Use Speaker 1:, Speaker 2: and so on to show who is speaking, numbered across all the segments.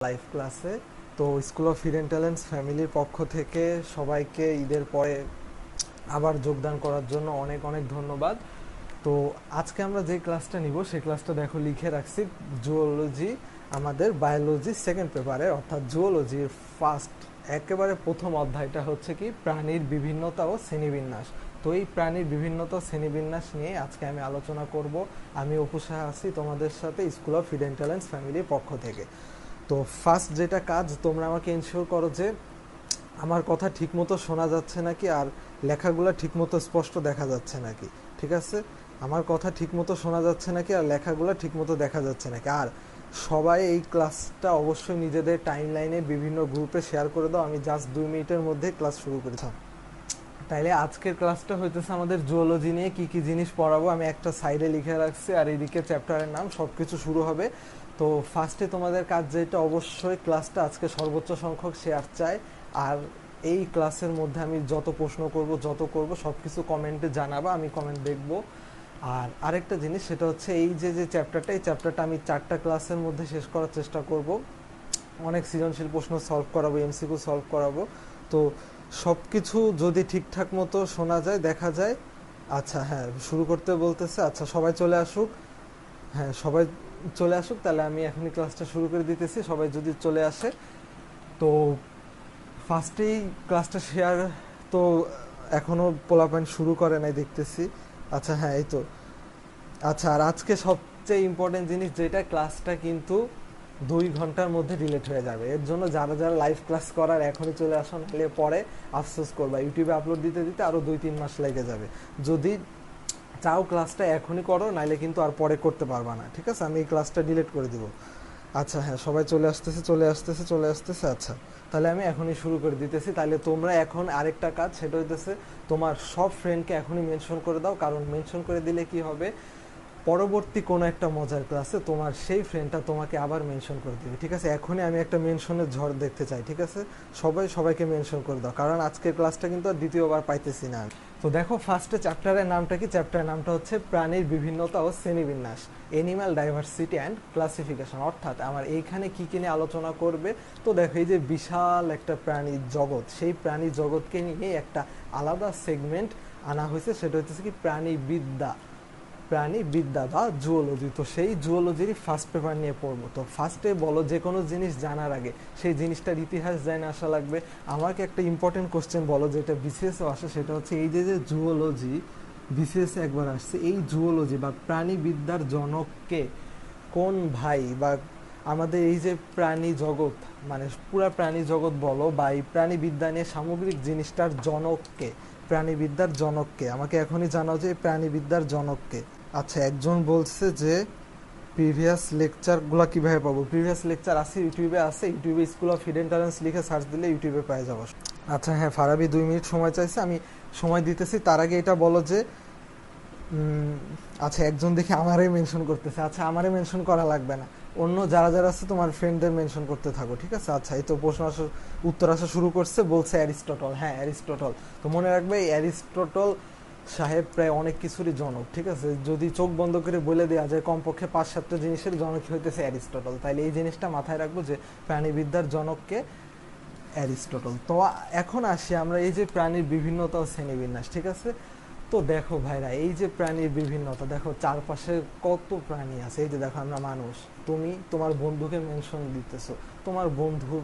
Speaker 1: Live ক্লাসে। তো school of hidden talents ফ্যামিলির পক্ষ থেকে সবাইকে ঈদের পরে আবার যোগদান করার জন্য অনেক অনেক ধন্যবাদ। তো আজকে আমরা যে ক্লাসটা নিব সেই ক্লাসটা দেখো লিখে রাখছি জুওলজি, আমাদের বায়োলজি সেকেন্ড পেপারে, অর্থাৎ জুওলজির ফার্স্ট একেবারে প্রথম অধ্যায়টা হচ্ছে কি প্রাণীর বিভিন্নতা ও শ্রেণীবিন্যাস। তো এই প্রাণীর বিভিন্নতা শ্রেণীবিন্যাস নিয়ে আজকে আমি আলোচনা করব। আমি অপু সাহা আছি তোমাদের সাথে স্কুল অফ হিডেন ট্যালেন্টস ফ্যামিলির পক্ষ থেকে। তো ফার্স্ট যেটা কাজ, তোমরা আমাকে ইনশিওর করো যে আমার কথা ঠিকমতো শোনা যাচ্ছে নাকি আর লেখাগুলো ঠিকমতো স্পষ্ট দেখা যাচ্ছে নাকি। ঠিক আছে, আমার কথা ঠিকমতো শোনা যাচ্ছে নাকি আর লেখাগুলো ঠিকমতো দেখা যাচ্ছে নাকি। আর সবাই এই ক্লাসটা অবশ্যই নিজেদের টাইম লাইনে বিভিন্ন গ্রুপে শেয়ার করে দাও। আমি জাস্ট 2 মিনিটের মধ্যে ক্লাস শুরু করেছি। তাইলে আজকের ক্লাসটা হইতেছে আমাদের জুওলজি নিয়ে কি কি জিনিস পড়াবো আমি একটা সাইডে লিখে রাখছি, আর এইদিকে চ্যাপ্টারের নাম, সবকিছু শুরু হবে। তো ফার্স্টে তোমাদের কাজ যেটা, অবশ্যই ক্লাসটা আজকে সর্বোচ্চ সংখ্যক শেয়ার চাই। আর এই ক্লাসের মধ্যে আমি যত প্রশ্ন করব সব কিছু কমেন্টে জানাবা, আমি কমেন্ট দেখব। আর আরেকটা জিনিস সেটা হচ্ছে এই যে যে চ্যাপ্টারটা, এই চ্যাপ্টারটা আমি 4টা ক্লাসের মধ্যে শেষ করার চেষ্টা করব। অনেক সৃজনশীল প্রশ্ন সলভ করাবো, এমসিকিউ সলভ করাবো। তো সব কিছু যদি ঠিকঠাক মতো শোনা যায়, দেখা যায়। আচ্ছা হ্যাঁ, শুরু করতে বলতেছে। আচ্ছা সবাই চলে আসুক। হ্যাঁ সবাই চলে আসুক, তাহলে আমি এখনই ক্লাসটা শুরু করে দিতেছি, সবাই যদি চলে আসে। তো ফার্স্টেই ক্লাসটা শেয়ার, তো এখনও পোলাপয়েন্ট শুরু করে নাই দেখতেছি। আচ্ছা হ্যাঁ, এই তো। আচ্ছা, আর আজকে সবচেয়ে ইম্পর্টেন্ট জিনিস যেটা, ক্লাসটা কিন্তু 2 ঘন্টার মধ্যে ডিলিট হয়ে যাবে। এর জন্য যারা যারা লাইভ ক্লাস করার এখনই চলে আসো, নাহলে পরে আফসোস করবা। ইউটিউবে আপলোড দিতে দিতে আরও 2-3 মাস লেগে যাবে। যদি চাও ক্লাসটা এখনই করো, নাইলে কিন্তু আর পরে করতে পারবা না। ঠিক আছে, আমি এই ক্লাসটা ডিলিট করে দিব। আচ্ছা হ্যাঁ, সবাই চলে আসতেছে চলে আসতেছে চলে আসতেছে। আচ্ছা, তাহলে আমি এখনই শুরু করে দিতেছি। তাহলে তোমরা এখন আরেকটা কাজ, সেটা হইতেছে তোমার সব ফ্রেন্ডকে এখনই মেনশন করে দাও। কারণ মেনশন করে দিলে কি হবে, পরবর্তী কোনো একটা মজার ক্লাসে তোমার সেই ফ্রেন্ডটা তোমাকে আবার মেনশন করে দিবে। ঠিক আছে, এখনই আমি একটা মেনশনের ঝড় দেখতে চাই। ঠিক আছে, সবাই সবাইকে মেনশন করে দাও, কারণ আজকের ক্লাসটা কিন্তু আর দ্বিতীয়বার পাইতেছি না। তো দেখো ফার্স্টে চ্যাপ্টারের নামটা কি, চ্যাপ্টারের নামটা হচ্ছে প্রাণীর বিভিন্নতা ও শ্রেণীবিন্যাস, এনিম্যাল ডাইভার্সিটি অ্যান্ড ক্লাসিফিকেশন। অর্থাৎ আমার এইখানে কি কি নিয়ে আলোচনা করবে। তো দেখো এই যে বিশাল একটা প্রাণী জগৎ, সেই প্রাণী জগৎকে নিয়ে একটা আলাদা সেগমেন্ট আনা হয়েছে, সেটা হচ্ছে কি প্রাণীবিদ্যা। প্রাণীবিদ্যা বা জুওলজি। তো সেই জুওলজিরই ফার্স্ট পেপার নিয়ে পড়বো। তো ফার্স্টে বলো, যে কোনো জিনিস জানার আগে সেই জিনিসটার ইতিহাস জেনে আসা লাগবে। আমাকে একটা ইম্পর্টেন্ট কোশ্চেন বলো, যেটা বিসিএসও আসে, সেটা হচ্ছে এই যে যে জুওলজি, বিসিএসে একবার আসছে, এই জুওলজি বা প্রাণীবিদ্যার জনককে? কোন ভাই বা আমাদের এই যে প্রাণী জগৎ, মানে পুরা প্রাণী জগৎ বলো বা এই প্রাণীবিদ্যা নিয়ে সামগ্রিক জিনিসটার জনককে, প্রাণীবিদ্যার জনককে? আমাকে এখনই জানাও যে এই প্রাণীবিদ্যার জনককে। আচ্ছা, একজন বলছে যে প্রিভিয়াস লেকচারগুলো কিভাবে পাবো? প্রিভিয়াস লেকচার আছে ইউটিউবে, আছে ইউটিউবে স্কুল অফ হিডেন ট্যালেন্টস লিখে সার্চ দিলে ইউটিউবে পেয়ে যাবো। আচ্ছা হ্যাঁ, ফারাবি 2 মিনিট সময় চাইছে, আমি সময় দিতেছি। তার আগে এটা বলো যে আচ্ছা, একজন দেখি আমারে মেনশন করতেছে। আচ্ছা, আমারে মেনশন করা লাগবে না, অন্য যারা যারা আছে তোমার ফ্রেন্ডদের মেনশন করতে থাকো। ঠিক আছে, আচ্ছা এই তো প্রশ্ন আসা, উত্তর আসা শুরু করছে। বলছে অ্যারিস্টটল। হ্যাঁ অ্যারিস্টটল। তো মনে রাখবে এই অ্যারিস্টটল সাহেব প্রায় অনেক কিছুরই জনক। ঠিক আছে, যদি চোখ বন্ধ করে বলে দেওয়া যায় কমপক্ষে 5-7টা জিনিসের জনক হইতেছে অ্যারিস্টটল। তাইলে এই জিনিসটা মাথায় রাখবো যে প্রাণীবিদ্যার জনককে অ্যারিস্টটল। তো এখন আসি আমরা এই যে প্রাণীর বিভিন্নতা ও শ্রেণীবিন্যাস। ঠিক আছে, তো দেখো ভাইরা, এই যে প্রাণীর বিভিন্নতা, দেখো চারপাশে কত প্রাণী আছে। এই যে দেখো আমরা মানুষ, তুমি তোমার বন্ধুকে মেনশন দিতেছো, তোমার বন্ধু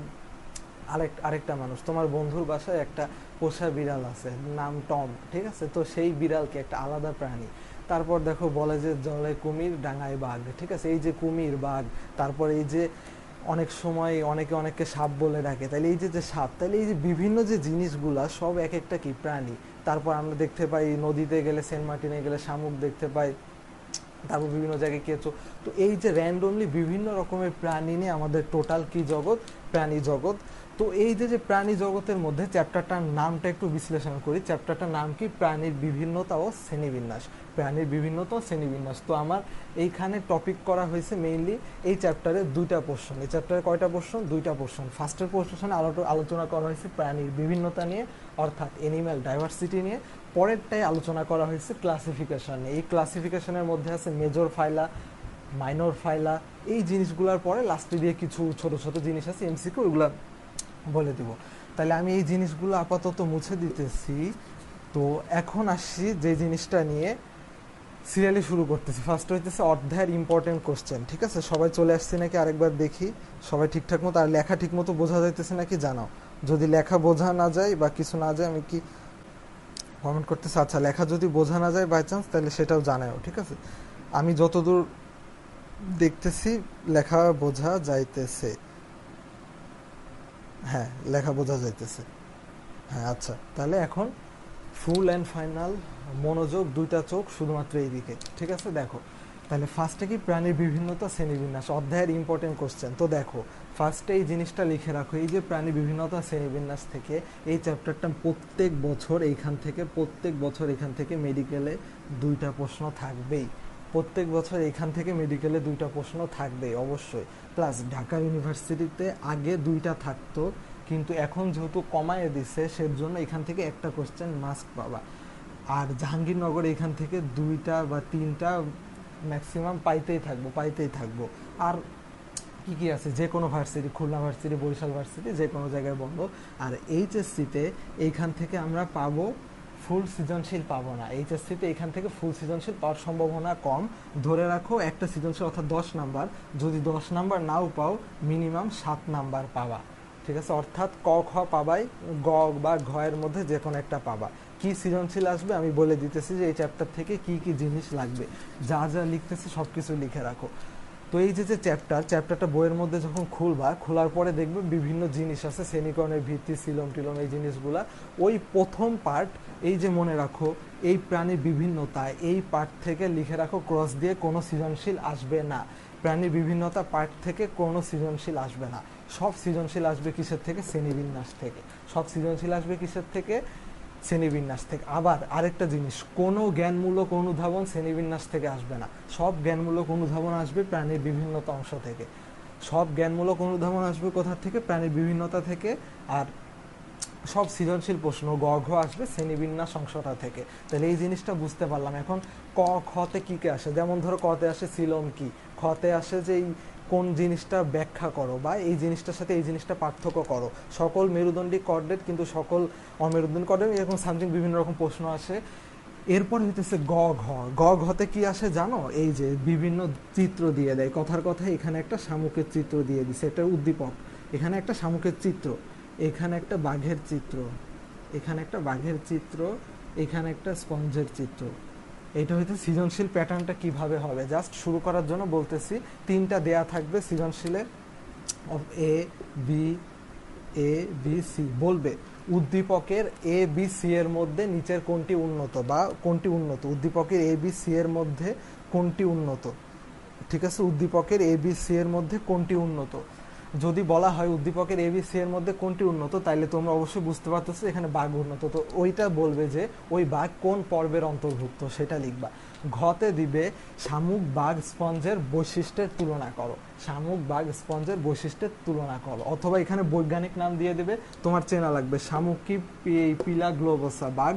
Speaker 1: আরেকটা মানুষ, তোমার বন্ধুর বাসায় একটা পোষা বিড়াল আছে, নাম টম। ঠিক আছে, তো সেই বিড়ালকে একটা আলাদা প্রাণী। তারপর দেখো বলে যে জলে কুমির ডাঙায় বাঘ। ঠিক আছে, এই যে কুমির, বাঘ, তারপর এই যে অনেক সময় অনেকে অনেককে সাপ বলে ডাকে, তাহলে এই যে যে সাপ, তাহলে এই যে বিভিন্ন যে জিনিসগুলা সব এক একটা কি প্রাণী। তারপর আমরা দেখতে পাই নদীতে গেলে, সেন্ট মার্টিনে গেলে শামুক দেখতে পাই, তারপর বিভিন্ন জায়গায় কেঁচো। তো এই যে র্যান্ডমলি বিভিন্ন রকমের প্রাণী নিয়ে আমাদের টোটাল কি জগৎ, প্রাণী জগৎ। তো এই যে যে প্রাণী জগতের মধ্যে চ্যাপ্টারটার নামটা একটু বিশ্লেষণ করি। চ্যাপ্টারটার নাম কি, প্রাণীর বিভিন্নতা ও শ্রেণীবিন্যাস। প্রাণীর বিভিন্নতা ও শ্রেণীবিন্যাস। তো আমার এইখানে টপিক করা হয়েছে মেইনলি এই চ্যাপ্টারে 2টা পোর্শন। এই চ্যাপ্টারে কয়টা পোর্শন? 2টা পোর্শন। ফার্স্টের পোর্শনে আলোচনা করা হয়েছে প্রাণীর বিভিন্নতা নিয়ে, অর্থাৎ এনিম্যাল ডাইভার্সিটি নিয়ে। পরেরটাই আলোচনা করা হয়েছে ক্লাসিফিকেশন নিয়ে। এই ক্লাসিফিকেশনের মধ্যে আছে মেজর ফাইলা, মাইনর ফাইলা, এই জিনিসগুলোর পরে লাস্টে দিয়ে কিছু ছোট ছোট জিনিস আছে এমসিকিউ, ওইগুলো বলে দিব। তাহলে আমি এই জিনিসগুলো আপাতত মুছে দিতেছি। তো এখন আসছি যে জিনিসটা নিয়ে সিরিয়ালি শুরু করতেছি। ফার্স্ট হইতেছে অধ্যায়ের ইম্পর্টেন্ট কোশ্চেন। ঠিক আছে, সবাই চলে আসছে নাকি আরেকবার দেখি, সবাই ঠিকঠাক মতো, আর লেখা ঠিক মতো বোঝা যাইতেছে নাকি জানাও। যদি লেখা বোঝা না যায় বা কিছু না যায় আমি কি কমেন্ট করতেছি। আচ্ছা, লেখা যদি বোঝা না যায় বাই চান্স, তাহলে সেটাও জানাও। ঠিক আছে, আমি যতদূর দেখতেছি লেখা বোঝা যাইতেছে। হ্যাঁ, লেখা বোঝা যাইতেছে। হ্যাঁ, আচ্ছা, তাহলে এখন ফুল অ্যান্ড ফাইনাল মনোযোগ, দুইটা চোখ শুধুমাত্র এইদিকে। ঠিক আছে, দেখো তাহলে ফার্স্টে কি প্রাণীর বিভিন্নতা শ্রেণীবিন্যাস, অধ্যায়ের ইম্পর্টেন্ট কোশ্চেন। তো দেখো ফার্স্টে এই জিনিসটা লিখে রাখো, এই যে প্রাণী বিভিন্নতা শ্রেণীবিন্যাস থেকে এই চ্যাপ্টারটা প্রত্যেক বছর এখান থেকে মেডিকেলে দুইটা প্রশ্ন থাকবেই। প্রত্যেক বছর এখান থেকে মেডিকেলে দুইটা প্রশ্ন থাকবেই অবশ্যই। প্লাস ঢাকা ইউনিভার্সিটিতে আগে দুইটা থাকতো, কিন্তু এখন যেহেতু কমায় দিছে সেজন্য এখান থেকে একটা কোশ্চেন মাস্ক পাবা। আর জাহাঙ্গীরনগরে এখান থেকে দুইটা বা তিনটা ম্যাক্সিমাম পাইতেই থাকবো। আর কি কি আছে, যে কোনো varsity, Khulna varsity, Barishal varsity, যে কোনো জায়গায় বন্ধ। আর এইচএসসিতে এইখান থেকে আমরা পাবো ফুল সৃজনশীল পাবো না। এইচএসসিতে এখান থেকে ফুল সৃজনশীল পাওয়ার সম্ভাবনা কম। ধরে রাখো একটা সৃজনশীল অর্থাৎ 10 নাম্বার, যদি 10 নাম্বার নাও পাও মিনিমাম 7 নাম্বার পাবা। ঠিক আছে, অর্থাৎ ক খ পাবাই, গ বা ঘ এর মধ্যে যে কোনো একটা পাবা। কি সৃজনশীল আসবে আমি বলে দিতেছি যে এই চ্যাপ্টার থেকে কি কি জিনিস লাগবে, যা যা লিখতেছি সব কিছু লিখে রাখো। তো এই যে চ্যাপ্টারটা বইয়ের মধ্যে যখন খোলার পরে দেখবে বিভিন্ন জিনিস আছে, শ্রেণীকরণের ভিত্তি, সিলম টিলম, এই জিনিসগুলা। ওই প্রথম পার্ট, এই যে মনে রাখো এই প্রাণীর বিভিন্নতা, এই পার্ট থেকে লিখে রাখো ক্রস দিয়ে কোনো সৃজনশীল আসবে না। প্রাণীর বিভিন্নতা পার্ট থেকে কোনো সৃজনশীল আসবে না। সব সৃজনশীল আসবে কিসের থেকে? শ্রেণীবিন্যাস থেকে। সব সৃজনশীল আসবে কিসের থেকে? শ্রেণীবিন্যাস থেকে। আবার আরেকটা জিনিস, কোনো জ্ঞানমূলক অনুধাবন শ্রেণীবিন্যাস থেকে আসবে না। সব জ্ঞানমূলক অনুধাবন আসবে প্রাণীর বিভিন্নতা অংশ থেকে। সব জ্ঞানমূলক অনুধাবন আসবে কোথা থেকে? প্রাণীর বিভিন্নতা থেকে। আর সব সৃজনশীল প্রশ্ন গ ঘ আসবে শ্রেণীবিন্যাস অংশটা থেকে। তাহলে এই জিনিসটা বুঝতে পারলাম। এখন ক খতে কি কি আসে, যেমন ধরো কতে আসে সিলম কি, খতে আসে যে কোন জিনিসটা ব্যাখ্যা করো বা এই জিনিসটার সাথে এই জিনিসটা পার্থক্য করো। সকল মেরুদণ্ডী কর্ডেট কিন্তু সকল অমেরুদণ্ডী কর্ডেট, এরকম সামথিং বিভিন্ন রকম প্রশ্ন আসে। এরপর হইতেছে গ ঘ। গ ঘতে কি আসে জানো? এই যে বিভিন্ন চিত্র দিয়ে দেয়, কথার কথা এখানে একটা শামুকের চিত্র দিয়ে দিছে, এটা উদ্দীপক। এখানে একটা শামুকের চিত্র, এখানে একটা বাঘের চিত্র, এখানে একটা বাঘের চিত্র, এখানে একটা স্পঞ্জের চিত্র। এটা হয়তো সৃজনশীল প্যাটার্নটা কিভাবে হবে জাস্ট শুরু করার জন্য বলতেছি। তিনটা দেয়া থাকবে সৃজনশীলে, A B, A B C বলবে উদ্দীপকের এ বি সি এর মধ্যে নিচের কোনটি উন্নত বা কোনটি উন্নত, উদ্দীপকের এ বি সি এর মধ্যে কোনটি উন্নত। ঠিক আছে, উদ্দীপকের এ বি সি এর মধ্যে কোনটি উন্নত। যদি বলা হয় উদ্দীপকের এবিসি এর মধ্যে কোনটি উন্নত, তাইলে তোমরা অবশ্যই বুঝতে পারতেছো এখানে বাঘ উন্নত। তো ওইটা বলবে যে ওই বাঘ কোন পর্বের অন্তর্ভুক্ত, সেটা লিখবা। ঘতে দিবে শামুক বাঘ স্পঞ্জের বৈশিষ্ট্যের তুলনা করো। শামুক বাঘ স্পঞ্জের বৈশিষ্ট্যের তুলনা করো, অথবা এখানে বৈজ্ঞানিক নাম দিয়ে দেবে, তোমার চেনা লাগবে। শামুক কি পিলা গ্লোবোসা, বাঘ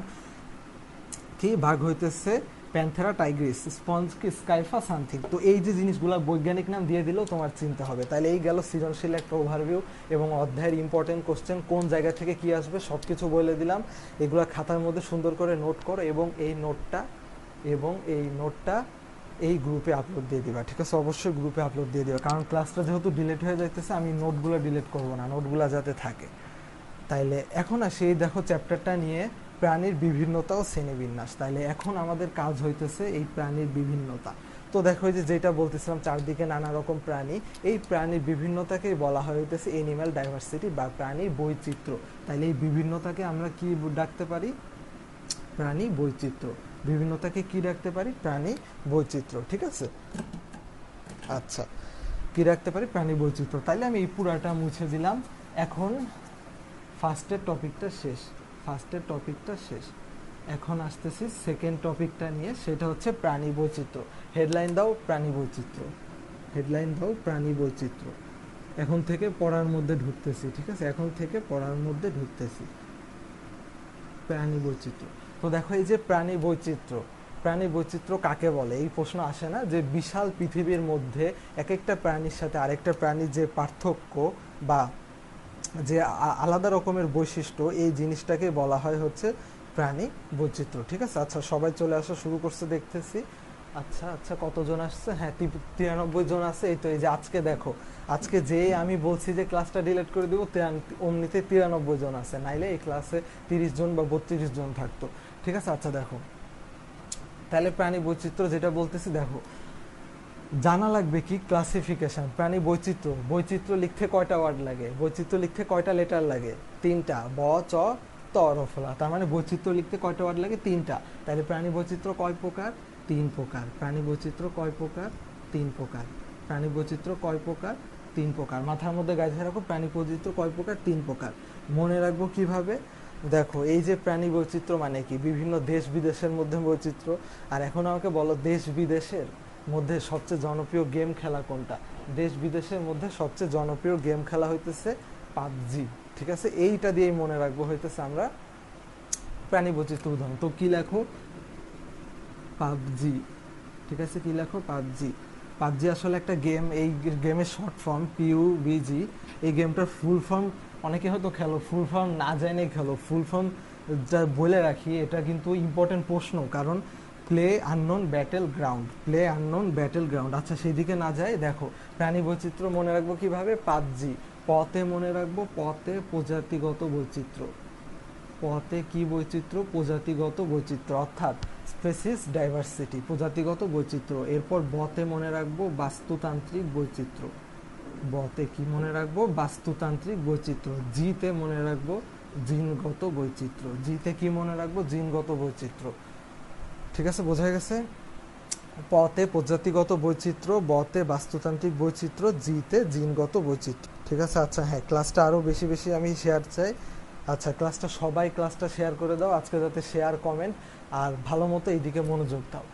Speaker 1: কি, বাঘ হইতেছে প্যান্থেরা টাইগ্রিস, স্পঞ্জ কি স্কাইফা সামথিং। তো এই যে জিনিসগুলো বৈজ্ঞানিক নাম দিয়ে দিলেও তোমার চিনতে হবে। তাহলে এই গেল সৃজনশীল একটা ওভারভিউ এবং অধ্যায়ের ইম্পর্টেন্ট কোশ্চেন কোন জায়গা থেকে কি আসবে সব কিছু বলে দিলাম। এগুলো খাতার মধ্যে সুন্দর করে নোট করো এবং এই নোটটা এই গ্রুপে আপলোড দিয়ে দিবা। ঠিক আছে, অবশ্যই গ্রুপে আপলোড দিয়ে দিবা, কারণ ক্লাসটা যেহেতু ডিলিট হয়ে যাইতেছে আমি নোটগুলো ডিলিট করবো না, নোটগুলো যাতে থাকে। তাইলে এখন আসি দেখো চ্যাপ্টারটা নিয়ে প্রাণীর বিভিন্নতা ও শ্রেণীবিন্যাস। তাইলে এখন আমাদের কাজ হইতেছে এই প্রাণীর বিভিন্নতা। তো দেখো যে যেটা বলতেছিলাম চারদিকে নানা রকম প্রাণী, এই প্রাণীর বিভিন্নতাকেই বলা হয় হইতেছে এনিম্যাল ডাইভার্সিটি বা প্রাণীর বৈচিত্র্য। তাইলে এই বিভিন্নতাকে আমরা কি ডাকতে পারি? প্রাণী বৈচিত্র্য। বিভিন্নতাকে কি ডাকতে পারি? প্রাণী বৈচিত্র্য। ঠিক আছে, আচ্ছা, কি রাখতে পারি? প্রাণী বৈচিত্র্য। তাইলে আমি এই পুরাটা মুছে দিলাম। এখন ফার্স্টের টপিকটা শেষ। এখন আসতেছি সেকেন্ড টপিকটা নিয়ে, সেটা হচ্ছে প্রাণী বৈচিত্র্য। হেডলাইন দাও প্রাণী বৈচিত্র্য। এখন থেকে পড়ার মধ্যে ঢুকতেছি। ঠিক আছে, প্রাণী বৈচিত্র্য। তো দেখো এই যে প্রাণী বৈচিত্র্য, প্রাণী বৈচিত্র্য কাকে বলে, এই প্রশ্ন আসে না যে বিশাল পৃথিবীর মধ্যে এক একটা প্রাণীর সাথে আরেকটা প্রাণীর যে পার্থক্য বা যে আলাদা রকমের বৈশিষ্ট্য, এই জিনিসটাকে বলা হয় হচ্ছে প্রাণী বৈচিত্র্য। ঠিক আছে, আচ্ছা সবাই চলে আসা শুরু করছে দেখতেছি। আচ্ছা আচ্ছা, কতজন আসছে? হ্যাঁ, 93 জন আছে। এই তো, এই যে আজকে দেখো, আজকে যে আমি বলছি যে ক্লাসটা ডিলিট করে দিব, অমনিতে 93 জন আছে, নাইলে এই ক্লাসে 30 জন বা 32 জন থাকতো। ঠিক আছে, আচ্ছা দেখো, তাহলে প্রাণী বৈচিত্র্য যেটা বলতেছি, দেখো জানা লাগবে কি ক্লাসিফিকেশন। প্রাণী বৈচিত্র্য, বৈচিত্র্য লিখতে কয়টা ওয়ার্ড লাগে, বৈচিত্র্য লিখতে কয়টা লেটার লাগে? 3টা, ব চ ত র ফলা। তার মানে বৈচিত্র্য লিখতে কয়টা ওয়ার্ড লাগে? 3টা। তাহলে প্রাণী বৈচিত্র্য কয় প্রকার? 3 প্রকার। প্রাণী বৈচিত্র্য কয় প্রকার? 3 প্রকার। প্রাণী বৈচিত্র্য কয় প্রকার? 3 প্রকার। মাথার মধ্যে গাইতে রাখো, প্রাণী বৈচিত্র্য কয় প্রকার? 3 প্রকার। মনে রাখবো কিভাবে? দেখো, এই যে প্রাণী বৈচিত্র্য মানে কি, বিভিন্ন দেশ বিদেশের মধ্যে বৈচিত্র্য। আর এখন আমাকে বলো, দেশ বিদেশের মধ্যে সবচেয়ে জনপ্রিয় গেম খেলা কোনটা? দেশ বিদেশের মধ্যে সবচেয়ে জনপ্রিয় গেম খেলা হইতেছে পাবজি। ঠিক আছে, এইটা দিয়েই মনে রাখবো হইতেছে আমরা প্রাণী বৈচিত্র্য উদাহরণ। তো কি লেখো? পাবজি। ঠিক আছে, কি লেখো? পাবজি। পাবজি আসলে একটা গেম। এই গেমের শর্ট ফর্ম পিইউবিজি। এই গেমটার ফুল ফর্ম অনেকে হয়তো খেলো, ফুল ফর্ম না জানে খেলো। ফুল ফর্ম যা বলে রাখি, এটা কিন্তু ইম্পর্টেন্ট প্রশ্ন, কারণ play unknown battle ground, play unknown battle ground. আচ্ছা সেদিকে না যায়, দেখো প্রাণী বৈচিত্র্য মনে রাখবো কিভাবে? পাবজি। পতে মনে রাখবো, পতে প্রজাতিগত বৈচিত্র্য। পতে কি বৈচিত্র্য? প্রজাতিগত বৈচিত্র্য, অর্থাৎ স্পেসিস ডাইভার্সিটি, প্রজাতিগত বৈচিত্র্য। এরপর বতে মনে রাখবো বাস্তুতান্ত্রিক বৈচিত্র্য। বতে কি মনে রাখবো? বাস্তুতান্ত্রিক বৈচিত্র্য। জিতে মনে রাখবো জিনগত বৈচিত্র্য। জিতে কি মনে রাখবো? জিনগত বৈচিত্র্য। ঠিক আছে, বোঝা গেছে? পতে প্রজাতিগত বৈচিত্র্য, বতে বাস্তুতান্ত্রিক বৈচিত্র্য, জিতে জিনগত বৈচিত্র্য। ঠিক আছে, আচ্ছা হ্যাঁ, ক্লাসটা আরও বেশি বেশি আমি শেয়ার চাই। আচ্ছা ক্লাসটা সবাই ক্লাসটা শেয়ার করে দাও আজকে, যাতে শেয়ার কমেন্ট আর ভালো মতো এইদিকে মনোযোগ দাও।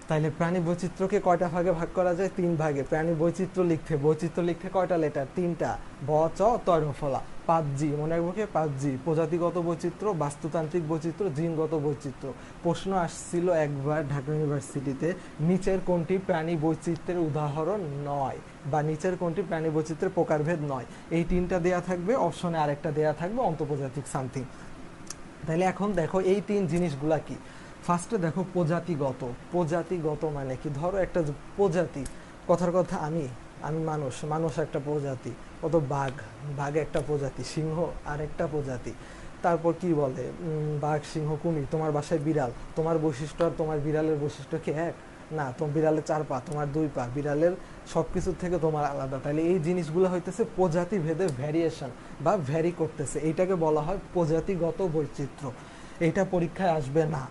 Speaker 1: তাইলে প্রাণী বৈচিত্র্যকে কয়টা ভাগে ভাগ করা যায়? 3 ভাগে। প্রাণী বৈচিত্র্য লিখতে, বৈচিত্র্য লিখতে কয়টা লেটার? 3টা, ব চ ত র ফলা। পাবজি মনে রাখবো কি? পাবজি। প্রজাতিগত বৈচিত্র্য, বাস্তুতান্ত্রিক বৈচিত্র্য, জিনগত বৈচিত্র্য। প্রশ্ন আসছিল একবার ঢাকা ইউনিভার্সিটিতে, নিচের কোনটি প্রাণী বৈচিত্র্যের উদাহরণ নয়, বা নিচের কোনটি প্রাণী বৈচিত্র্যের প্রকারভেদ নয়। এই 3টা দেয়া থাকবে, অপশনে আরেকটা দেয়া থাকবে অন্তঃপ্রজাতিক সামথিং। তাইলে এখন দেখো এই 3 জিনিসগুলা কি। ফার্স্টে দেখো প্রজাতিগত। প্রজাতিগত মানে কি? ধরো একটা প্রজাতি, কথার কথা আমি আমি মানুষ, মানুষ একটা প্রজাতি। কত বাঘ, বাঘ একটা প্রজাতি। সিংহ আর একটা প্রজাতি। তারপর কি বলে, বাঘ, সিংহ, কুমির। তোমার বাসায় বিড়াল, তোমার বৈশিষ্ট্য আর তোমার বিড়ালের বৈশিষ্ট্য কি এক? না, তোমার বিড়ালের 4 পা, তোমার 2 পা। বিড়ালের সবকিছুর থেকে তোমার আলাদা। তাহলে এই জিনিসগুলো হইতেছে প্রজাতি ভেদে ভ্যারিয়েশন বা ভ্যারি করতেছে, এইটাকে বলা হয় প্রজাতিগত বৈচিত্র্য। এইটা পরীক্ষায় আসবে না।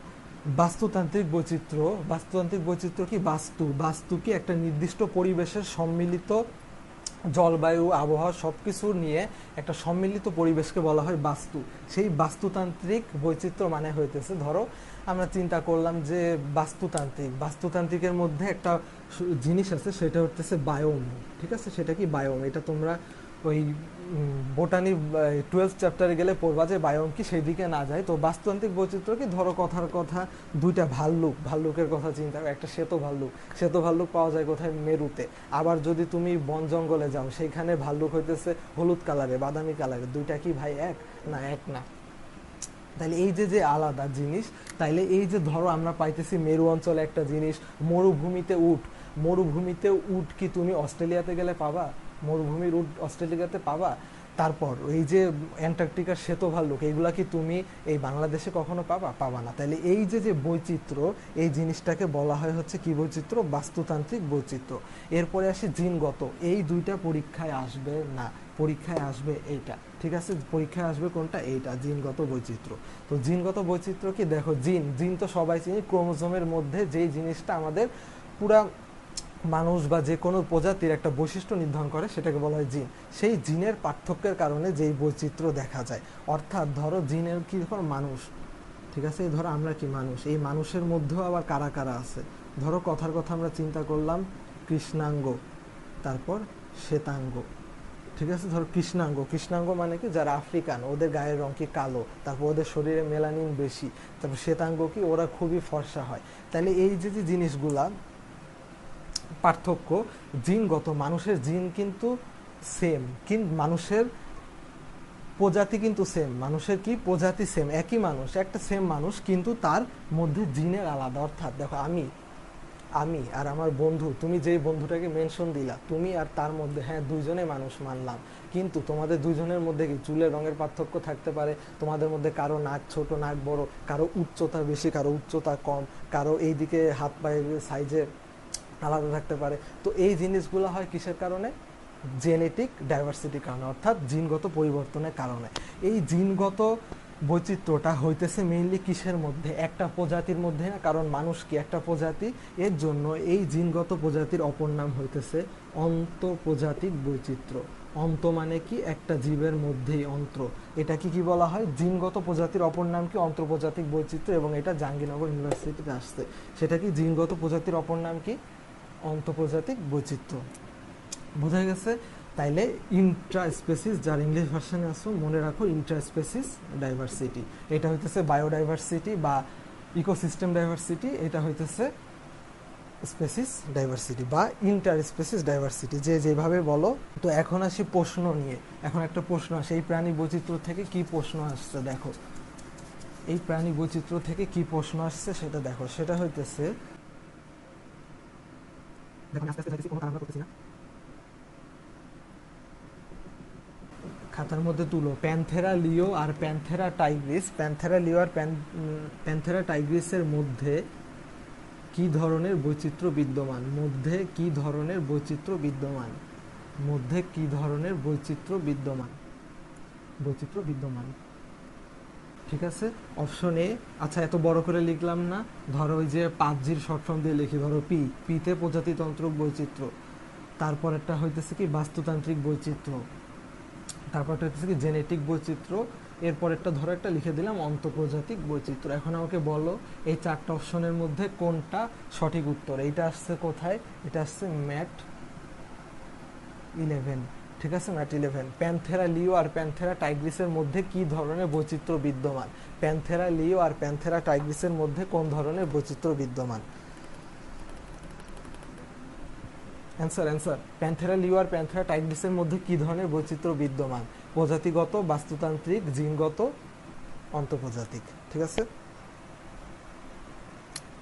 Speaker 1: বাস্তুতান্ত্রিক বৈচিত্র্য, বাস্তুতান্ত্রিক বৈচিত্র্য কি? বাস্তু, বাস্তু কি? একটা নির্দিষ্ট পরিবেশের সম্মিলিত জলবায়ু, আবহাওয়া সবকিছু নিয়ে একটা সম্মিলিত পরিবেশকে বলা হয় বাস্তু। সেই বাস্তুতান্ত্রিক বৈচিত্র্য মানে হইতেছে, ধরো আমরা চিন্তা করলাম যে বাস্তুতান্ত্রিক, বাস্তুতান্ত্রিকের মধ্যে একটা জিনিস আছে, সেটা হচ্ছে বায়োম। ঠিক আছে, সেটা কি? বায়োম। এটা তোমরা ওই বোটানি 12 চ্যাপ্টারে গেলে পড়বা যে বায়োম কি, সেই দিকে না যায়। তো বাস্তুতান্ত্রিক বৈচিত্র্য কি? ধরো কথার কথা 2টা ভাল্লুক, ভাল্লুকের কথা চিন্তা করো। একটা শ্বেত ভাল্লুক, শ্বেত ভাল্লুক পাওয়া যায় কোথায়? মেরুতে। আবার যদি তুমি বন জঙ্গলে যাও, সেইখানে ভাল্লুক হইতেছে হলুদ কালারে, বাদামি কালারে। 2টা কি ভাই এক? না, এক না। তাইলে এই যে যে আলাদা জিনিস, তাইলে এই যে ধরো আমরা পাইতেছি মেরু অঞ্চলে একটা জিনিস, মরুভূমিতে উট। মরুভূমিতে উট কি তুমি অস্ট্রেলিয়াতে গেলে পাবা? মরুভূমির উট অস্ট্রেলিয়াতে পাবা? তারপর এই যে অ্যান্টার্কটিকার শ্বেত ভাল্লুক, এইগুলা কি তুমি এই বাংলাদেশে কখনো পাবা? পাবা না। তাহলে এই যে যে বৈচিত্র্য, এই জিনিসটাকে বলা হয় হচ্ছে কি বৈচিত্র্য? বাস্তুতান্ত্রিক বৈচিত্র্য। এরপরে আসে জিনগত। এই 2টা পরীক্ষায় আসবে না, পরীক্ষায় আসবে এইটা। ঠিক আছে, পরীক্ষায় আসবে কোনটা? এইটা, জিনগত বৈচিত্র্য। তো জিনগত বৈচিত্র্য কি? দেখো জিন, জিন তো সবাই চিনি, ক্রোমোজোমের মধ্যে যেই জিনিসটা আমাদের পুরা মানুষ বা যে কোনো প্রজাতির একটা বৈশিষ্ট্য নির্ধারণ করে, সেটাকে বলা হয় জিন। সেই জিনের পার্থক্যের কারণে যেই বৈচিত্র্য দেখা যায়। অর্থাৎ ধরো জিনের কি? ধরো মানুষ, ঠিক আছে, এই ধরো আমরা কি মানুষ, এই মানুষের মধ্যেও আবার কারা কারা আছে। ধরো কথার কথা আমরা চিন্তা করলাম কৃষ্ণাঙ্গ, তারপর শ্বেতাঙ্গ। ঠিক আছে। ধরো কৃষ্ণাঙ্গ, কৃষ্ণাঙ্গ মানে কি যারা আফ্রিকান, ওদের গায়ের রং কি কালো, তারপর ওদের শরীরে মেলানিন বেশি, তারপর শ্বেতাঙ্গ কি ওরা খুবই ফর্সা হয়। তাহলে এই যে যে জিনিসগুলা পার্থক্য জিনগত, মানুষের জিন কিন্তু সেম, কিন্তু মানুষের প্রজাতি কিন্তু সেম, মানুষের কি প্রজাতি সেম, একই মানুষ, একটা সেম মানুষ, কিন্তু তার মধ্যে জিনের আলাদা। অর্থাৎ দেখো আমি আমি আর আমার বন্ধু, তুমি যেই বন্ধুটাকে মেনশন দিলা, তুমি আর তার মধ্যে হ্যাঁ দুইজনে মানুষ মানলাম, কিন্তু তোমাদের দুইজনের মধ্যে কি চুলের রঙের পার্থক্য থাকতে পারে, তোমাদের মধ্যে কারো নাক ছোট নাক বড়, কারো উচ্চতা বেশি কারো উচ্চতা কম, কারো এইদিকে হাত পায়ের সাইজে আলাদা থাকতে পারে। তো এই জিনিসগুলো হয় কিসের কারণে? জেনেটিক ডাইভার্সিটির কারণে, অর্থাৎ জিনগত পরিবর্তনের কারণে। এই জিনগত বৈচিত্র্যটা হইতেছে মেইনলি কিসের মধ্যে? একটা প্রজাতির মধ্যে না, কারণ মানুষ কি একটা প্রজাতি, এর জন্য এই জিনগত প্রজাতির অপর নাম হইতেছে অন্তঃপ্রজাতিক বৈচিত্র্য। অন্ত মানে কি একটা জীবের মধ্যেই অন্ত্র, এটা কি বলা হয়? জিনগত প্রজাতির অপর নাম কি? অন্তঃপ্রজাতিক বৈচিত্র্য, এবং এটা জাহাঙ্গীরনগর ইউনিভার্সিটিতে আসছে। সেটা কি জিনগত প্রজাতির অপর নাম কি? অন্তঃপ্রজাতিক বৈচিত্র্য। বোঝা গেছে? তাইলে ইন্ট্রা স্পেসিস, যার ইংলিশ ভার্সনে আসো মনে রাখো ইন্ট্রা স্পেসিস ডাইভার্সিটি, এটা হইতেছে বায়োডাইভার্সিটি বা ইকোসিস্টেম ডাইভার্সিটি, এটা হইতেছে স্পেসিস ডাইভার্সিটি বা ইন্টার স্পেসিস ডাইভার্সিটি, যে যেভাবে বলো। তো এখন আসি প্রশ্ন নিয়ে। এখন একটা প্রশ্ন আসে, এই প্রাণী বৈচিত্র্য থেকে কি প্রশ্ন আসছে দেখো, এই প্রাণী বৈচিত্র্য থেকে কি প্রশ্ন আসছে সেটা দেখো। সেটা হইতেছে, দেখো আস্তে আস্তে যাইতেছি, কোনো কারণ করতেছি না, খাতার মধ্যে তুলো। প্যান্থেরা লিও আর প্যান্থেরা টাইগ্রিস, প্যান্থেরা লিও আর প্যান্থেরা টাইগ্রিসের মধ্যে কি ধরনের বৈচিত্র্য বিদ্যমান? মধ্যে কি ধরনের বৈচিত্র্য বিদ্যমান? মধ্যে কি ধরনের বৈচিত্র্য বিদ্যমান? বৈচিত্র্য বিদ্যমান, ঠিক আছে। অপশন এ, আচ্ছা এত বড় করে লিখলাম না, ধরো ওই যে 5G'র শর্ট ফর্ম দিয়ে লিখি, ধরো পিতে প্রজাতিতন্ত্রক বৈচিত্র্য, তারপরেরটা হইতেছে কি বাস্তুতান্ত্রিক বৈচিত্র্য, তারপরটা হচ্ছে কি জেনেটিক বৈচিত্র্য, এরপরেরটা ধরো একটা লিখে দিলাম অন্তঃপ্রজাতিক বৈচিত্র্য। এখন আমাকে বলো এই চারটা অপশনের মধ্যে কোনটা সঠিক উত্তর? এইটা আসছে কোথায়? এটা আসছে ম্যাট 11, ঠিক আছে, ম্যাট 11। প্যান্থেরা লিও আর প্যান্থেরা টাইগ্রিসের মধ্যে কি ধরনের বৈচিত্র্য বিদ্যমান? প্যান্থেরা লিও আর প্যান্থেরা টাইগ্রিসের মধ্যে কোন ধরনের বৈচিত্র্য বিদ্যমান? অ্যান্সার প্যান্থেরা লিও আর প্যান্থেরা টাইগ্রিসের মধ্যে কি ধরনের বৈচিত্র্য বিদ্যমান? প্রজাতিগত, বাস্তুতান্ত্রিক, জিনগত, অন্তঃপ্রজাতিক, ঠিক আছে।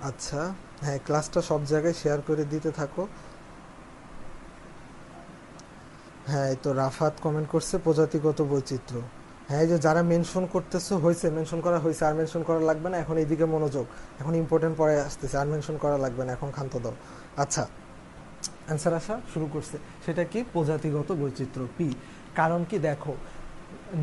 Speaker 1: আচ্ছা হ্যাঁ, ক্লাসটা সব জায়গায় শেয়ার করে দিতে থাকো। হ্যাঁ এই তো রাফাত কমেন্ট করছে প্রজাতিগত বৈচিত্র্য। হ্যাঁ এই যে যারা মেনশন করতেছো, হয়েছে, মেনশন করা হয়েছে, আর মেনশন করা লাগবে না, এখন এইদিকে মনোযোগ, এখন ইম্পর্টেন্ট পরে আসতেছে, আর মেনশন করা লাগবে না, এখন ক্ষান্ত দাও। আচ্ছা অ্যান্সার আসা শুরু করছে, সেটা কি? প্রজাতিগত বৈচিত্র্য, পি। কারণ কি দেখো,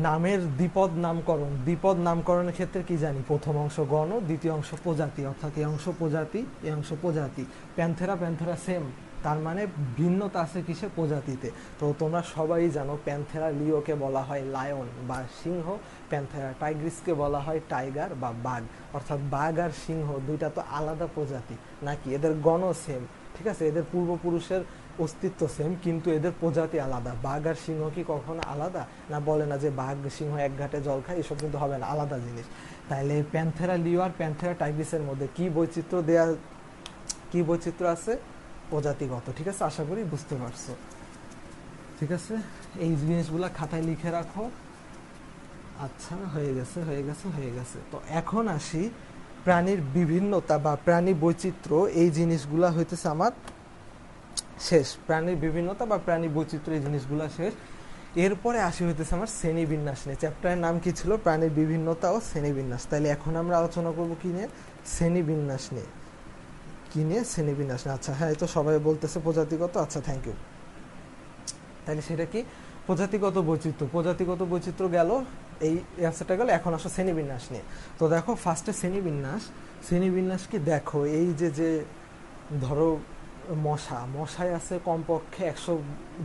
Speaker 1: নামের দ্বিপদ নামকরণ, দ্বিপদ নামকরণের ক্ষেত্রে কি জানি? প্রথম অংশ গণ, দ্বিতীয় অংশ প্রজাতি, অর্থাৎ এই অংশ প্রজাতি, এই অংশ প্রজাতি। প্যান্থেরা প্যান্থেরা সেম, তার মানে ভিন্নতা আছে কিসে? প্রজাতিতে। তো তোমরা সবাই জানো প্যান্থেরা লিওকে বলা হয় লায়ন বা সিংহ, প্যান্থেরা টাইগ্রিসকে বলা হয় টাইগার বা বাঘ। অর্থাৎ বাঘ আর সিংহ দুইটা তো আলাদা প্রজাতি নাকি? এদের গণ সেম, ঠিক আছে, এদের পূর্বপুরুষের অস্তিত্ব সেম, কিন্তু এদের প্রজাতি আলাদা। বাঘ আর সিংহ কি কখনো আলাদা? না, বলে না যে বাঘ সিংহ এক ঘাটে জল খায়, এসব কিন্তু হবে না, আলাদা জিনিস। তাইলে প্যান্থেরা লিও আর প্যান্থেরা টাইগ্রিসের মধ্যে কি বৈচিত্র্য দেয়া, কি বৈচিত্র্য আছে? প্রজাতিগত, ঠিক আছে। আশা করি বুঝতে পারছো, ঠিক আছে। এই জিনিসগুলা খাতায় লিখে রাখো। আচ্ছা হয়ে গেছে হয়ে গেছে হয়ে গেছে। তো এখন আসি প্রাণীর বিভিন্নতা বা প্রাণী বৈচিত্র্য, এই জিনিসগুলা হইতেছে আমার শেষ। প্রাণীর বিভিন্নতা বা প্রাণী বৈচিত্র্য এই জিনিসগুলা শেষ। এরপরে আসি হইতেছে আমার শ্রেণীবিন্যাস নিয়ে। চ্যাপ্টারের নাম কি ছিল? প্রাণীর বিভিন্ন ও শ্রেণীবিন্যাস। তাইলে এখন আমরা আলোচনা করব কি নিয়ে? শ্রেণীবিন্যাস নিয়ে। কি নিয়ে? শ্রেণীবিন্যাস নিয়ে। আচ্ছা হ্যাঁ, এই তো সবাই বলতেছে প্রজাতিগত, আচ্ছা থ্যাংক ইউ। তাইলে সেটা কি? প্রজাতিগত বৈচিত্র্য। প্রজাতিগত বৈচিত্র্য গেল, এই অ্যান্সারটা গেল। এখন আসো শ্রেণীবিন্যাস নিয়ে। তো দেখো ফার্স্টে শ্রেণীবিন্যাস, শ্রেণীবিন্যাস কি দেখো, এই যে যে ধরো মশায় আছে কমপক্ষে 100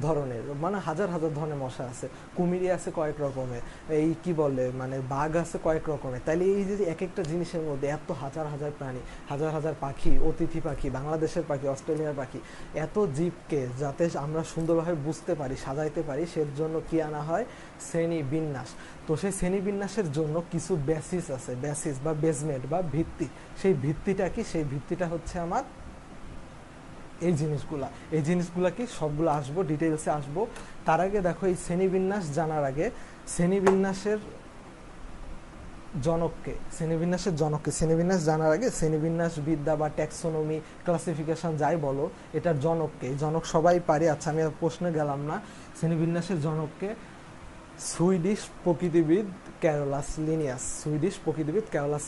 Speaker 1: ধরনের, মানে হাজার হাজার ধরনের মশা আছে। কুমিরি আছে কয়েক রকমের, এই কি বলে মানে বাঘ আছে কয়েক রকমের। তাইলে এই যে এক একটা জিনিসের মধ্যে এত হাজার হাজার প্রাণী, হাজার হাজার পাখি, অতিথি পাখি, বাংলাদেশের পাখি, অস্ট্রেলিয়ার পাখি, এত জীবকে যাতে আমরা সুন্দরভাবে বুঝতে পারি, সাজাইতে পারি, সের জন্য কি আনা হয়? শ্রেণী বিন্যাস। তো সেই শ্রেণী বিন্যাসের জন্য কিছু বেসিস আছে, বেসিস বা বেসমেন্ট বা ভিত্তি। সেই ভিত্তিটা কি? সেই ভিত্তিটা হচ্ছে আমার এই জিনিসগুলা কি সবগুলো আসবো, ডিটেলসে আসবো। তার আগে দেখো, এই শ্রেণীবিন্যাস জানার আগে শ্রেণীবিন্যাসের শ্রেণীবিন্যাস জানার আগে শ্রেণীবিন্যাস বিদ্যা বা ট্যাক্সোনমি, ক্লাসিফিকেশন যাই বলো, এটার জনককে, জনক সবাই পারি। আচ্ছা, আমি আর প্রশ্নে গেলাম না। শ্রেণীবিন্যাসের জনককে সুইডিশ প্রকৃতিবিদ ক্যারোলাস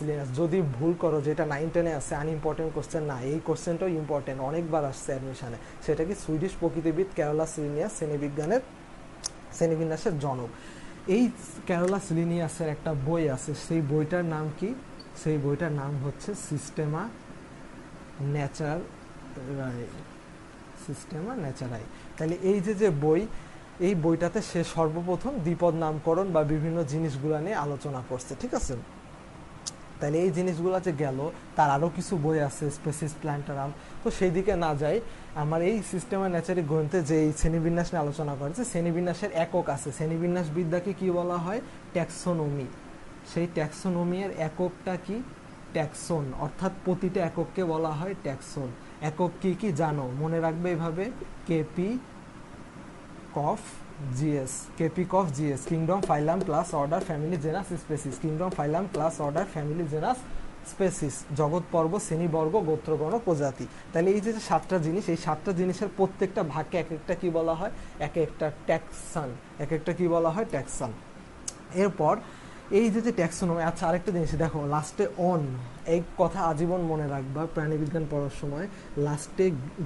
Speaker 1: লিনিয়াস। যদি ভুল করো, যেটা 9-10 আছে, আনইম্পর্টেন্ট কোশ্চেন না, এই কোশ্চেনটাও ইম্পর্টেন্ট, অনেকবার আসছে অ্যাডমিশনে। সেটা কি? সুইডিশ প্রকৃতিবিদ ক্যারোলাস লিনিয়াস শ্রেণীবিন্যাসের জনক। এই ক্যারোলাস লিনিয়াসের একটা বই আছে, সেই বইটার নাম কি? সেই বইটার নাম হচ্ছে সিস্টেমা ন্যাচারাই। তাহলে এই যে বই, এই বইটাতে সে সর্বপ্রথম দ্বিপদ নামকরণ বা বিভিন্ন জিনিসগুলো নিয়ে আলোচনা করছে, ঠিক আছে? তাহলে এই জিনিসগুলো যে গেল, তার আরও কিছু বই আছে, স্পেসিস প্ল্যান্টারাম, তো সেই দিকে না যাই। আমার এই সিস্টেমা ন্যাচারি গ্রন্থে যে এই শ্রেণীবিন্যাস নিয়ে আলোচনা করেছে, শ্রেণীবিন্যাসের একক আছে। শ্রেণীবিন্যাস বিদ্যাকে কি বলা হয়? ট্যাক্সোনমি। সেই ট্যাক্সোনমির এককটা কি? ট্যাক্সন, অর্থাৎ প্রতিটা একককে বলা হয় ট্যাক্সন। একক কি কি জানো? মনে রাখবে এভাবে: KP COF GS, kingdom, phylum, class, order, family, genus, species. Kingdom, phylum, class, order, family, genus, species. জগৎ, পর্ব, শ্রেণীবর্গ, গোত্রগণ, প্রজাতি। তাহলে এই যে 7টা জিনিস, এই 7টা জিনিসের প্রত্যেকটা ভাগকে এক একটা কি বলা হয়? এক একটা কি বলা হয়? ট্যাক্সন। এরপর এই যে ট্যাক্সোনমি। আচ্ছা, আরেকটা জিনিস দেখো, লাস্টে অন, এই কথা আজীবন মনে রাখবা প্রাণীবিজ্ঞান পড়ার সময়। লাস্টে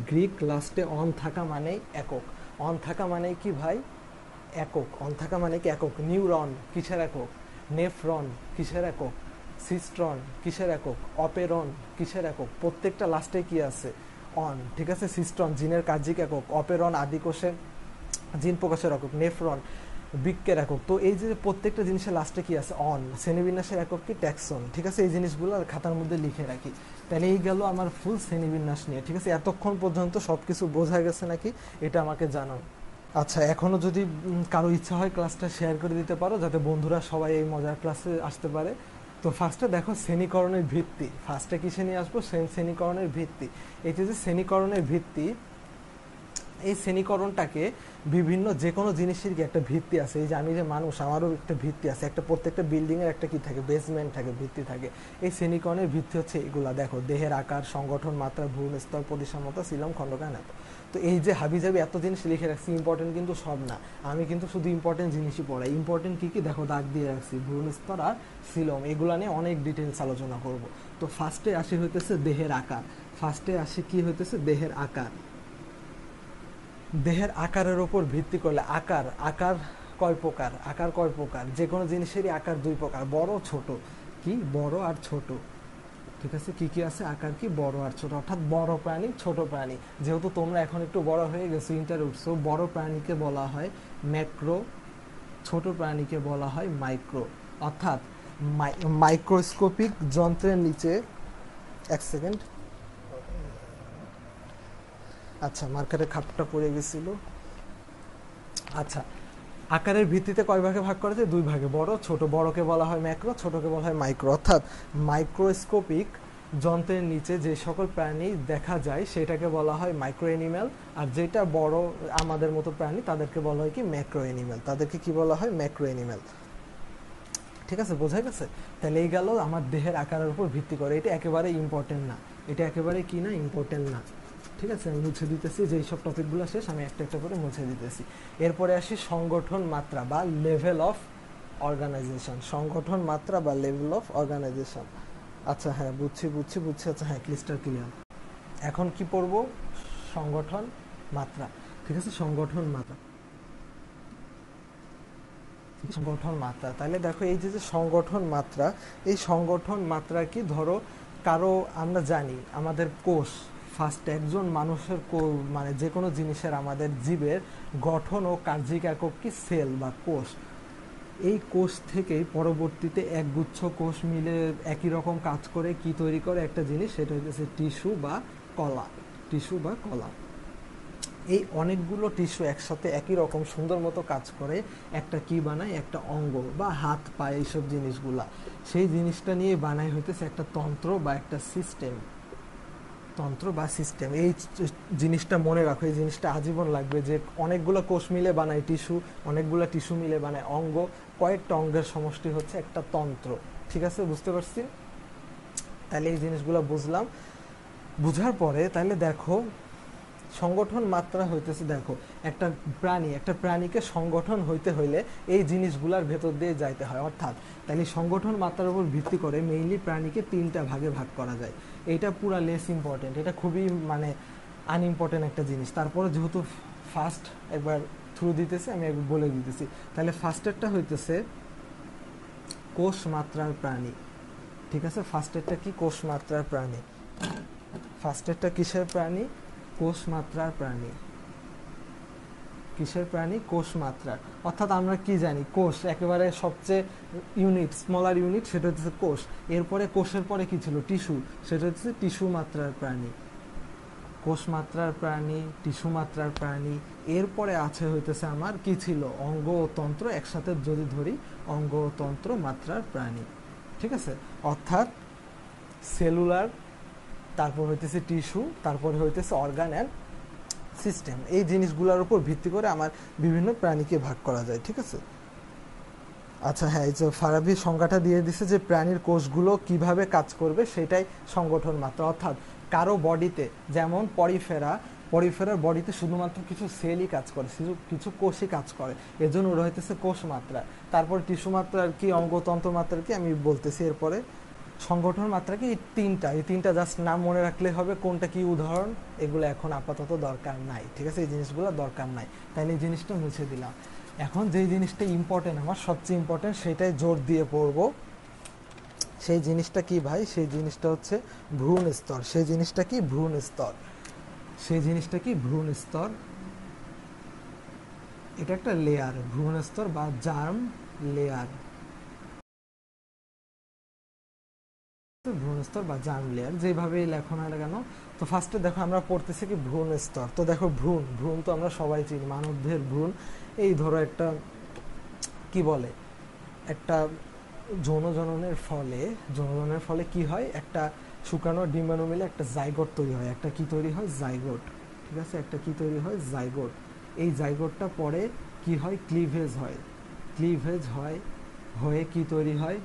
Speaker 1: গ্রিক, লাস্টে অন থাকা মানেই একক। অন থাকা মানে কি ভাই? একক। অন থাকা মানে কি? একক। নিউরন কিসের একক? নেফ্রন কিসের একক? সিস্ট্রন কিসের একক? অপেরন কিসের একক? প্রত্যেকটা লাস্টে কি আছে? অন, ঠিক আছে? সিস্ট্রন জিনের কার্যিক একক, অপেরন আদিকোষে জিন প্রকাশের একক, নেফ্রন বৃক্কের একক। তো এই যে প্রত্যেকটা জিনিসের লাস্টে কি আছে? অন। শ্রেণীবিন্যাসের একক কি? ট্যাক্সন, ঠিক আছে? এই জিনিসগুলো খাতার মধ্যে লিখে রাখি। তাহলে এই গেল আমার ফুল শ্রেণীবিন্যাস নিয়ে, ঠিক আছে? এতক্ষণ পর্যন্ত সবকিছু বোঝা গেছে নাকি? এটা আমাকে জানাও। আচ্ছা, এখনো যদি কারো ইচ্ছা হয় ক্লাসটা শেয়ার করে দিতে পারো, যাতে বন্ধুরা সবাই এই মজার ক্লাসে আসতে পারে। তো ফার্স্টে দেখো শ্রেণীকরণের ভিত্তি। ফার্স্টে কিসে নিয়ে আসবো? শ্রেণীকরণের ভিত্তি। এই যে শ্রেণীকরণের ভিত্তি, এই শ্রেণীকরণটাকে বিভিন্ন যে কোনো জিনিসের কি একটা ভিত্তি আছে। এই যে আমি যে মানুষ, আমারও একটা ভিত্তি আছে, একটা প্রত্যেকটা বিল্ডিংয়ের একটা কি থাকে? বেসমেন্ট থাকে, ভিত্তি থাকে। এই শ্রেণীকরণের ভিত্তি হচ্ছে এগুলা। দেখো, দেহের আকার, সংগঠন, মাত্রা, ভ্রূণ স্তর, প্রতিসাম্যতা, সিলম, খণ্ডকায়ন। তো এই যে হাবিজাবি এত জিনিস লিখে রাখছি, ইম্পর্টেন্ট কিন্তু সব না। আমি কিন্তু শুধু ইম্পর্টেন্ট জিনিসই পড়াই। ইম্পর্টেন্ট কি কি দেখো, দাগ দিয়ে রাখছি: ভ্রূণ স্তর আর সিলম। এগুলা নিয়ে অনেক ডিটেলস আলোচনা করব। তো ফার্স্টে আসি হইতেছে দেহের আকার। দেহের আকার। দেহের আকারের ওপর ভিত্তি করলে আকার কয় প্রকার? যে কোনো জিনিসেরই আকার 2 প্রকার: বড়, ছোট। কি? বড় আর ছোট, ঠিক আছে? কি আছে? আকার কি? বড় আর ছোট। অর্থাৎ বড় প্রাণী, ছোট প্রাণী। যেহেতু তোমরা এখন একটু বড় হয়ে গেছো, ইন্টারে উঠছো, বড় প্রাণীকে বলা হয় ম্যাক্রো, ছোট প্রাণীকে বলা হয় মাইক্রো। অর্থাৎ মাইক্রোস্কোপিক যন্ত্রের নিচে, 1 সেকেন্ড, আচ্ছা মার্কারের খাপটা পড়ে গেছিল। আচ্ছা, আকারের ভিত্তিতে কয় ভাগে ভাগ করা যায়? 2 ভাগে, বড় ছোট। বড়কে বলা হয় ম্যাক্রো, ছোটকে বলা হয় মাইক্রো। অর্থাৎ মাইক্রোস্কোপিক যন্ত্রের নিচে যে সকল প্রাণী দেখা যায় সেটাকে বলা হয় মাইক্রো অ্যানিম্যাল। আর যেটা বড় আমাদের মতো প্রাণী তাদেরকে বলা হয় কি? Macro animal. তাদেরকে কি বলা হয়? Macro animal. ঠিক আছে, বোঝা গেছে? তাহলে এই গেল আমার দেহের আকারের উপর ভিত্তি করে। এটা একেবারে ইম্পর্টেন্ট না, এটা একেবারে কি না? ইম্পর্টেন্ট না। ঠিক আছে, আমি মুছে দিতেছি। যেই সব টপিকগুলো শেষ আমি একটা একটা করে মুছে দিতেছি। এরপরে আসি সংগঠন মাত্রা বা লেভেল অফ অর্গানাইজেশন। সংগঠন মাত্রা বা লেভেল অফ অর্গানাইজেশন। আচ্ছা হ্যাঁ, বুঝছি। আচ্ছা হ্যাঁ, ক্লিস্টার ক্লিয়ার। এখন কি পড়ব? সংগঠন মাত্রা। ঠিক আছে, সংগঠন মাত্রা। তাহলে দেখো, এই যে সংগঠন মাত্রা, এই সংগঠন মাত্রা কি? ধরো কারো, আমরা জানি আমাদের কোষ ফার্স্ট একজন মানুষের মানে যে কোনো জিনিসের আমাদের জীবের গঠন ও কার্যিক একক কি সেল বা কোষ। এই কোষ থেকেই পরবর্তীতে একগুচ্ছ কোষ মিলে একই রকম কাজ করে কি তৈরি করে একটা জিনিস, সেটা হচ্ছে টিস্যু বা কলা। টিস্যু বা কলা, এই অনেকগুলো টিস্যু একসাথে একই রকম সুন্দর মতো কাজ করে একটা কি বানায়, একটা অঙ্গ বা হাত পা, এইসব জিনিসগুলা। সেই জিনিসটা নিয়ে বানায় হইতেছে একটা তন্ত্র বা একটা সিস্টেম। তন্ত্র বা সিস্টেম, এই জিনিসটা মনে রাখো, এই জিনিসটা আজীবন লাগবে যে অনেকগুলো কোষ মিলে বানায় টিস্যু, অনেকগুলো টিস্যু মিলে বানায় অঙ্গ, কয়েকটা অঙ্গের সমষ্টি হচ্ছে একটা তন্ত্র। ঠিক আছে, বুঝতে পারছি? তাহলে এই জিনিসগুলো বুঝলাম। বুঝার পরে তাহলে দেখো সংগঠন মাত্রা হইতেছে, দেখো একটা প্রাণীকে সংগঠন হইতে হইলে এই জিনিসগুলার ভেতর দিয়ে যাইতে হয়। অর্থাৎ তাহলে সংগঠন মাত্রার উপর ভিত্তি করে মেইনলি প্রাণীকে 3টা ভাগে ভাগ করা যায়। এটা পুরা লেস ইম্পর্টেন্ট, এটা খুবই মানে আনইম্পর্টেন্ট একটা জিনিস। তারপরে যেহেতু ফার্স্ট একবার থ্রু দিতেছে, আমি একবার বলে দিতেছি। তাহলে ফার্স্টেরটা হইতেছে কোষ মাত্রার প্রাণী। ঠিক আছে, ফার্স্টেরটা কি? কোষ মাত্রার প্রাণী। ফার্স্টেরটা কিসের প্রাণী? কোষ মাত্রার প্রাণী। কিসের প্রাণী? কোষ মাত্রার। অর্থাৎ আমরা কি জানি, কোষ একেবারে সবচেয়ে ইউনিট, স্মলার ইউনিট, সেটা হচ্ছে কোষ। এরপরে কোষের পরে কি ছিল? টিস্যু, সেটা হচ্ছে টিস্যু মাত্রার প্রাণী। কোষ মাত্রার প্রাণী, টিস্যু মাত্রার প্রাণী। এরপরে আছে হইতেছে আমার কি ছিল? অঙ্গ ও তন্ত্র, একসাথে যদি ধরি অঙ্গ ও তন্ত্র মাত্রার প্রাণী। ঠিক আছে, অর্থাৎ সেলুলার, তারপর হইতেছে টিস্যু, তারপরে হইতেছে অর্গান অ্যান্ড সিস্টেম। এই জিনিসগুলোর উপর ভিত্তি করে আমার বিভিন্ন প্রাণীকে ভাগ করা যায়। ঠিক আছে, আচ্ছা হ্যাঁ, এই যে ফারাবি সংজ্ঞাটা দিয়ে দিছে যে প্রাণীর কোষগুলো কিভাবে কাজ করবে সেটাই সংগঠন মাত্রা। অর্থাৎ কারো বডিতে, যেমন পরিফেরার বডিতে শুধুমাত্র কিছু সেলই কাজ করে, কিছু কোষই কাজ করে, এজন্য ওরা হইতেছে কোষ মাত্রা। তারপর টিস্যু মাত্রার কি, অঙ্গতন্ত্র মাত্রার কি আমি বলতেছি। এরপরে সংগঠন মাত্রা কি, এই তিনটা জাস্ট নাম মনে রাখলে হবে। কোনটা কি উদাহরণ এগুলো এখন আপাতত দরকার নাই। ঠিক আছে, এই জিনিসগুলো দরকার নাই, তাইলে এই জিনিসটা মুছে দিলাম। এখন যেই জিনিসটা ইম্পর্টেন্ট, আমার সবচেয়ে ইম্পর্টেন্ট, সেটাই জোর দিয়ে পড়ব। সেই জিনিসটা কি ভাই? সেই জিনিসটা হচ্ছে ভ্রূণ স্তর। সেই জিনিসটা কি? ভ্রূণ স্তর। সেই জিনিসটা কি? ভ্রূণ স্তর। এটা একটা লেয়ার, ভ্রূণ স্তর বা জার্ম লেয়ার। ভ্রূণ স্তর বা জার্ম লেয়ার, যেভাবেই লেখো না কেন। তো ফার্স্টে দেখো আমরা পড়তেছি কি ভ্রূণ স্তর। তো দেখো ভ্রূণ তো আমরা সবাই চিনি, মানবদেহের ভ্রূণ। এই ধরো একটা কি বলে, একটা যৌনজননের ফলে কি হয়, একটা শুকানো ডিম্বাণু মিলে একটা জাইগোট তৈরি হয়। একটা কি তৈরি হয়? জাইগোট। ঠিক আছে, একটা কি তৈরি হয়? জাইগোট। এই জাইগোটটা পরে কি হয়? ক্লিভেজ হয়। হয়ে কি তৈরি হয়?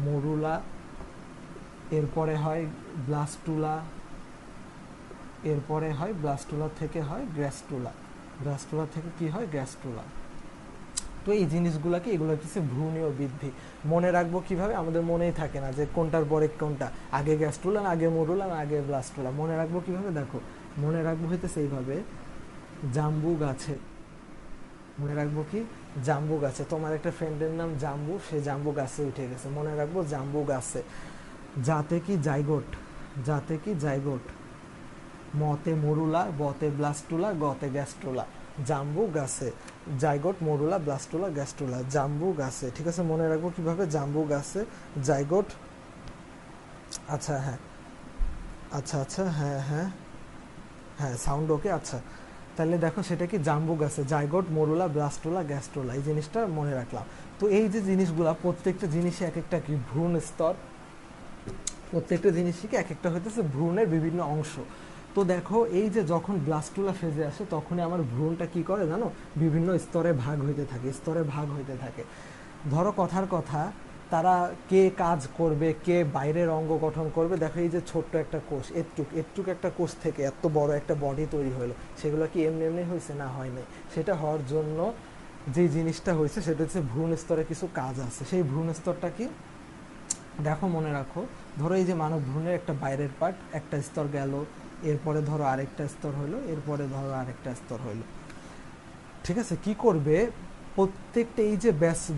Speaker 1: মরুলা। এরপরে হয় ব্লাস্টুলা। এরপরে হয় ব্লাস্টুলা থেকে হয় গ্র্যাস্টুলা। গ্র্যাস্টুলা থেকে কি হয়? গ্র্যাস্টুলা। তো এই জিনিসগুলোকে, এগুলো হচ্ছে ভ্রূণীয় বৃদ্ধি। মনে রাখবো কিভাবে? আমাদের মনেই থাকে না যে কোনটার পরে কোনটা, আগে গ্যাস্ট্রুলা না আগে মরুলা না আগে ব্লাস্টুলা। মনে রাখবো কিভাবে? দেখো মনে রাখবো হইতেছে এইভাবে, জাম্বু গাছে। মনে রাখবো কি? জাম্বু গাছে। তোমার একটা ফ্রেন্ডের নাম জাম্বু, সে জাম্বু গাছে উঠে গেছে, মনে রাখবো জাম্বু গাছে। যাতে কি? জাইগোট। মতে মরুলা, বতে ব্লাস্টুলা, গতে গ্যাস্ট্রুলা। জাম্বু গাছে, জাইগোট, মরুলা, ব্লাস্টুলা, গ্যাস্ট্রুলা, জাম্বু গাছে। ঠিক আছে, মনে রাখবো কিভাবে? জাম্বু গাছে, জাইগোট। আচ্ছা হ্যাঁ, আচ্ছা হ্যাঁ সাউন্ড ওকে। আচ্ছা তাহলে দেখো সেটা কি? জাম্বু গাছে, জাইগোট, মরুলা, ব্লাস্টুলা, গ্যাস্ট্রুলা। এই জিনিসটা মনে রাখলাম। তো এই যে জিনিসগুলা, প্রত্যেকটা জিনিসে এক একটা কি ভ্রূণ স্তর, প্রত্যেকটা জিনিসই কি এক একটা হইতেছে ভ্রূণের বিভিন্ন অংশ। তো দেখো এই যে যখন ব্লাস্টুলা ফেজে আসে, তখনই আমার ভ্রূণটা কি করে জানো? বিভিন্ন স্তরে ভাগ হইতে থাকে। ধরো কথার কথা, তারা কে কাজ করবে, কে বাইরের অঙ্গ গঠন করবে। দেখো এই যে ছোট্ট একটা কোষ, এতটুক একটা কোষ থেকে এত বড় একটা বডি তৈরি হলো, সেগুলো কি এমনি এমনি হয়েছে? না, হয় নাই। সেটা হওয়ার জন্য যে জিনিসটা হয়েছে সেটা হচ্ছে ভ্রূণ স্তরে কিছু কাজ আছে। সেই ভ্রূণ স্তরটা কি? দেখো মনে রাখো, ধরো এই যে মানব ভ্রূণের একটা বাইরের পার্ট, একটা স্তর গেল, এরপরে ধরো আরেকটা স্তর হইলো, এরপরে ধরো আরেকটা স্তর হইলো। ঠিক আছে, কি করবে? প্রত্যেকটা এই যে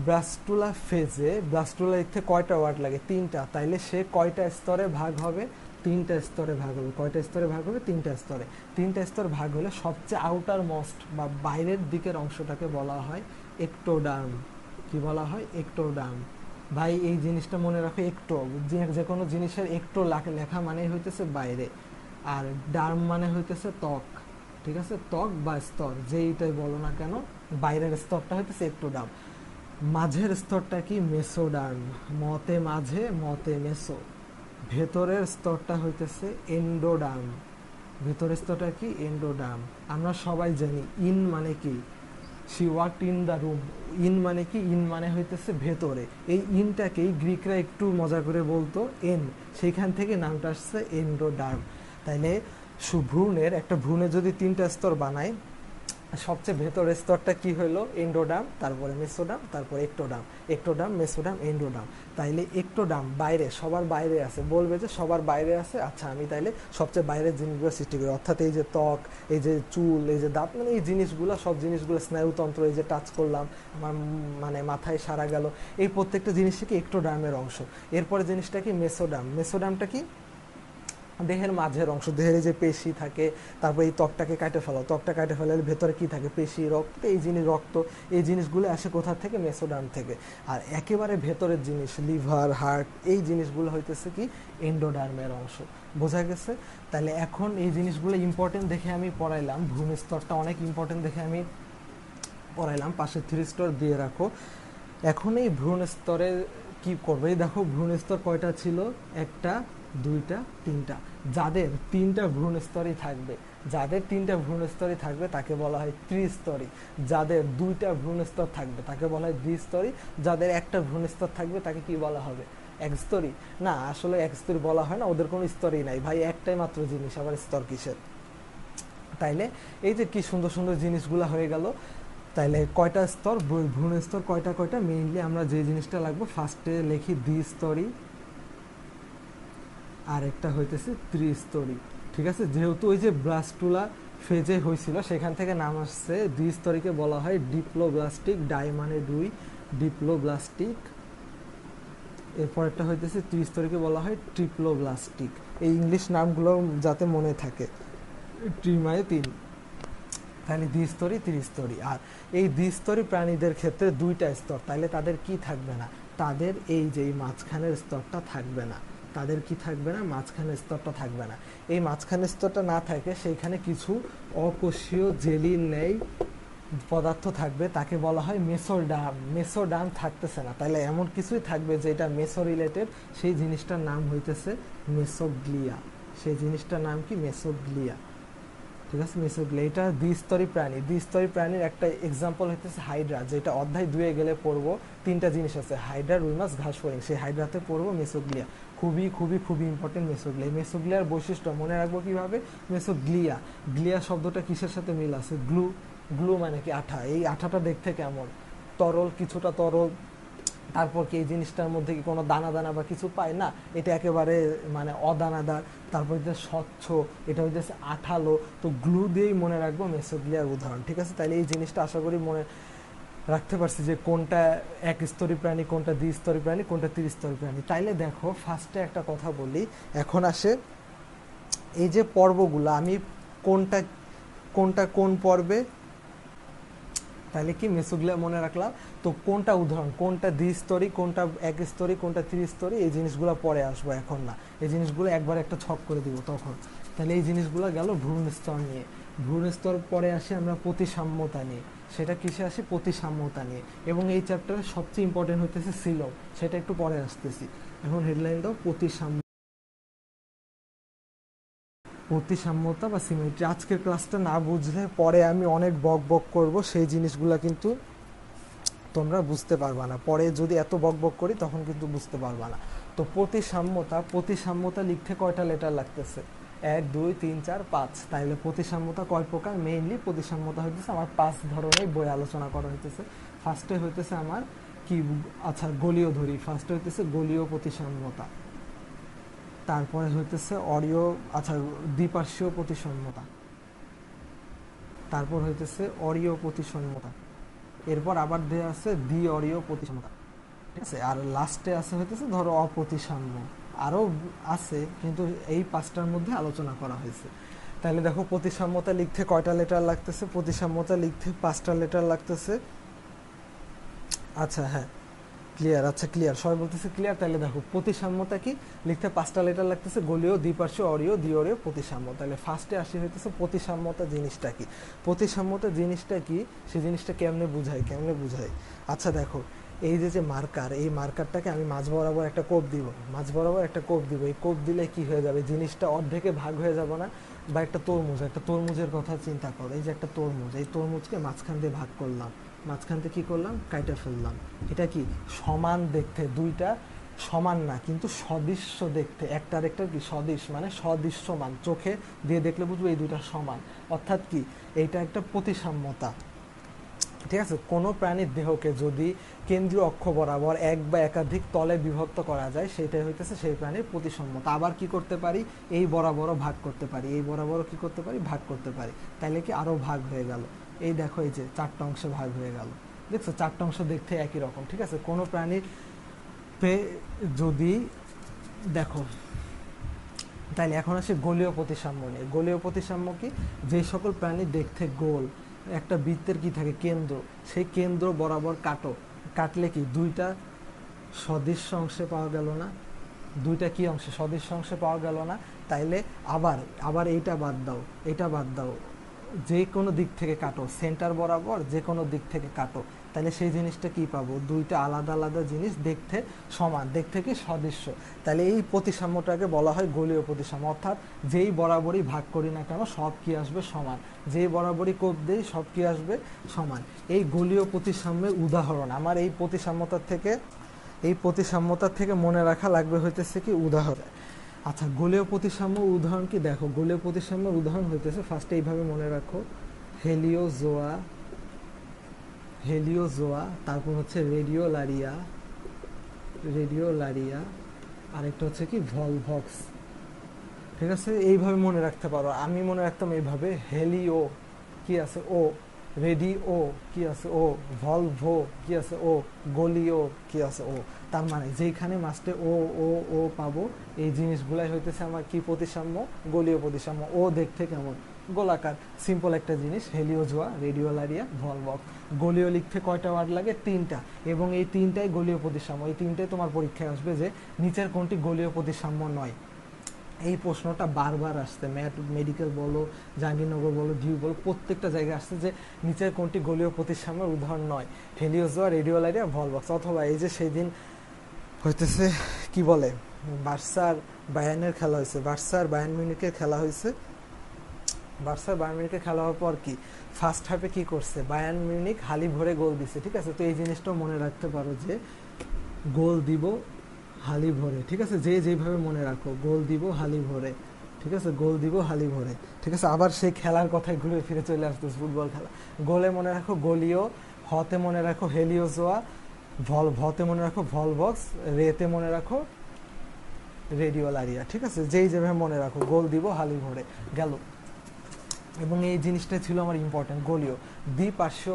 Speaker 1: ব্লাস্টুলা ফেজে, ব্লাস্টুলা লিখতে কয়টা ওয়ার্ড লাগে? 3টা। তাইলে সে কয়টা স্তরে ভাগ হবে? তিনটা স্তরে ভাগ হবে। কয়টা স্তরে ভাগ হবে? তিনটা স্তরে। তিনটা স্তর ভাগ হলে সবচেয়ে আউটার মোস্ট বা বাইরের দিকের অংশটাকে বলা হয় এক্টোডার্ম। কি বলা হয়? এক্টোডার্ম। ভাই এই জিনিসটা মনে রাখো, একটো যে কোনো জিনিসের একটো লেখা মানে হইতেছে বাইরে, আর ডার্ম মানে হইতেছে ত্বক। ঠিক আছে, ত্বক বা স্তর যেইটাই বলো না কেন, বাইরের স্তরটা হইতেছে এক্টোডার্ম। মাঝের স্তরটা কি? মেসোডার্ম। মতে মাঝে, মতে মেসো। ভেতরের স্তরটা হইতেছে এন্ডোডার্ম। ভেতরের স্তরটা কি? এন্ডোডার্ম। আমরা সবাই জানি ইন মানে কি, she walked in the room. In মানে কি? ইন মানে হইতেছে ভেতরে। এই ইনটাকেই গ্রিকরা একটু মজা করে বলতো এন, সেইখান থেকে নামটা আসছে এন্ডোডার্ম। তাইলে ভ্রূণের একটা ভ্রূণে যদি তিনটা স্তর বানায়, সবচেয়ে ভেতরের স্তরটা কি হলো? এন্ডোডার্ম, তারপরে মেসোডার্ম, তারপরে এক্টোডার্ম। Ectoderm, mesoderm, endoderm. তাইলে এক্টোডার্ম বাইরে, সবার বাইরে আছে, বলবে যে সবার বাইরে আছে, আচ্ছা আমি তাইলে সবচেয়ে বাইরের জিনিসগুলো সৃষ্টি করি, অর্থাৎ এই যে ত্বক, এই যে চুল, এই যে দাঁত, মানে এই জিনিসগুলো, সব জিনিসগুলো, স্নায়ুতন্ত্র, এই যে টাচ করলাম, আমার মানে মাথায় সারা গেল, এই প্রত্যেকটা জিনিসটা কি? এক্টোডার্মের অংশ। এরপরে জিনিসটা কি? মেসোডার্ম। মেসোডার্মটা কি? দেহের মাঝের অংশ, দেহের যে পেশি থাকে, তারপর এই ত্বকটাকে কাটে ফেলো, ত্বকটা কাটে ফেলার ভেতরে কি থাকে? পেশি, রক্ত, এই জিনিস, রক্ত, এই জিনিসগুলো আসে কোথা থেকে? মেসোডার্ম থেকে। আর একেবারে ভেতরের জিনিস, লিভার, হার্ট, এই জিনিসগুলো হইতেছে কি? এন্ডোডার্মের অংশ। বোঝা গেছে? তাহলে এখন এই জিনিসগুলো ইম্পর্টেন্ট দেখে আমি পড়াইলাম, ভ্রূণ স্তরটা অনেক ইম্পর্টেন্ট দেখে আমি পড়াইলাম, পাশে 3 স্তর দিয়ে রাখো। এখন এই ভ্রূণ স্তরে কি করবে? দেখো ভ্রূণ স্তর কয়টা ছিল? একটা, দুইটা, তিনটা। যাদের তিনটা ভ্রূণ স্তরই থাকবে, যাদের তিনটা ভ্রূণ স্তরই থাকবে তাকে বলা হয় ত্রিস্তরী। যাদের দুইটা ভ্রূণ স্তর থাকবে তাকে বলা হয় দ্বিস্তরী। যাদের একটা ভ্রূণ স্তর থাকবে তাকে কি বলা হবে? একস্তরী। না, আসলে একস্তরী বলা হয় না, ওদের কোনো স্তরই নাই ভাই, একটাই মাত্র জিনিস, আবার স্তর কিসের? তাইলে এই যে কি সুন্দর সুন্দর জিনিসগুলো হয়ে গেল। তাইলে কয়টা স্তর? ভ্রূণ স্তর কয়টা কয়টা? মেইনলি আমরা যে জিনিসটা লাগবো, ফার্স্টে লিখি দ্বিস্তরী, আর একটা হইতেছে ত্রিস্তরী। ঠিক আছে, যেহেতু ওই যে ব্লাস্টুলা ফেজে হয়েছিল, সেখান থেকে নাম আসছে। দ্বিস্তরীকে বলা হয় ডিপ্লোব্লাস্টিক, ডাই মানে দুই, ডিপ্লোব্লাস্টিক। এরপর একটা হইতেছে ত্রিস্তরীকে বলা হয় ট্রিপ্লোব্লাস্টিক। এই ইংলিশ নামগুলো যাতে মনে থাকে, ট্রিমায় তিন। তাহলে দ্বিস্তরী, ত্রিস্তরী। আর এই দ্বিস্তরী প্রাণীদের ক্ষেত্রে দুইটা স্তর, তাহলে তাদের কি থাকবে না? তাদের এই যে মাঝখানের স্তরটা থাকবে না। তাদের কি থাকবে না? মাঝখানের স্তরটা থাকবে না। এই মাঝখানের স্তরটা না থাকে, সেইখানে কিছু অকোষীয় জেলির নেই পদার্থ থাকবে, তাকে বলা হয় মেসোডার্ম। মেসোডার্ম থাকতেছে না, তাহলে এমন কিছুই থাকবে যেটা মেসো রিলেটেড, সেই জিনিসটার নাম হইতেছে মেসোগ্লিয়া। সেই জিনিসটার নাম কি? মেসোগ্লিয়া। ঠিক আছে, মেসোগ্লিয়া। এটা দ্বিস্তরী প্রাণী। দ্বিস্তরী প্রাণীর একটা এক্সাম্পল হইতেছে হাইড্রা, যেটা অধ্যায় 2-এ গেলে পড়বো। তিনটা জিনিস আছে, হাইড্রা, রুইমাস, ঘাসফড়িং, সেই হাইড্রাতে পড়বো মেসোগ্লিয়া। খুবই খুবই খুবই ইম্পর্টেন্ট মেসোগ্লিয়া। মেসোগ্লিয়ার বৈশিষ্ট্য মনে রাখবো কিভাবে? মেসোগ্লিয়া, গ্লিয়া শব্দটা কিসের সাথে মিল আছে? গ্লু। গ্লু মানে কি? আঠা। এই আঠাটা দেখতে কেমন? তরল, কিছুটা তরল। তারপর কি এই জিনিসটার মধ্যে কি কোনো দানা দানা বা কিছু পায় না? এটা একেবারে মানে অদানাদার। তারপর হচ্ছে স্বচ্ছ, এটা হচ্ছে আঠালো। তো গ্লু দিয়েই মনে রাখবো মেসোগ্লিয়ার উদাহরণ। ঠিক আছে, তাহলে এই জিনিসটা আশা করি মনে রাখতে পারছি যে কোনটা একস্তরী প্রাণী, কোনটা দ্বিস্তরী প্রাণী, কোনটা ত্রিস্তরী প্রাণী। তাইলে দেখো ফার্স্টে একটা কথা বলি, এখন আসে এই যে পর্বগুলো, আমি কোনটা কোনটা কোন পর্বে, তাহলে কি মেসোগ্লিয়া মনে রাখলাম। তো কোনটা উদাহরণ, কোনটা দ্বিস্তরী, কোনটা একস্তরী, কোনটা ত্রিস্তরী, এই জিনিসগুলো পরে আসবো, এখন না। এই জিনিসগুলো একবার একটা ছক করে দিব তখন। তাহলে এই জিনিসগুলো গেল ভ্রূণ স্তর নিয়ে। ভ্রূণ স্তর পরে আসি আমরা প্রতিসাম্যতা নিয়ে। সেটা কিসে আসে? প্রতিসাম্যতা নিয়ে। এবং এই চ্যাপ্টারে সবচেয়ে ইম্পর্টেন্ট হইতেছে সিলম, সেটা একটু পরে আসতেছি। এখন হেডলাইন দাও, প্রতিসাম্যতা বা সিমেট্রি। আজকের ক্লাসটা না বুঝলে পরে আমি অনেক বক বক করব, সেই জিনিসগুলো কিন্তু তোমরা বুঝতে পারবা না। পরে যদি এত বক বক করি তখন কিন্তু বুঝতে পারবা না। তো প্রতিসাম্যতা, প্রতিসাম্যতা লিখতে কয়টা লেটার লাগতেছে? 1, 2, 3, 4, 5। তাইলে প্রতিসাম্যতা কয় প্রকার? মেইনলি প্রতিসাম্যতা হইতেছে আমার 5 ধরনের বই আলোচনা করা হইতেছে। ফার্স্টে হইতেছে আমার কি, আচ্ছা গলীয় ধরি, ফার্স্টে হইতেছে গলীয় প্রতিসাম্যতা। তারপরে হইতেছে অরীয়, আচ্ছা দ্বিপার্শ্বীয় প্রতিসাম্যতা। তারপর হইতেছে অরীয় প্রতিসাম্যতা। এরপর আবার দেয়া আছে দ্বি অরীয় প্রতিসাম্যতা। ঠিক আছে, আর লাস্টে আছে হইতেছে ধরো অপ্রতিসাম্য, আরও আছে, কিন্তু এই 5টার মধ্যে আলোচনা করা হয়েছে। তাহলে দেখো প্রতিসাম্যতা লিখতে কয়টা লেটার লাগতেছে? প্রতিসাম্যতা লিখতে 5টা লেটার লাগতেছে। আচ্ছা হ্যাঁ, ক্লিয়ার। আচ্ছা ক্লিয়ার, সবাই বলতেছে ক্লিয়ার। তাহলে দেখো প্রতিসাম্যতা কি লিখতে 5টা লেটার লাগতেছে, গলীয়, দ্বিপার্শ্বীয়, অরীয়, দ্বিঅরীয়, প্রতিসাম্য। তাহলে ফার্স্টে আসি হইতেছে প্রতিসাম্যতা জিনিসটা কি। প্রতিসাম্যতা জিনিসটা কি, সেই জিনিসটা কেমনে বুঝাই। আচ্ছা দেখো, এই যে মার্কার, এই মার্কারটাকে আমি মাঝ বরাবর একটা কোপ দিব, এই কোপ দিলে কি হয়ে যাবে, জিনিসটা অর্ধেকে ভাগ হয়ে যাবে না? বা একটা তরমুজের কথা চিন্তা করো, এই যে একটা তরমুজ, এই তরমুজকে মাঝখান দিয়ে ভাগ করলাম, মাঝখান থেকে কি করলাম, কাইটা ফেললাম। এটা কি সমান দেখতে, দুইটা সমান না কিন্তু সদৃশ্য দেখতে, একটা আরেকটা কি সদৃশ, মানে সদৃশ্যমান, চোখে দিয়ে দেখলে বুঝবো এই দুইটা সমান। অর্থাৎ কি, এইটা একটা প্রতিসাম্যতা। ঠিক আছে, কোনো প্রাণীর দেহকে যদি কেন্দ্রীয় অক্ষ বরাবর এক বা একাধিক তলে বিভক্ত করা যায়, সেটাই হইতেছে সেই প্রাণীর প্রতিসাম্যতা। আবার কি করতে পারি, এই বরাবরও ভাগ করতে পারি, এই বরাবরও কি করতে পারি, ভাগ করতে পারি। তাইলে কি আরও ভাগ হয়ে গেল। এই দেখো, এই যে 4টা অংশে ভাগ হয়ে গেল, দেখছো 4টা অংশ দেখতে একই রকম। ঠিক আছে, কোনো প্রাণীর যদি দেখো, তাইলে এখন আসে গোলীয় প্রতিসাম্য নিয়ে। গোলীয় প্রতিসাম্য কি, যে সকল প্রাণী দেখতে গোল, একটা বৃত্তের কি থাকে, কেন্দ্র, সেই কেন্দ্র বরাবর কাটলে কি দুইটা সদৃশ্য অংশে পাওয়া গেল না? দুইটা কি অংশে, সদৃশ্য অংশে পাওয়া গেল না? তাইলে আবার এইটা বাদ দাও, যে কোনো দিক থেকে কাটো, সেন্টার বরাবর যে কোনো দিক থেকে কাটো, তাহলে সেই জিনিসটা কি পাবো, দুইটা আলাদা আলাদা জিনিস দেখতে সমান, দেখতে কি সদৃশ্য। তাহলে এই প্রতিসাম্যটাকে বলা হয় গোলীয় প্রতিসাম্য। অর্থাৎ যেই বরাবরই ভাগ করি না কেন, সব কি আসবে, সমান। যেই বরাবরই কোপ দেই, সব কি আসবে, সমান। এই গোলীয় প্রতিসাম্যের উদাহরণ আমার এই প্রতিসাম্যতার থেকে মনে রাখা লাগবে হইতেছে কি উদাহরণ। আচ্ছা, গোলীয় প্রতিসাম্য উদাহরণ কি, দেখো গোলীয় প্রতিসাম্যের উদাহরণ হইতেছে, ফার্স্টে এইভাবে মনে রাখো, হেলিওজোয়া, তারপর হচ্ছে রেডিওলারিয়া, আরেকটা হচ্ছে কি ভলভক্স। ঠিক আছে, এইভাবে মনে রাখতে পারো। আমি মনে রাখতাম এইভাবে, হেলিও কি আছে ও, রেডিও কি আছে ও, ভলভো কি আছে ও, গোলিও কি আছে ও। তার মানে যেখানে মাস্টে ও ও ও পাবো, এই জিনিসগুলাই হইতেছে আমার কি প্রতিসাম্য, গোলীয় প্রতিসাম্য। ও দেখতে কেমন, গোলাকার, সিম্পল একটা জিনিস, হেলিওজোয়া, রেডিওলারিয়া, ভলভক্স। গোলীয় লিখতে কয়টা ওয়ার্ড লাগে, 3টা, এবং এই 3টাই গোলীয় প্রতিসাম্য। এই 3টাই তোমার পরীক্ষায় আসবে যে নিচের কোনটি গোলীয় প্রতিসাম্য নয়। এই প্রশ্নটা বারবার আসছে, মেডিকেল বলো, জাহাঙ্গীরনগর বলো, ডিউ বলো, প্রত্যেকটা জায়গায় আসছে যে নিচের কোনটি গোলীয় প্রতিসাম্যের উদাহরণ নয়, হেলিওজোয়া, রেডিওলারিয়া, ভলভক্স। অথবা এই যে সেই দিন হইতেছে কি বলে, বার্সার বায়ার্নের খেলা হয়েছে, বার্সার বায়ার্ন মিউনিখের খেলা হওয়ার পর কি ফার্স্ট হাফে কি করছে, বায়ার্ন মিউনিখ হালি ভরে গোল দিছে। ঠিক আছে, তো এই জিনিসটাও মনে রাখতে পারো যে গোল দিব হালি ভরে। ঠিক আছে, যেভাবে মনে রাখো, গোল দিব হালি ভরে। ঠিক আছে, গোল দিব হালি ভরে। ঠিক আছে, আবার সেই খেলার কথায় ঘুরে ফিরে চলে আসতেছে, ফুটবল খেলা। গোলে মনে রাখো গোলিও, হতে মনে রাখো হেলিওজোয়া, ভতে মনে রাখো ভলভক্স, রেতে মনে রাখো রেডিওলারিয়া। ঠিক আছে, যেভাবে মনে রাখো, গোল দিব হালি ভরে গেল। এবং এই জিনিসটা ছিল আমার ইম্পর্টেন্ট, গোলীয়। দ্বিপার্শ্বীয়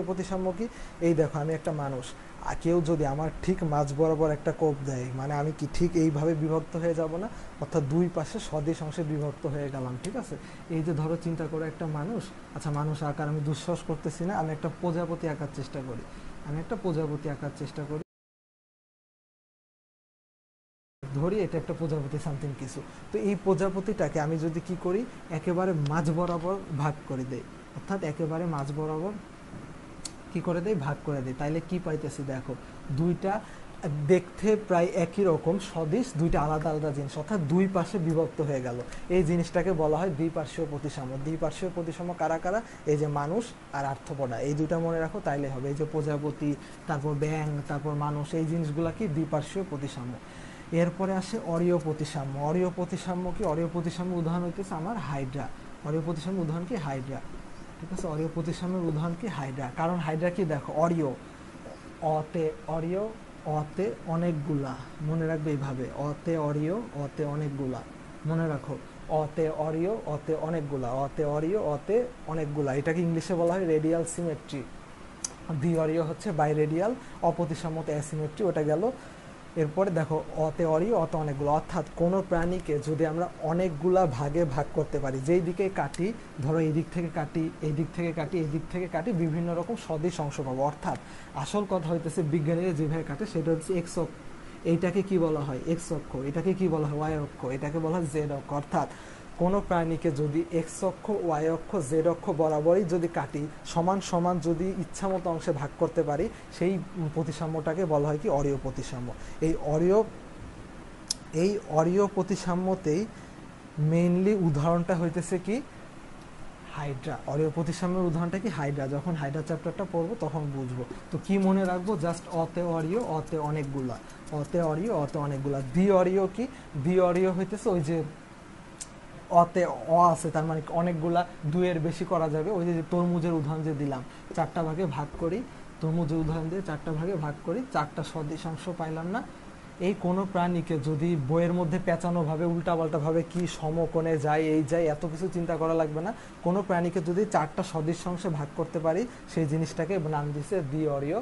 Speaker 1: প্রতিসাম্য কি, এই দেখো আমি একটা মানুষ, কেউ যদি আমার ঠিক মাঝ বরাবর একটা কোপ দেয়, মানে আমি কি ঠিক এইভাবে বিভক্ত হয়ে যাব না, অর্থাৎ দুই পাশে সদৃশ অংশে বিভক্ত হয়ে গেলাম। ঠিক আছে, এই যে ধরো চিন্তা করো একটা মানুষ, আচ্ছা মানুষ আকার আমি দুঃসাহস করতেছি না, আমি একটা প্রজাপতি আঁকার চেষ্টা করি, ধরি এটা একটা প্রজাপতি সামথিং কিছু। তো এই প্রজাপতিটাকে আমি যদি কি করি, একেবারে মাঝ বরাবর ভাগ করে দেই, অর্থাৎ একেবারে মাঝ বরাবর কি করে দেই, ভাগ করে দেই, তাইলে কি পাইতেছি, দেখো দুইটা দেখতে প্রায় একই রকম সদৃশ, দুইটা আলাদা আলাদা জিনিস, অর্থাৎ দুই পাশে বিভক্ত হয়ে গেল। এই জিনিসটাকে বলা হয় দ্বিপার্শ্বীয় প্রতিসাম্য। দ্বিপার্শ্বীয় প্রতিসাম্য কারা কারা, এই যে মানুষ আর আর্থ্রোপোডা, এই দুইটা মনে রাখো, তাইলে হবে। এই যে প্রজাপতি, তারপর ব্যাঙ, তারপর মানুষ, এই জিনিসগুলা কি দ্বিপার্শ্বীয় প্রতিসাম্য। এরপরে আসে অরীয় প্রতিসাম্য। অরীয় প্রতিসাম্য কি, অরীয় প্রতিসাম্য উদাহরণ হইতেছে আমার হাইড্রা। অরীয় প্রতিসাম্য উদাহরণ কি, হাইড্রা। ঠিক আছে, অরীয় প্রতিসাম্যের উদাহরণ কি, হাইড্রা। কারণ হাইড্রা কি, দেখো অরীয়, অরীয়, অতে অনেকগুলা, মনে রাখবে এইভাবে, অতে অরীয়, অতে অনেকগুলা, মনে রাখো, অতে অরীয়, অতে অনেকগুলা। এটাকে ইংলিশে বলা হয় রেডিয়াল সিমেট্রি। দ্বিঅরীয় হচ্ছে বাইরেডিয়াল, অপ্রতিসাম্যতা অ্যাসিমেট্রি, ওটা গেল। এরপরে দেখো অতে অরিয় অতে অনেকগুলো, অর্থাৎ কোনো প্রাণীকে যদি আমরা অনেকগুলা ভাগে ভাগ করতে পারি, যেই দিকে কাটি, ধরো এই দিক থেকে কাটি, এই দিক থেকে কাটি, এই দিক থেকে কাটি, বিভিন্ন রকম সদিশ অংশ পাবো। অর্থাৎ আসল কথা হইতেছে বিজ্ঞানীরা যেভাবে কাটে সেটা হচ্ছে এক্স অক্ষ, এইটাকে কি বলা হয় এক্স অক্ষ, এটাকে কি বলা হয় ওয়াই অক্ষ, এটাকে বলা হয় জেড অক্ষ। অর্থাৎ কোনো প্রাণীকে যদি এক্স অক্ষ, ওয়াই অক্ষ, জেড অক্ষ বরাবরই যদি কাটি, সমান সমান যদি ইচ্ছামতো অংশে ভাগ করতে পারি, সেই প্রতিসাম্যটাকে বলা হয় কি অরীয় প্রতিসাম্য। এই অরীয় প্রতিসাম্যতেই মেইনলি উদাহরণটা হইতেছে কি হাইড্রা। অরীয় প্রতিসাম্যের উদাহরণটা কি হাইড্রা। যখন হাইড্রা চ্যাপ্টারটা পড়বো তখন বুঝবো। তো কি মনে রাখবো, জাস্ট অতে অরীয় অতে অনেকগুলা, অতে অরীয় অতে অনেকগুলা। দ্বি অরীয় কি, দ্বি অরীয় হইতেছে ওই যে অতে অ আছে, তার মানে অনেকগুলা, দুইয়ের বেশি করা যাবে। ওই যে তরমুজের উদাহরণ যে দিলাম, 4টা ভাগে ভাগ করি, তরমুজের উদাহরণ দিয়ে 4টা ভাগে ভাগ করি, 4টা সদৃশাংশ পাইলাম না। এই কোনো প্রাণীকে যদি বইয়ের মধ্যে পেঁচানো ভাবে, উল্টাপাল্টা ভাবে, কি সমকোণে যায়, এই যায়, এত কিছু চিন্তা করা লাগবে না। কোনো প্রাণীকে যদি 4টা সদৃশাংশে ভাগ করতে পারি, সেই জিনিসটাকে নাম দিছে দ্বি অরীয়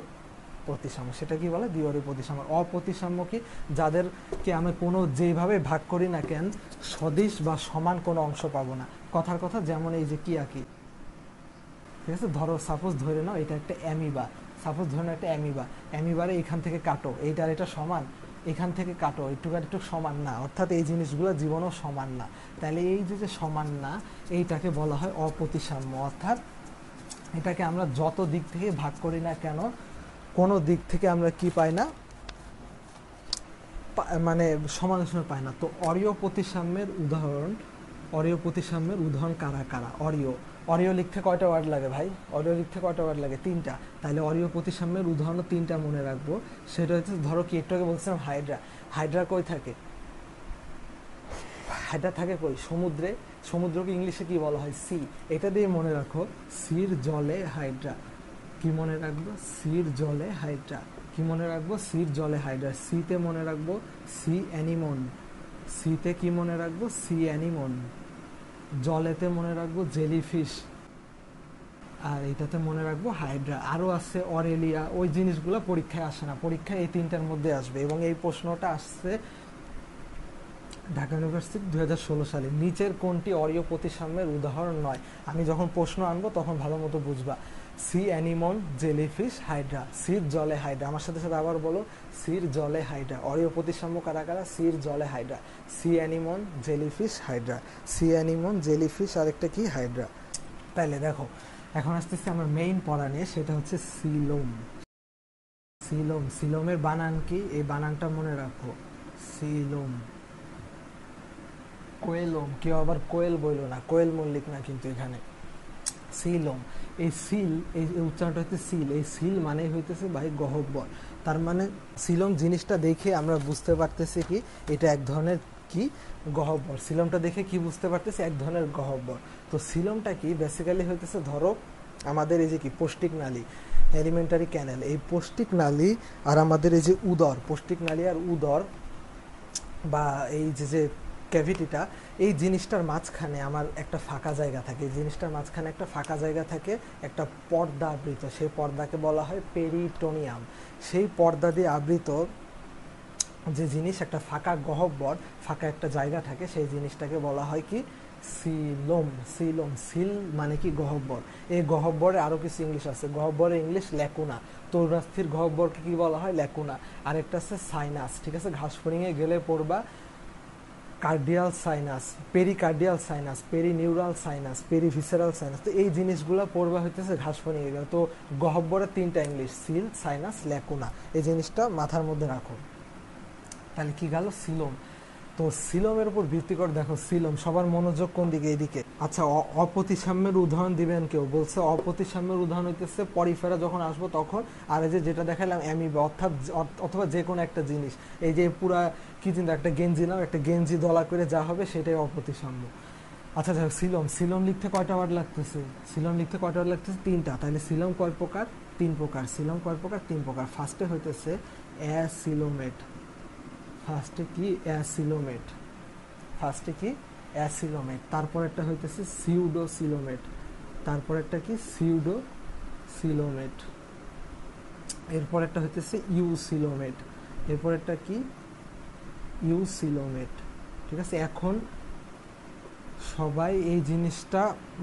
Speaker 1: প্রতিসাম্য। সেটা কি বলে, দ্বি অরীয় প্রতিসাম্য। অপ্রতিসাম্য কি, যাদেরকে আমি কোনো যেইভাবে ভাগ করি না কেন সদিশ বা সমান কোনো অংশ পাবো না। কথার কথা, যেমন এই যে কি আঁকি, ঠিক আছে, ধরো সাপোজ ধরে নাও এটা একটা অ্যামিবা, সাপোজ ধরে নাও একটা অ্যামিবা, অ্যামিবারে এখান থেকে কাটো, এইটার এটা সমান, এখান থেকে কাটো, একটু একটু সমান না। অর্থাৎ এই জিনিসগুলো জীবনও সমান না। তাহলে এই যে সমান না, এইটাকে বলা হয় অপ্রতিসাম্য। অর্থাৎ এটাকে আমরা যত দিক থেকে ভাগ করি না কেন, কোনো দিক থেকে আমরা কি পাই না, মানে সমালোচনা পায় না। তো অরীয় প্রতিসাম্যের উদাহরণ, অরীয় প্রতিসাম্যের উদাহরণ কারা কারা। অরীয় লিখতে কয়টা ওয়ার্ড লাগে ভাই, অরীয় লিখতে কয়টা ওয়ার্ড লাগে, 3টা। তাহলে অরীয় প্রতিসাম্যের উদাহরণ 3টা মনে রাখবো। সেটা হচ্ছে, ধরো কি একটু আগে বলছিলাম হাইড্রা, হাইড্রা কই থাকে, হাইড্রা থাকে কই, সমুদ্রে। সমুদ্রকে ইংলিশে কি বলা হয়, সি। এটা দিয়ে মনে রাখো, সির জলে হাইড্রা। কি মনে রাখবো, সির জলে হাইড্রা। কি মনে রাখবো, সির জলে হাইড্রা। সিতে মনে রাখবো সি অ্যানিমন, সিতে কি মনে রাখবো, সি অ্যানিমন। জলেতে মনে রাখবো জেলিফিশ, আর এটাতে মনে রাখবো হাইড্রা। আরও আছে অরেলিয়া। ওই জিনিসগুলো পরীক্ষায় আসে না, পরীক্ষায় এই 3টার মধ্যে আসবে। এবং এই প্রশ্নটা আসছে ঢাকা ইউনিভার্সিটি 2016 সালে। নিচের কোনটি অরীয় প্রতিসাম্যের উদাহরণ নয়। আমি যখন প্রশ্ন আনবো তখন ভালো মতো বুঝবা। Sea anemone, jellyfish, hydra. সির জলে হাইড্রা, আমার সাথে সাথে আবার বলো, সির জলে হাইড্রা। অরীয় প্রতিসাম্য কারা কারা, সির জলে hydra. Sea anemone, jellyfish, hydra. Sea anemone, jellyfish, আরেকটা কি, হাইড্রা। তাইলে দেখো, এখন আসতেছি আমার মেইন পড়া নিয়ে, সেটা হচ্ছে সিলোম। সিলোম, সিলোমের বানান কি, এই বানানটা মনে রাখো, সিলোম। কোয়েলম, কেউ আবার কোয়েল বইল না, কোয়েল মল্লিক না কিন্তু এখানে, সিলোম। এই সিল, এই উচ্চারণটা হচ্ছে সিল। এই সিল মানে হইতেছে ভাই গহ্বর। তার মানে সিলোম জিনিসটা দেখে আমরা বুঝতে পারতেছি কি এটা এক ধরনের কি গহ্বর। সিলোমটা দেখে কি বুঝতে পারতেছি, এক ধরনের গহ্বর। তো সিলোমটা কি বেসিক্যালি হইতেছে, ধরো আমাদের এই যে কি পৌষ্টিক নালী, এলিমেন্টারি ক্যানেল, এই পৌষ্টিক নালী আর আমাদের এই যে উদর, পৌষ্টিক নালী আর উদর বা এই যে ক্যাভিটিটা, এই জিনিসটার মাঝখানে আমার একটা ফাঁকা জায়গা থাকে। এই জিনিসটার মাঝখানে একটা ফাঁকা জায়গা থাকে, একটা পর্দা আবৃত। সেই পর্দাকে বলা হয় পেরিটোনিয়াম। সেই পর্দা দিয়ে আবৃত যে জিনিস, একটা ফাঁকা গহ্বর, ফাঁকা একটা জায়গা থাকে, সেই জিনিসটাকে বলা হয় কি সিলোম। সিলোম, সিল মানে কি গহ্বর। এই গহ্বরে আরো কিছু ইংলিশ আছে, গহ্বরের ইংলিশ ল্যাকুনা। তরুণাস্থির গহ্বরকে কি বলা হয়, ল্যাকুনা। আরেকটা আছে সাইনাস, ঠিক আছে, ঘাসফড়িংয়ে গেলে পড়বা, cardial sinus, pericardial sinus, perineural sinus, perivisceral sinus. তো এই জিনিসগুলো পড়বা হইতেছে ঘাসফড়িংয়ে গেলে। তো গহ্বরের 3টা ইংলিশ, সিল, সাইনাস, ল্যাকুনা। এই জিনিসটা মাথার মধ্যে রাখো। তাহলে কি গেল, সিলোম। তো সিলোমের উপর ভিত্তি করে দেখো, সিলোম সবার মনোযোগ কোন দিকে, এইদিকে। আচ্ছা, অপ্রতিসাম্যের উদাহরণ দিবেন কেউ, বলছে অপ্রতিসাম্যের উদাহরণ হইতেছে পরিফেরা যখন আসবো তখন। আর এই যে যেটা দেখালাম অ্যামিবা, অর্থাৎ অথবা যে কোনো একটা জিনিস, এই যে পুরা কি চিন্তা, একটা গেঞ্জি নাও, একটা গেঞ্জি দলা করে যা হবে সেটাই অপ্রতিসাম্য। আচ্ছা যাই হোক, সিলোম, সিলোম লিখতে কয়টা ওয়ার্ড লাগতেছে, সিলোম লিখতে কয়টা ওয়ার্ড লাগতেছে, 3টা। তাহলে সিলোম কয় প্রকার, 3 প্রকার। সিলোম কয় প্রকার, 3 প্রকার। ফার্স্টে হইতেছে অ্যাসিলোমেট, ফার্স্টে কি অ্যাসিলোমেট, ফার্স্টে কি অ্যাসিলোমেট। তারপর একটা হইতেছে সিউডোসিলোমেট, তারপর একটা কি সিউডোসিলোমেট। এরপর একটা হইতেছে ইউসিলোমেট, এরপরেরটা কি, ইউসিলোমেট। ঠিক আছে, এখন সবাই এই জিনিসটা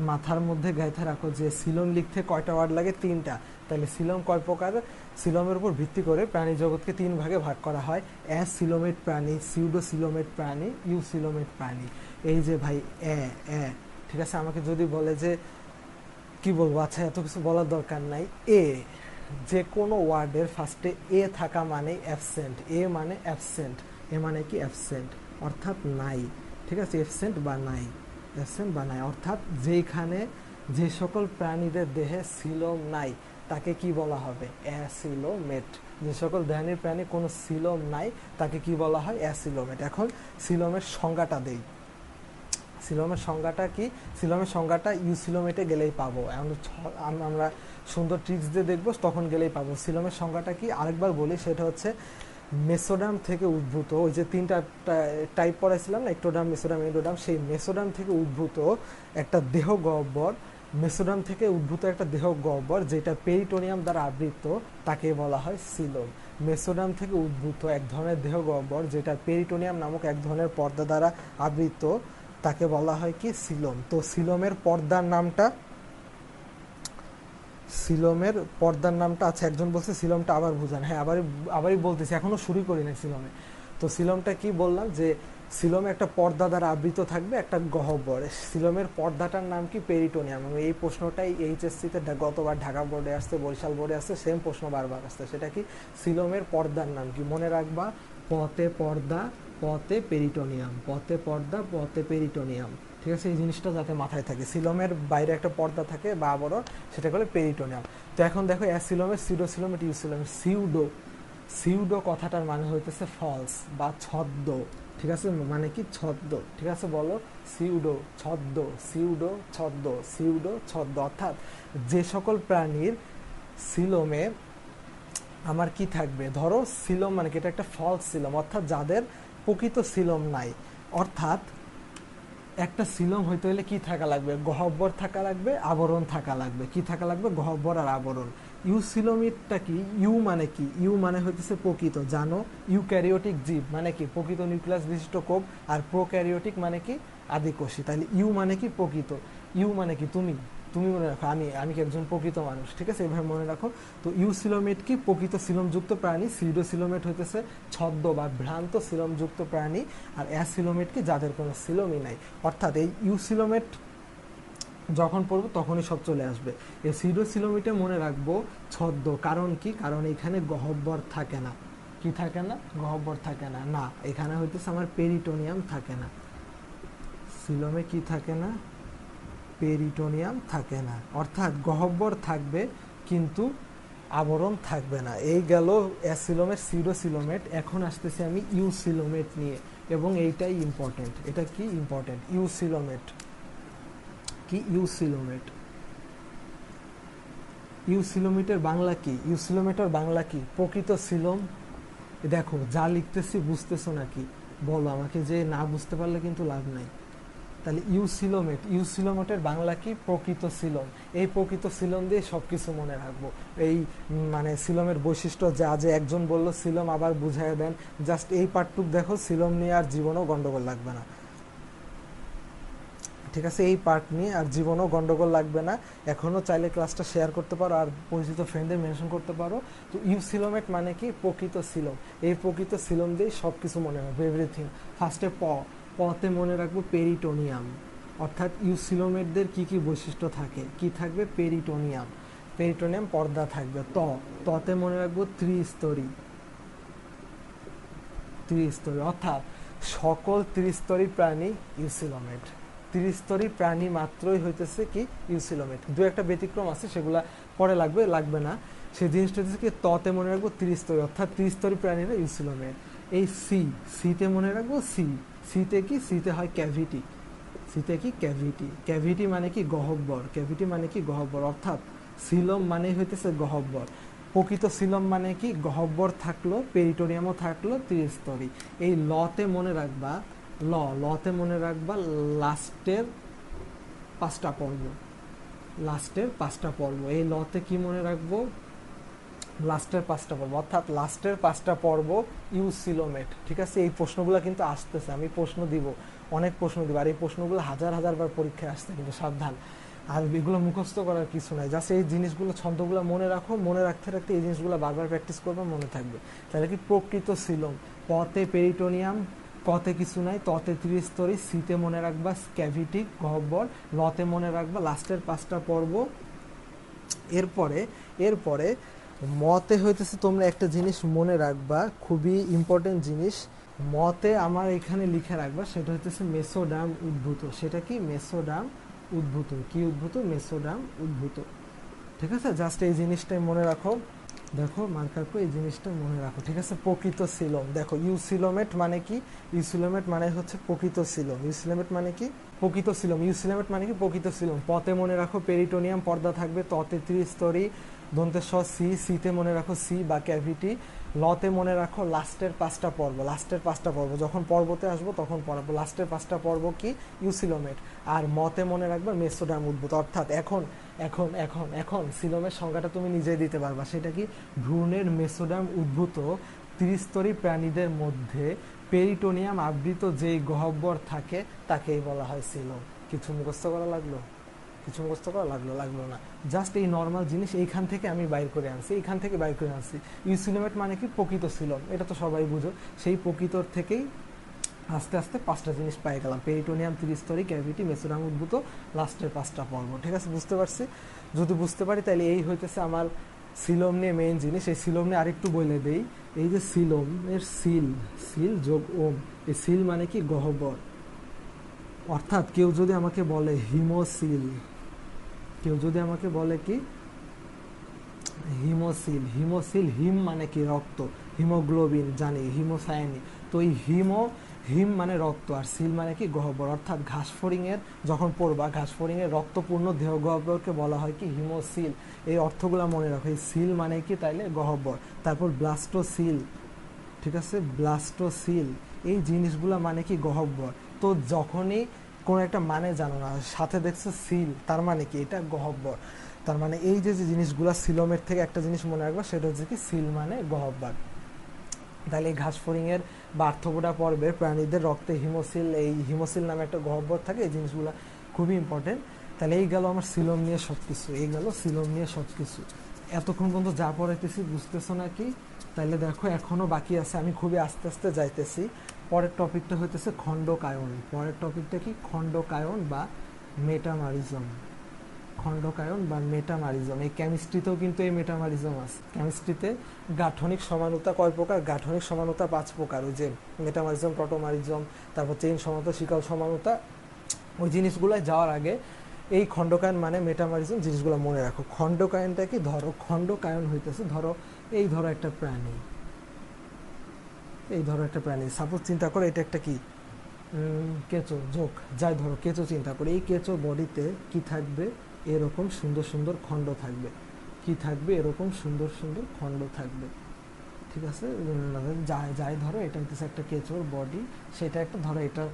Speaker 1: মাথার মধ্যে গাইতে রাখো যে সিলোম লিখতে কয়টা ওয়ার্ড লাগে, 3টা। তাহলে সিলোম কয় প্রকার, সিলোমের উপর ভিত্তি করে প্রাণী জগৎকে 3 ভাগে ভাগ করা হয়, অ্যাসিলোমেট প্রাণী, সিউডোসিলোমেট প্রাণী, ইউসিলোমেট প্রাণী। এই যে ভাই এ, ঠিক আছে, আমাকে যদি বলে যে কি বলবো, আচ্ছা এত কিছু বলার দরকার নাই, এ, যে কোনো ওয়ার্ডের ফার্স্টে এ থাকা মানে অ্যাবসেন্ট, এ মানে অ্যাবসেন্ট, এ মানে কি অ্যাবসেন্ট, অর্থাৎ নাই। ঠিক আছে, অ্যাবসেন্ট বা নাই, অ্যাবসেন্ট বা নাই, অর্থাৎ যেখানে যে সকল প্রাণীদের দেহে সিলোম নাই তাকে কি বলা হবে, অ্যাসিলোমেট। যে সকল দেহানির প্রাণী কোনো সিলোম নাই তাকে কি বলা হয়, অ্যাসিলোমেট। এখন সিলোমের সংজ্ঞাটা দেই। সিলোমের সংজ্ঞাটা কি, সিলোমের সংজ্ঞাটা ইউসিলোমেটে গেলেই পাবো, আমরা সুন্দর ট্রিক্স দিয়ে দেখবো, তখন গেলেই পাবো। সিলোমের সংজ্ঞাটা কি আরেকবার বলি, সেটা হচ্ছে মেসোডাম থেকে উদ্ভূত, ওই যে 3টা টাইপ পড়াইছিলাম না, একটোডাম, মেসোডাম, এন্ডোডাম, সেই মেসোডাম থেকে উদ্ভূত একটা দেহ গহ্বর, মেসোডাম থেকে উদ্ভূত একটা দেহ গহ্বর যেটা পেরিটোনিয়াম দ্বারা আবৃত, তাকে বলা হয় সিলোম। মেসোডাম থেকে উদ্ভূত এক ধরনের দেহ গহ্বর যেটা পেরিটোনিয়াম নামক এক ধরনের পর্দা দ্বারা আবৃত, তাকে বলা হয় কি, সিলোম। তো সিলোমের পর্দার নামটা, সিলোমের পর্দার নামটা, আচ্ছা একজন বলছে সিলোমটা আবার বুঝান, হ্যাঁ আবারই বলতেছি, এখনো শুরু করি না সিলোমে। তো সিলোমটা কি বললাম, যে সিলোমে একটা পর্দা দ্বারা আবৃত থাকবে একটা গহ্বর, সিলোমের পর্দাটার নাম কি, পেরিটোনিয়াম। এই প্রশ্নটাই এইচএসসিতে গতবার ঢাকা বোর্ডে আসছে, বরিশাল বোর্ডে আসছে, সেম প্রশ্ন বারবার আসছে, সেটা কি, সিলোমের পর্দার নাম কি, মনে রাখবা, পতে পর্দা, পতে পেরিটোনিয়াম, পতে পর্দা, পতে পেরিটোনিয়াম। ঠিক আছে, এই জিনিসটা যাতে মাথায় থাকে, সিলোমের বাইরে একটা পর্দা থাকে বা আবরণ, সেটা বলে পেরিটোনিয়াম। তো এখন দেখো অ্যাসিলোমের, সিউডোসিলোমেট, ইউসিলোমেট। সিউডো কথাটার মানে হইতেছে ফলস বা ছদ্ম। ঠিক আছে, মানে কি, ছদ্ম। ঠিক আছে, বলো, সিউডো ছদ্ম, সিউডো ছদ্ম, সিউডো ছদ্ম, অর্থাৎ যে সকল প্রাণীর সিলোমে আমার কি থাকবে, ধরো সিলোম মানে কি, এটা একটা ফলস সিলোম, অর্থাৎ যাদের প্রকৃত সিলোম নাই। অর্থাৎ একটা সিলোম হইতে হলে কি থাকা লাগবে, গহ্বর থাকা লাগবে, আবরণ থাকা লাগবে। কি থাকা লাগবে, গহ্বর আর আবরণ। ইউসিলোমিটটা কি, ইউ মানে কি, ইউ মানে হইতেছে প্রকৃত, জানো, ইউক্যারিওটিক জীব মানে কি, প্রকৃত নিউক্লিয়াস বিশিষ্ট কোষ, আর প্রোক্যারিওটিক মানে কি, আদিকোষী। তাহলে ইউ মানে কি, প্রকৃত। ইউ মানে কি, তুমি, তুমি মনে রাখো, আমি কি একজন প্রকৃত মানুষ। ঠিক আছে, এভাবে মনে রাখো। তো ইউসিলোমেট কি, প্রকৃত সিলোমযুক্ত প্রাণী, সিউডোসিলোমেট হইতেছে ছদ্ম বা ভ্রান্ত সিলোমযুক্ত প্রাণী, আর অ্যাসিলোমেট কি, যাদের কোনো সিলোমই নাই। অর্থাৎ এই ইউসিলোমেট যখন পড়বো তখনই সব চলে আসবে। এই সিউডোসিলোমেটে মনে রাখবো ছদ্ম, কারণ কি, কারণ এখানে গহ্বর থাকে না। কি থাকে না, গহ্বর থাকে না, না এখানে হইতেছে আমার পেরিটোনিয়াম থাকে না। সিলোমে কি থাকে না, পেরিটোনিয়াম থাকে না, অর্থাৎ গহ্বর থাকবে কিন্তু আবরণ থাকবে না। এই গেল অ্যাসিলোমেট, সিউডোসিলোমেট। এখন আসতেছি আমি ইউসিলোমেট নিয়ে, এবং এইটাই ইম্পর্টেন্ট। এটা কি ইম্পর্টেন্ট, ইউসিলোমেট কি, ইউসিলোমেট। ইউসিলোমেটের বাংলা কি, ইউসিলোমেটের বাংলা কি, প্রকৃত সিলোম। দেখো যা লিখতেছি বুঝতেছো নাকি, বলো আমাকে, যে না বুঝতে পারলে কিন্তু লাভ নাই। তাহলে ইউসিলোমেট, ইউসিলোমেটের বাংলা কি, প্রকৃত সিলোম। এই প্রকৃত সিলোম দিয়ে সবকিছু মনে রাখবো। এই মানে সিলোমের বৈশিষ্ট্য যা, যে একজন বললো সিলোম আবার বুঝাই দেন, জাস্ট এই পার্টটুক দেখো, সিলোম নিয়ে আর জীবনও গন্ডগোল লাগবে না। ঠিক আছে, এই পার্ট নিয়ে আর জীবনও গন্ডগোল লাগবে না। এখনও চাইলে ক্লাসটা শেয়ার করতে পারো আর পরিচিত ফ্রেন্ডদের মেনশন করতে পারো। তো ইউসিলোমেট মানে কি, প্রকৃত সিলোম। এই প্রকৃত সিলোম দিয়ে সব কিছু মনে রাখবো, এভরিথিং। ফার্স্টে পতে মনে রাখবো পেরিটোনিয়াম, অর্থাৎ ইউসিলোমেটদের কি কি বৈশিষ্ট্য থাকে, কি থাকবে, পেরিটোনিয়াম, পেরিটোনিয়াম পর্দা থাকবে। ততে মনে রাখবো ত্রিস্তরী, ত্রিস্তরী, অর্থাৎ সকল ত্রিস্তরী প্রাণী ইউসিলোমেট। ত্রিস্তরী প্রাণী মাত্রই হইতেছে কি, ইউসিলোমেট। দু একটা ব্যতিক্রম আছে, সেগুলা পরে লাগবে না। সেই জিনিসটা হচ্ছে কি, ততে মনে রাখবো ত্রিস্তরী, অর্থাৎ ত্রিস্তরী প্রাণীরা ইউসিলোমেট। এই সিতে মনে রাখবো সিতে কি, সিতে হয় ক্যাভিটি, সিতে কি, ক্যাভিটি। ক্যাভিটি মানে কি, গহ্বর, ক্যাভিটি মানে কি, গহ্বর, অর্থাৎ সিলোম মানে হইতেছে গহ্বর। প্রকৃত সিলোম মানে কি, গহ্বর থাকলো, পেরিটোনিয়ামও থাকলো, ত্রিস্তরী। এই লতে মনে রাখবা, লতে মনে রাখবা লাস্টের 5টা পর্ব, লাস্টের 5টা পর্ব। এই লতে কি মনে রাখবো, লাস্টের 5টা পর্ব, অর্থাৎ লাস্টের 5টা পর্ব ইউসিলোমেট। ঠিক আছে, এই প্রশ্নগুলো কিন্তু আসতেছে, আমি প্রশ্ন দিব, অনেক প্রশ্ন দিব, আর এই প্রশ্নগুলো হাজার হাজার বার পরীক্ষায় আসছে, কিন্তু সাবধান। আর এগুলো মুখস্থ করার কিছু নাই, জাস্ট এই জিনিসগুলো ছন্দগুলো মনে রাখো, মনে রাখতে রাখতে এই জিনিসগুলো বারবার প্র্যাকটিস করবে, মনে থাকবে। তাহলে কি প্রকৃত সিলোম, পতে পেরিটোনিয়াম, কতে কিছু নাই, ততে ত্রিস্তরী, সিতে মনে রাখবা ক্যাভিটি গহ্বর, লতে মনে রাখবা লাস্টের 5টা পর্ব। এরপরে এরপরে মতে হইতেছে তোমরা একটা জিনিস মনে রাখবা, খুবই ইম্পর্টেন্ট জিনিস, মতে আমার এখানে লিখে রাখবা, সেটা হইতেছে মেসোডাম উদ্ভূত। সেটা কি? মেসোডাম উদ্ভূত। কি উদ্ভূত? মেসোডাম উদ্ভূত। ঠিক আছে, জাস্ট এই জিনিসটাই মনে রাখো, দেখো মার্কার করে এই জিনিসটা মনে রাখো। ঠিক আছে, প্রকৃত সিলোম, দেখো ইউসিলোমেট মানে কি? ইউসিলোমেট মানে হচ্ছে প্রকৃত সিলোম। ইউসিলোমেট মানে কি? প্রকৃত সিলোম। ইউসিলোমেট মানে কি? প্রকৃত সিলোম। পতে মনে রাখো পেরিটোনিয়াম, পর্দা থাকবে, ততে ত্রিস্তরী, দন্তের স সি, সিতে মনে রাখো সি বা ক্যাভিটি, লতে মনে রাখো লাস্টের 5টা পর্ব। লাস্টের 5টা পর্ব যখন পর্বতে আসবো তখন পড়াবো। লাস্টের 5টা পর্ব কি? ইউসিলোমেট। আর মতে মনে রাখবা মেসোডাম উদ্ভূত। অর্থাৎ এখন এখন এখন এখন সিলোমের সংজ্ঞাটা তুমি নিজেই দিতে পারবা, সেটা কি? ভ্রূণের মেসোডাম উদ্ভূত ত্রিস্তরী প্রাণীদের মধ্যে পেরিটোনিয়াম আবৃত যেই গহ্বর থাকে তাকেই বলা হয় সিলোম। কিছু মুখস্থ করা লাগলো? কিছু মুখস্থ করা লাগলো? লাগলো না। জাস্ট এই নর্মাল জিনিস এইখান থেকে আমি বাইর করে আনছি, এইখান থেকে বাইর করে আনছি। ইউসিলোমেট মানে কি? প্রকৃত সিলোম, এটা তো সবাই বুঝো। সেই প্রকৃতর থেকেই আস্তে আস্তে 5টা জিনিস পাই গেলাম, পেরিটোনিয়াম, ত্রিস্তরী, ক্যাভিটি, মেসোডাম উদ্ভূত, লাস্টের 5টা পর্ব। ঠিক আছে, বুঝতে পারছি? যদি বুঝতে পারি তাহলে এই হইতেছে আমার সিলোম নিয়ে মেইন জিনিস। এই সিলোম নিয়ে আরেকটু বলে দেই, এই যে সিলোম এর সিল, সিল যোগ ওম, এই সিল মানে কি? গহ্বর। অর্থাৎ কেউ যদি আমাকে বলে হিমোসিল, কেউ যদি আমাকে বলে কি? হিমোসিল, হিমোসিল, হিম মানে কি? রক্ত, হিমোগ্লোবিন জানি, হিমোসায়ানি, তো এই হিম মানে রক্ত, আর সিল মানে কি? গহ্বর। অর্থাৎ ঘাসফড়িং এর যখন পড়বা, ঘাসফড়িং এর রক্তপূর্ণ দেহ গহ্বরকে বলা হয় কি? হিমোসিল। এই অর্থগুলো মনে রাখো। এই সিল মানে কি? তাইলে গহ্বর। তারপর ব্লাস্টোসিল, ঠিক আছে, ব্লাস্টোসিল, এই জিনিসগুলো মানে কি? গহ্বর। তো যখনই কোনো একটা মানে জানো না, সাথে দেখছো সিল, তার মানে কি? এটা গহ্বর। তার মানে এই যে যে জিনিসগুলো সিলোমের থেকে একটা জিনিস মনে রাখবা, সেটা হচ্ছে কি? সিল মানে গহ্বর। তাহলে এই ঘাসফড়িং এর বা আর্থ্রোপোডা পর্বের প্রাণীদের রক্তে হিমোসিল, এই হিমোসিল নামে একটা গহ্বর থাকে। এই জিনিসগুলো খুবই ইম্পর্টেন্ট। তাহলে এই গেল আমার সিলোম নিয়ে সবকিছু, এই গেল সিলোম নিয়ে সবকিছু। এতক্ষণ পর্যন্ত যা পড়াইতেছি বুঝতেছো নাকি? তাহলে দেখো এখনো বাকি আছে, আমি খুবই আস্তে আস্তে যাইতেছি। পরের টপিকটা হইতেছে খণ্ডকায়ন। পরের টপিকটা কি? খণ্ডকায়ন বা মেটামারিজম। খণ্ডকায়ন বা মেটামারিজম। এই কেমিস্ট্রিতেও কিন্তু এই মেটামারিজম আছে। কেমিস্ট্রিতে গাঠনিক সমানুতা কয় প্রকার? গাঠনিক সমানুতা 5 প্রকার। ওই যে মেটামারিজম, প্রোটোমারিজম, তারপর চেইন সমানুতা, শিকল সমানুতা, ওই জিনিসগুলো যাওয়ার আগে এই খণ্ডকায়ন মানে মেটামারিজম জিনিসগুলো মনে রাখো। খণ্ডকায়নটা কি? ধরো খণ্ডকায়ন হইতেছে, ধরো এই ধরো একটা প্রাণী, এই ধরো একটা প্রাণী, সাপোজ চিন্তা করো এটা একটা কি? কেঁচো, জোক, যাই ধরো কেঁচো চিন্তা করি। এই কেঁচো বডিতে কি থাকবে? এরকম সুন্দর সুন্দর খণ্ড থাকবে। কি থাকবে? এরকম সুন্দর সুন্দর খণ্ড থাকবে। ঠিক আছে, যাই যাই ধরো এটা হচ্ছে একটা কেঁচোর বডি, সেটা একটা ধরো এটা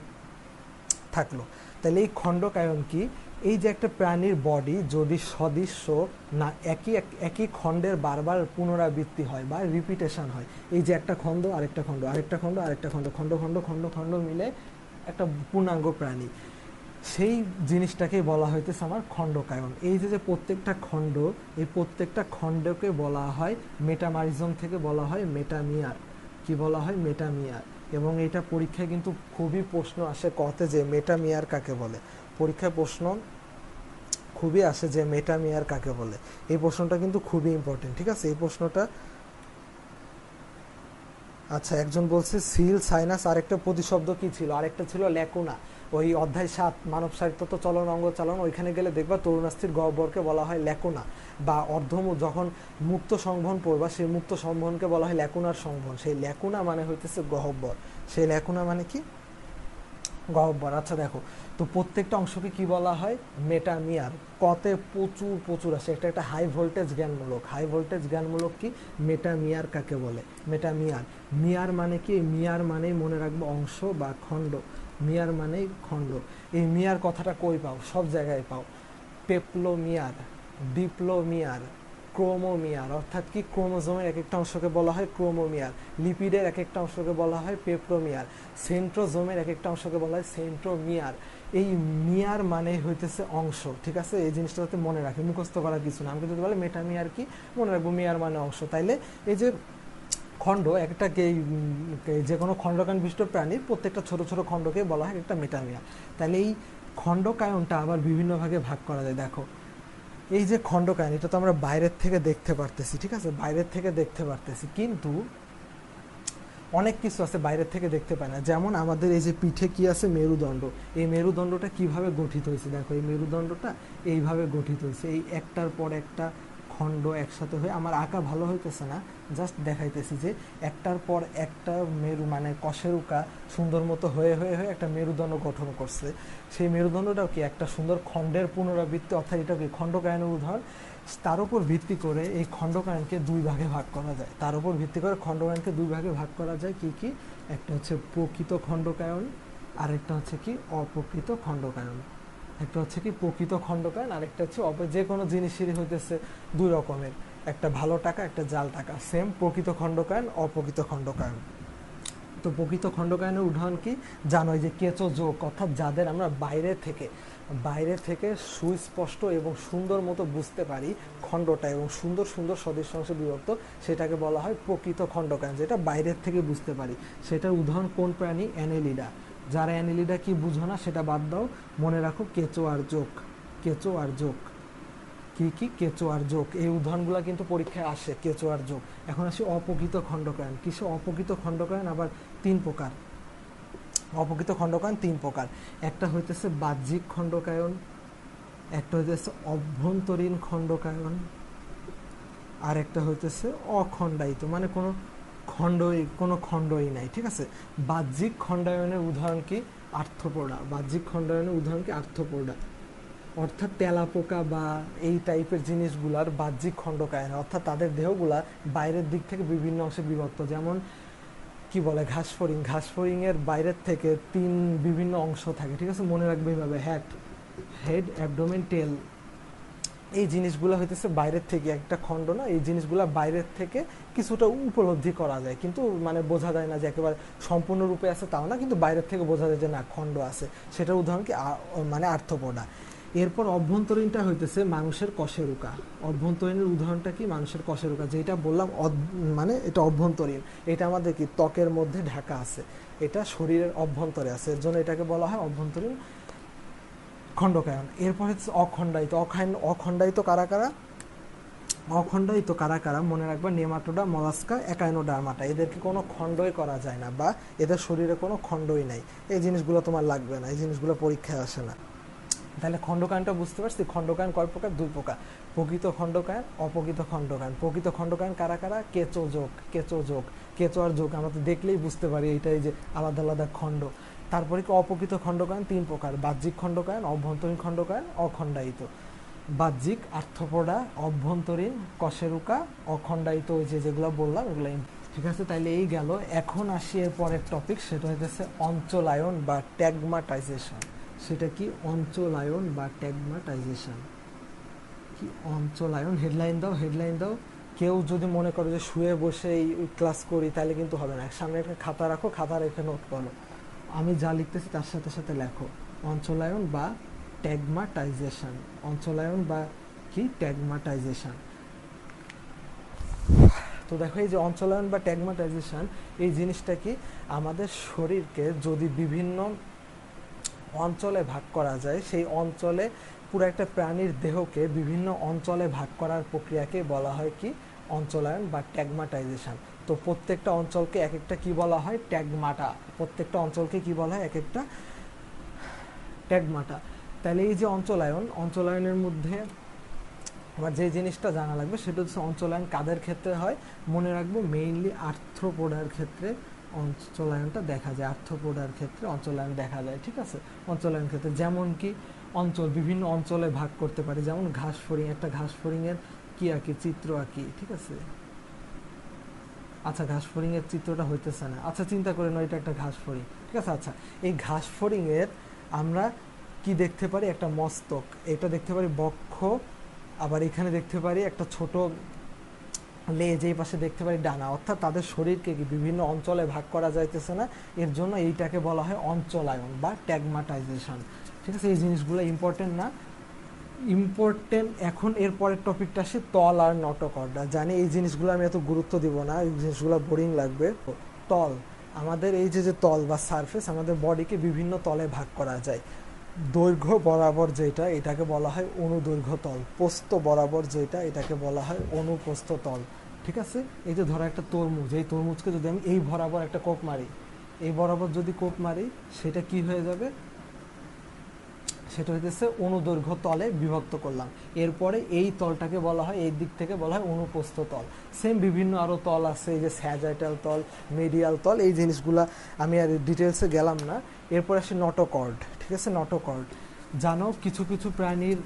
Speaker 1: থাকলো। তাহলে এই খণ্ডকায়ন কি? এই যে একটা প্রাণীর বডি যদি সদৃশ্য না, একই একই খণ্ডের বারবার পুনরাবৃত্তি হয় বা রিপিটেশন হয়, এই যে একটা খণ্ড আরেকটা খণ্ড, আরেকটা খণ্ড আরেকটা খণ্ড, খণ্ড খণ্ড খণ্ড খণ্ড মিলে একটা পূর্ণাঙ্গ প্রাণী, সেই জিনিসটাকে বলা হইতেছে আমার খণ্ডকায়ন। এই যে যে প্রত্যেকটা খণ্ড, এই প্রত্যেকটা খণ্ডকে বলা হয় মেটামারিজম থেকে বলা হয় মেটামিয়ার। কি বলা হয়? মেটামিয়ার। এবং এটা পরীক্ষায় কিন্তু খুবই প্রশ্ন আসে কতে, যে মেটামিয়ার কাকে বলে। পরীক্ষায় প্রশ্ন খুবই আসে যে মেটামিয়ার কাকে বলে। এই প্রশ্নটা কিন্তু খুবই ইম্পর্টেন্ট। ঠিক আছে, এই প্রশ্নটা। আচ্ছা, একজন বলছে সিল, সাইনাস, আরেকটা প্রতিশব্দ কি ছিল? আরেকটা ছিল ল্যাকুনা। ওই অধ্যায় 7 মানব সাহিত্য তো চলন অঙ্গ চালন, ওইখানে গেলে দেখবা তরুণাস্থির গহ্বরকে বলা হয় ল্যাকুনা, বা যখন মুক্ত সংবহন পড়বা, সেই মুক্ত সংবহনকে বলা হয় ল্যাকুনার সংবহন। সেই ল্যাকুনা মানে হইতেছে গহ্বর। সেই ল্যাকুনা মানে কি? গহ্বর। আচ্ছা দেখো, তো প্রত্যেকটা অংশকে কি বলা হয়? মেটামিয়ার। কতে প্রচুর প্রচুর আসে, একটা একটা হাই ভোল্টেজ জ্ঞানমূলক। হাই ভোল্টেজ জ্ঞানমূলক কি? মেটামিয়ার কাকে বলে? মেটামিয়ার। মিয়ার মানে কি? মিয়ার মানেই মনে রাখবো অংশ বা খণ্ড। মিয়ার মানেই খণ্ড। এই মিয়ার কথাটা কই পাও? সব জায়গায় পাও। পেপ্লোমিয়ার, ডিপ্লোমিয়ার, ক্রোমোমিয়ার, অর্থাৎ কি ক্রোমোজোমের এক একটা অংশকে বলা হয় ক্রোমোমিয়ার, লিপিডের এক একটা অংশকে বলা হয় পেপ্রোমিয়ার, সেন্ট্রোজোমের এক একটা অংশকে বলা হয় সেন্ট্রোমিয়ার। এই মিয়ার মানে হইতেছে অংশ, ঠিক আছে? এই জিনিসটা যাতে মনে রাখে, মুখস্থ করার কিছু না। আমি যদি বলে মেটামিয়ার কি, মনে রাখবো মিয়ার মানে অংশ। তাইলে এই যে খণ্ড, একটা যে কোনো খণ্ডকায়ন বিশিষ্ট প্রাণীর প্রত্যেকটা ছোট ছোট খণ্ডকে বলা হয় একটা মেটামিয়ার। তাহলে এই খণ্ডকায়নটা আবার বিভিন্ন ভাগে ভাগ করা যায়। দেখো এই যে খণ্ডকায়ন, এটা তো আমরা বাইরের থেকে দেখতে পারতেছি, ঠিক আছে? বাইরের থেকে দেখতে পারতেছি, কিন্তু অনেক কিছু আছে বাইরের থেকে দেখতে পায় না। যেমন আমাদের এই যে পিঠে কি আছে, মেরুদণ্ড। এই মেরুদণ্ডটা কিভাবে গঠিত হয়েছে, দেখো এই মেরুদণ্ডটা এইভাবে গঠিত হয়েছে, এই একটার পর একটা খণ্ড একসাথে হয়ে। আমার আঁকা ভালো হইতেছে না, জাস্ট দেখাইতেছি যে একটার পর একটা মেরু মানে কশেরুকা সুন্দর মতো হয়ে হয়ে হয়ে একটা মেরুদণ্ড গঠন করছে। সেই মেরুদণ্ডটাও কি একটা সুন্দর খণ্ডের পুনরাবৃত্তি, অর্থাৎ এটাও কি খণ্ডকায়নের উদাহরণ। তার উপর ভিত্তি করে এই খণ্ডকায়নকে দুই ভাগে ভাগ করা যায়। তার উপর ভিত্তি করে খণ্ডকায়নকে দুই ভাগে ভাগ করা যায়। কি কি? একটা হচ্ছে প্রকৃত খণ্ডকায়ন, আর একটা হচ্ছে কি অপ্রকৃত খণ্ডকায়ন। একটা হচ্ছে কি প্রকৃত খণ্ডকায়ন, আর একটা হচ্ছে যে কোনো জিনিসেরই হইতেছে দুই রকমের, একটা ভালো টাকা একটা জাল টাকা, সেম প্রকৃত খণ্ডকায়ন অপ্রকৃত খণ্ডকায়ন। তো প্রকৃত খণ্ডকায়নের উদাহরণ কি জানো? যে কেঁচো যোগ, অর্থাৎ যাদের আমরা বাইরে থেকে সুস্পষ্ট এবং সুন্দর মতো বুঝতে পারি খণ্ডটা, এবং সুন্দর সুন্দর সদৃশ অংশে বিভক্ত, সেটাকে বলা হয় প্রকৃত খণ্ডকায়ন, যেটা বাইরের থেকে বুঝতে পারি। সেটার উদাহরণ কোন প্রাণী? অ্যানেলিডা। যারা অ্যানেলিডা কি বুঝো না সেটা বাদ দাও, মনে রাখো কেঁচো আর যোগ, কেঁচো আর যোগ। কি কি? কেঁচো আর যোগ। এই উদাহরণগুলো কিন্তু পরীক্ষায় আসে, কেঁচো আর যোগ। এখন আসি অপ্রকৃত খণ্ডকায়ন। কিছু অপ্রকৃত খণ্ডকায়ন আবার তিন প্রকার। অপ্রকৃত খণ্ডকায়ন তিন প্রকার। একটা হইতেছে বাহ্যিক খণ্ডকায়ন, একটা হইতেছে অভ্যন্তরীণ খণ্ডকায়ন, আর একটা হইতেছে অখণ্ডায়িত, মানে কোনো খণ্ডই নাই, ঠিক আছে? বাহ্যিক খণ্ডায়নের উদাহরণ কি? আর্থ্রোপোডা। বাহ্যিক খণ্ডায়নের উদাহরণ কি? আর্থ্রোপোডা। অর্থাৎ তেলাপোকা বা এই টাইপের জিনিসগুলার বাহ্যিক খণ্ডকায়ন, অর্থাৎ তাদের দেহগুলা বাইরের দিক থেকে বিভিন্ন অংশে বিভক্ত। যেমন কি বলে ঘাসফড়িং, ঘাসফড়িংয়ের বাইরের থেকে বিভিন্ন অংশ থাকে, ঠিক আছে? মনে রাখবে এইভাবে, হেড, অ্যাবডোমেন, টেল। এই জিনিসগুলো হইতেছে বাইরের থেকে, একটা খণ্ড না, এই জিনিসগুলো বাইরের থেকে কিছুটা উপলব্ধি করা যায়, কিন্তু মানে বোঝা যায় না যে একেবারে সম্পূর্ণরূপে আছে তাও না, কিন্তু বাইরের থেকে বোঝা যায় যে না খণ্ড আছে। সেটার উদাহরণ কি? মানে আর্থ্রোপোডা। এরপর অভ্যন্তরীণটা হইতেছে মানুষের কশেরুকা। অভ্যন্তরীণের উদাহরণটা কি? মানুষের কশেরুকা। যেটা বললাম মানে এটা অভ্যন্তরীণ, এটা আমাদের কি ত্বকের মধ্যে ঢাকা আছে, এটা শরীরের অভ্যন্তরে আছে, এর জন্য এটাকে বলা হয় অভ্যন্তরীণ খণ্ডকায়ন। এরপর হচ্ছে অখণ্ডায়িত। অখণ্ডায়িত কারা কারা? অখণ্ডায়িত কারা কারা মনে রাখবা, নেমাটোডা, মলাস্কা, একাইনোডার্মাটা। এদেরকে কোনো খণ্ডই করা যায় না, বা এদের শরীরে কোনো খণ্ডই নাই। এই জিনিসগুলো তোমার লাগবে না, এই জিনিসগুলো পরীক্ষায় আসে না। তাহলে খণ্ডকায়নটা বুঝতে পারছি। খণ্ডকায়ন কয় প্রকার? দুই প্রকার, প্রকৃত খণ্ডকায়ন অপ্রকৃত খণ্ডকায়ন। প্রকৃত খণ্ডকায়ন কারা কারা? কেঁচো যোগ, কেঁচো যোগ, কেঁচো আর যোগ আমরা তো দেখলেই বুঝতে পারি এইটাই যে আলাদা আলাদা খণ্ড। তারপরে কি অপ্রকৃত খণ্ডকায়ন তিন প্রকার, বাহ্যিক খণ্ডকায়ন, অভ্যন্তরীণ খণ্ডকায়ন, অখণ্ডায়িত। বাহ্যিক আর্থ্রোপোডা, অভ্যন্তরীণ কশেরুকা, অখণ্ডায়িত ওই যেগুলো বললাম এগুলো, ঠিক আছে? তাইলে এই গেল। এখন আসি এর পরের টপিক, সেটা হইতেছে অঞ্চলায়ন বা ট্যাগমাটাইজেশন। সেটা কি? অঞ্চলায়ন বা ট্যাগমাটাইজেশন কি? অঞ্চলায়ন। হেডলাইন দাও, হেডলাইন দাও। কেউ যদি মনে করে যে শুয়ে বসে এই ক্লাস করি, তাহলে কিন্তু হবে না। সামনে একটা খাতা রাখো, খাতা রেখে নোট করো। আমি যা লিখতেছি তার সাথে সাথে লেখো। অঞ্চলায়ন বা ট্যাগমাটাইজেশন। অঞ্চলায়ন বা কি? ট্যাগমাটাইজেশন। তো দেখো এই যে অঞ্চলায়ন বা ট্যাগমাটাইজেশন, এই জিনিসটা কি? আমাদের শরীরকে যদি বিভিন্ন অঞ্চলে ভাগ করা যায়, সেই অঞ্চলে পুরো একটা প্রাণীর দেহকে বিভিন্ন অঞ্চলে ভাগ করার প্রক্রিয়াকে বলা হয় কি? অঞ্চলায়ন বা ট্যাগমাটাইজেশন। তো প্রত্যেকটা অঞ্চলকে এক একটা কি বলা হয়? ট্যাগমাটা। প্রত্যেকটা অঞ্চলকে কি বলা হয়? এক একটা ট্যাগমাটা। তাহলে এই যে অঞ্চলায়ন, অঞ্চলায়নের মধ্যে আমার যে জিনিসটা জানা লাগবে সেটা হচ্ছে অঞ্চলায়ন কাদের ক্ষেত্রে হয়। মনে রাখবো মেইনলি আর্থ্রোপোডার ক্ষেত্রে অঞ্চলায়নটা দেখা যায়। আর্থ্রোপোডার ক্ষেত্রে অঞ্চলায়ন দেখা যায়, ঠিক আছে? অঞ্চলায়ন ক্ষেত্রে যেমন কি বিভিন্ন অঞ্চলে ভাগ করতে পারি। যেমন ঘাসফড়িং, একটা ঘাসফড়িংয়ের কি আঁকি? চিত্র আঁকি, ঠিক আছে? আচ্ছা ঘাসফড়িংয়ের চিত্রটা হইতেছে না, আচ্ছা চিন্তা করে নাও এটা একটা ঘাসফড়িং, ঠিক আছে? আচ্ছা এই ঘাসফড়িংয়ের আমরা কি দেখতে পারি? একটা মস্তক, এটা দেখতে পারি বক্ষ আবার এখানে দেখতে পারি একটা ছোট লেজ, এই পাশে দেখতে পারি ডানা, অর্থাৎ তাদের শরীরকে কি বিভিন্ন অঞ্চলে ভাগ করা যাইতেছে না, এর জন্য এইটাকে বলা হয় অঞ্চলায়ন বা ট্যাগমাটাইজেশন। ঠিক আছে, এই জিনিসগুলো ইম্পর্টেন্ট না, ইম্পর্টেন্ট এখন এর পরের টপিকটা আসে তল আর নটোকর্ডা। জানি এই জিনিসগুলো আমি এত গুরুত্ব দিব না, এই জিনিসগুলো বোরিং লাগবে। তল, আমাদের এই যে তল বা সারফেস, আমাদের বডিকে বিভিন্ন তলে ভাগ করা যায়। দৈর্ঘ্য বরাবর যেটা, এটাকে বলা হয় অনুদৈর্ঘ্য তল। প্রস্থ বরাবর যেটা, এটাকে বলা হয় অনুপ্রস্থ তল। ঠিক আছে, এই যে ধরো একটা তরমুজ, এই তরমুজকে যদি আমি এই বরাবর একটা কোপ মারি, এই বরাবর যদি কোপ মারি, সেটা কি হয়ে যাবে, সেটা হইতেছে অনুদৈর্ঘ্য তলে বিভক্ত করলাম। এরপরে এই তলটাকে বলা হয়, এই দিক থেকে বলা হয় অনুপ্রস্থ তল। সেম বিভিন্ন আরও তল আছে, এই যে স্যাজাইটাল তল, মেডিয়াল তল, এই জিনিসগুলা আমি আর ডিটেলসে গেলাম না। এরপর আসে নটোকর্ড। ঠিক আছে, নটোকর্ড জানো কিছু কিছু প্রাণীর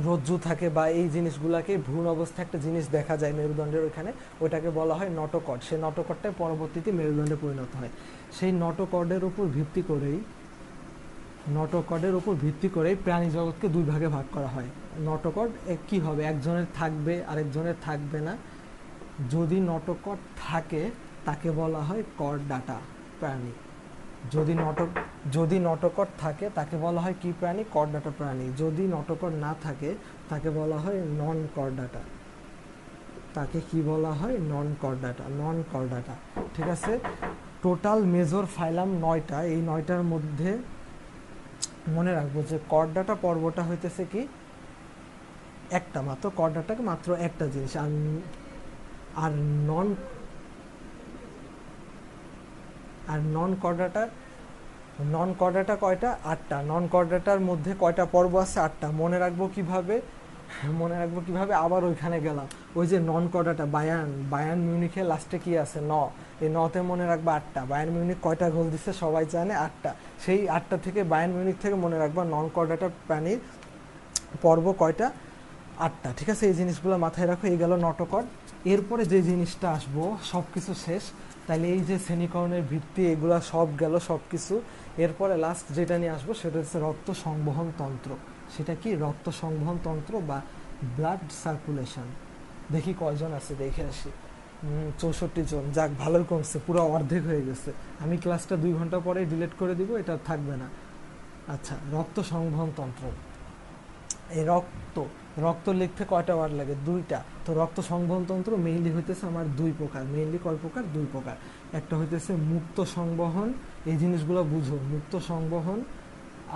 Speaker 1: রজ্জু থাকে বা এই জিনিসগুলাকে ভ্রূণ অবস্থায় একটা জিনিস দেখা যায় মেরুদণ্ডের ওইখানে, ওইটাকে বলা হয় নটোকর্ড। সেই নটোকর্ডটাই পরবর্তীতে মেরুদণ্ডে পরিণত হয়। সেই নটোকর্ডের উপর ভিত্তি করেই প্রাণী জগৎকে দুই ভাগে ভাগ করা হয়। নটোকর্ড কি হবে, একজনের থাকবে আরেকজনের থাকবে না। যদি নটোকর্ড থাকে তাকে বলা হয় করডাটা প্রাণী। যদি নটোকর্ড থাকে তাকে বলা হয় কি প্রাণী, করডাটা প্রাণী। যদি নটোকর্ড না থাকে তাকে বলা হয় নন করডাটা। তাকে কি বলা হয়, নন করডাটা। ঠিক আছে, টোটাল মেজর ফাইলাম 9টা। এই 9টার মধ্যে মনে রাখবো যে করডাটা পর্বটা হইতেছে কি একটা মাত্র, করডাটাকে মাত্র একটা জিনিস। আর নন কর্ডাটা কয়টা, 8টা। নন কর্ডাটার মধ্যে কয়টা পর্ব আছে, 8টা। মনে রাখবো কিভাবে, আবার ওইখানে গেলাম, ওই যে নন কর্ডাটা বায়ার্ন মিউনিখের লাস্টে কি আছে, এই নতে মনে রাখবো 8টা। বায়ার্ন মিউনিখ কয়টা গোল দিচ্ছে সবাই জানে, 8টা। সেই 8টা থেকে বায়ার্ন মিউনিখ থেকে মনে রাখবা নন কর্ডাটা প্রাণীর পর্ব কয়টা, 8টা। ঠিক আছে, এই জিনিসগুলো মাথায় রাখো। এই গেল নটোকর্ড। এরপরে যে জিনিসটা আসবো, সব কিছু শেষ, তাইলে এই যে শ্রেণীকরণের ভিত্তি, এগুলা সব গেল, সব কিছু। এরপরে লাস্ট যেটা নিয়ে আসবো সেটা হচ্ছে রক্ত সংবহন তন্ত্র। সেটা কি, রক্ত সংবহন তন্ত্র বা ব্লাড সার্কুলেশন। দেখি কয়জন আছে, দেখে আসি। 64 জন, যাক ভালোই কমছে, পুরো অর্ধেক হয়ে গেছে। আমি ক্লাসটা 2 ঘন্টা পরে ডিলিট করে দিব, এটা থাকবে না। আচ্ছা, রক্ত সংবহন তন্ত্র। এই রক্ত লিখতে কয়টা ওয়ার্ড লাগে, 2টা। তো রক্ত সংবহন তন্ত্র মেইনলি হইতেছে আমার 2 প্রকার। মেইনলি কয় প্রকার, 2 প্রকার। একটা হইতেছে মুক্ত সংবহন, এই জিনিসগুলো বুঝো, মুক্ত সংবহন।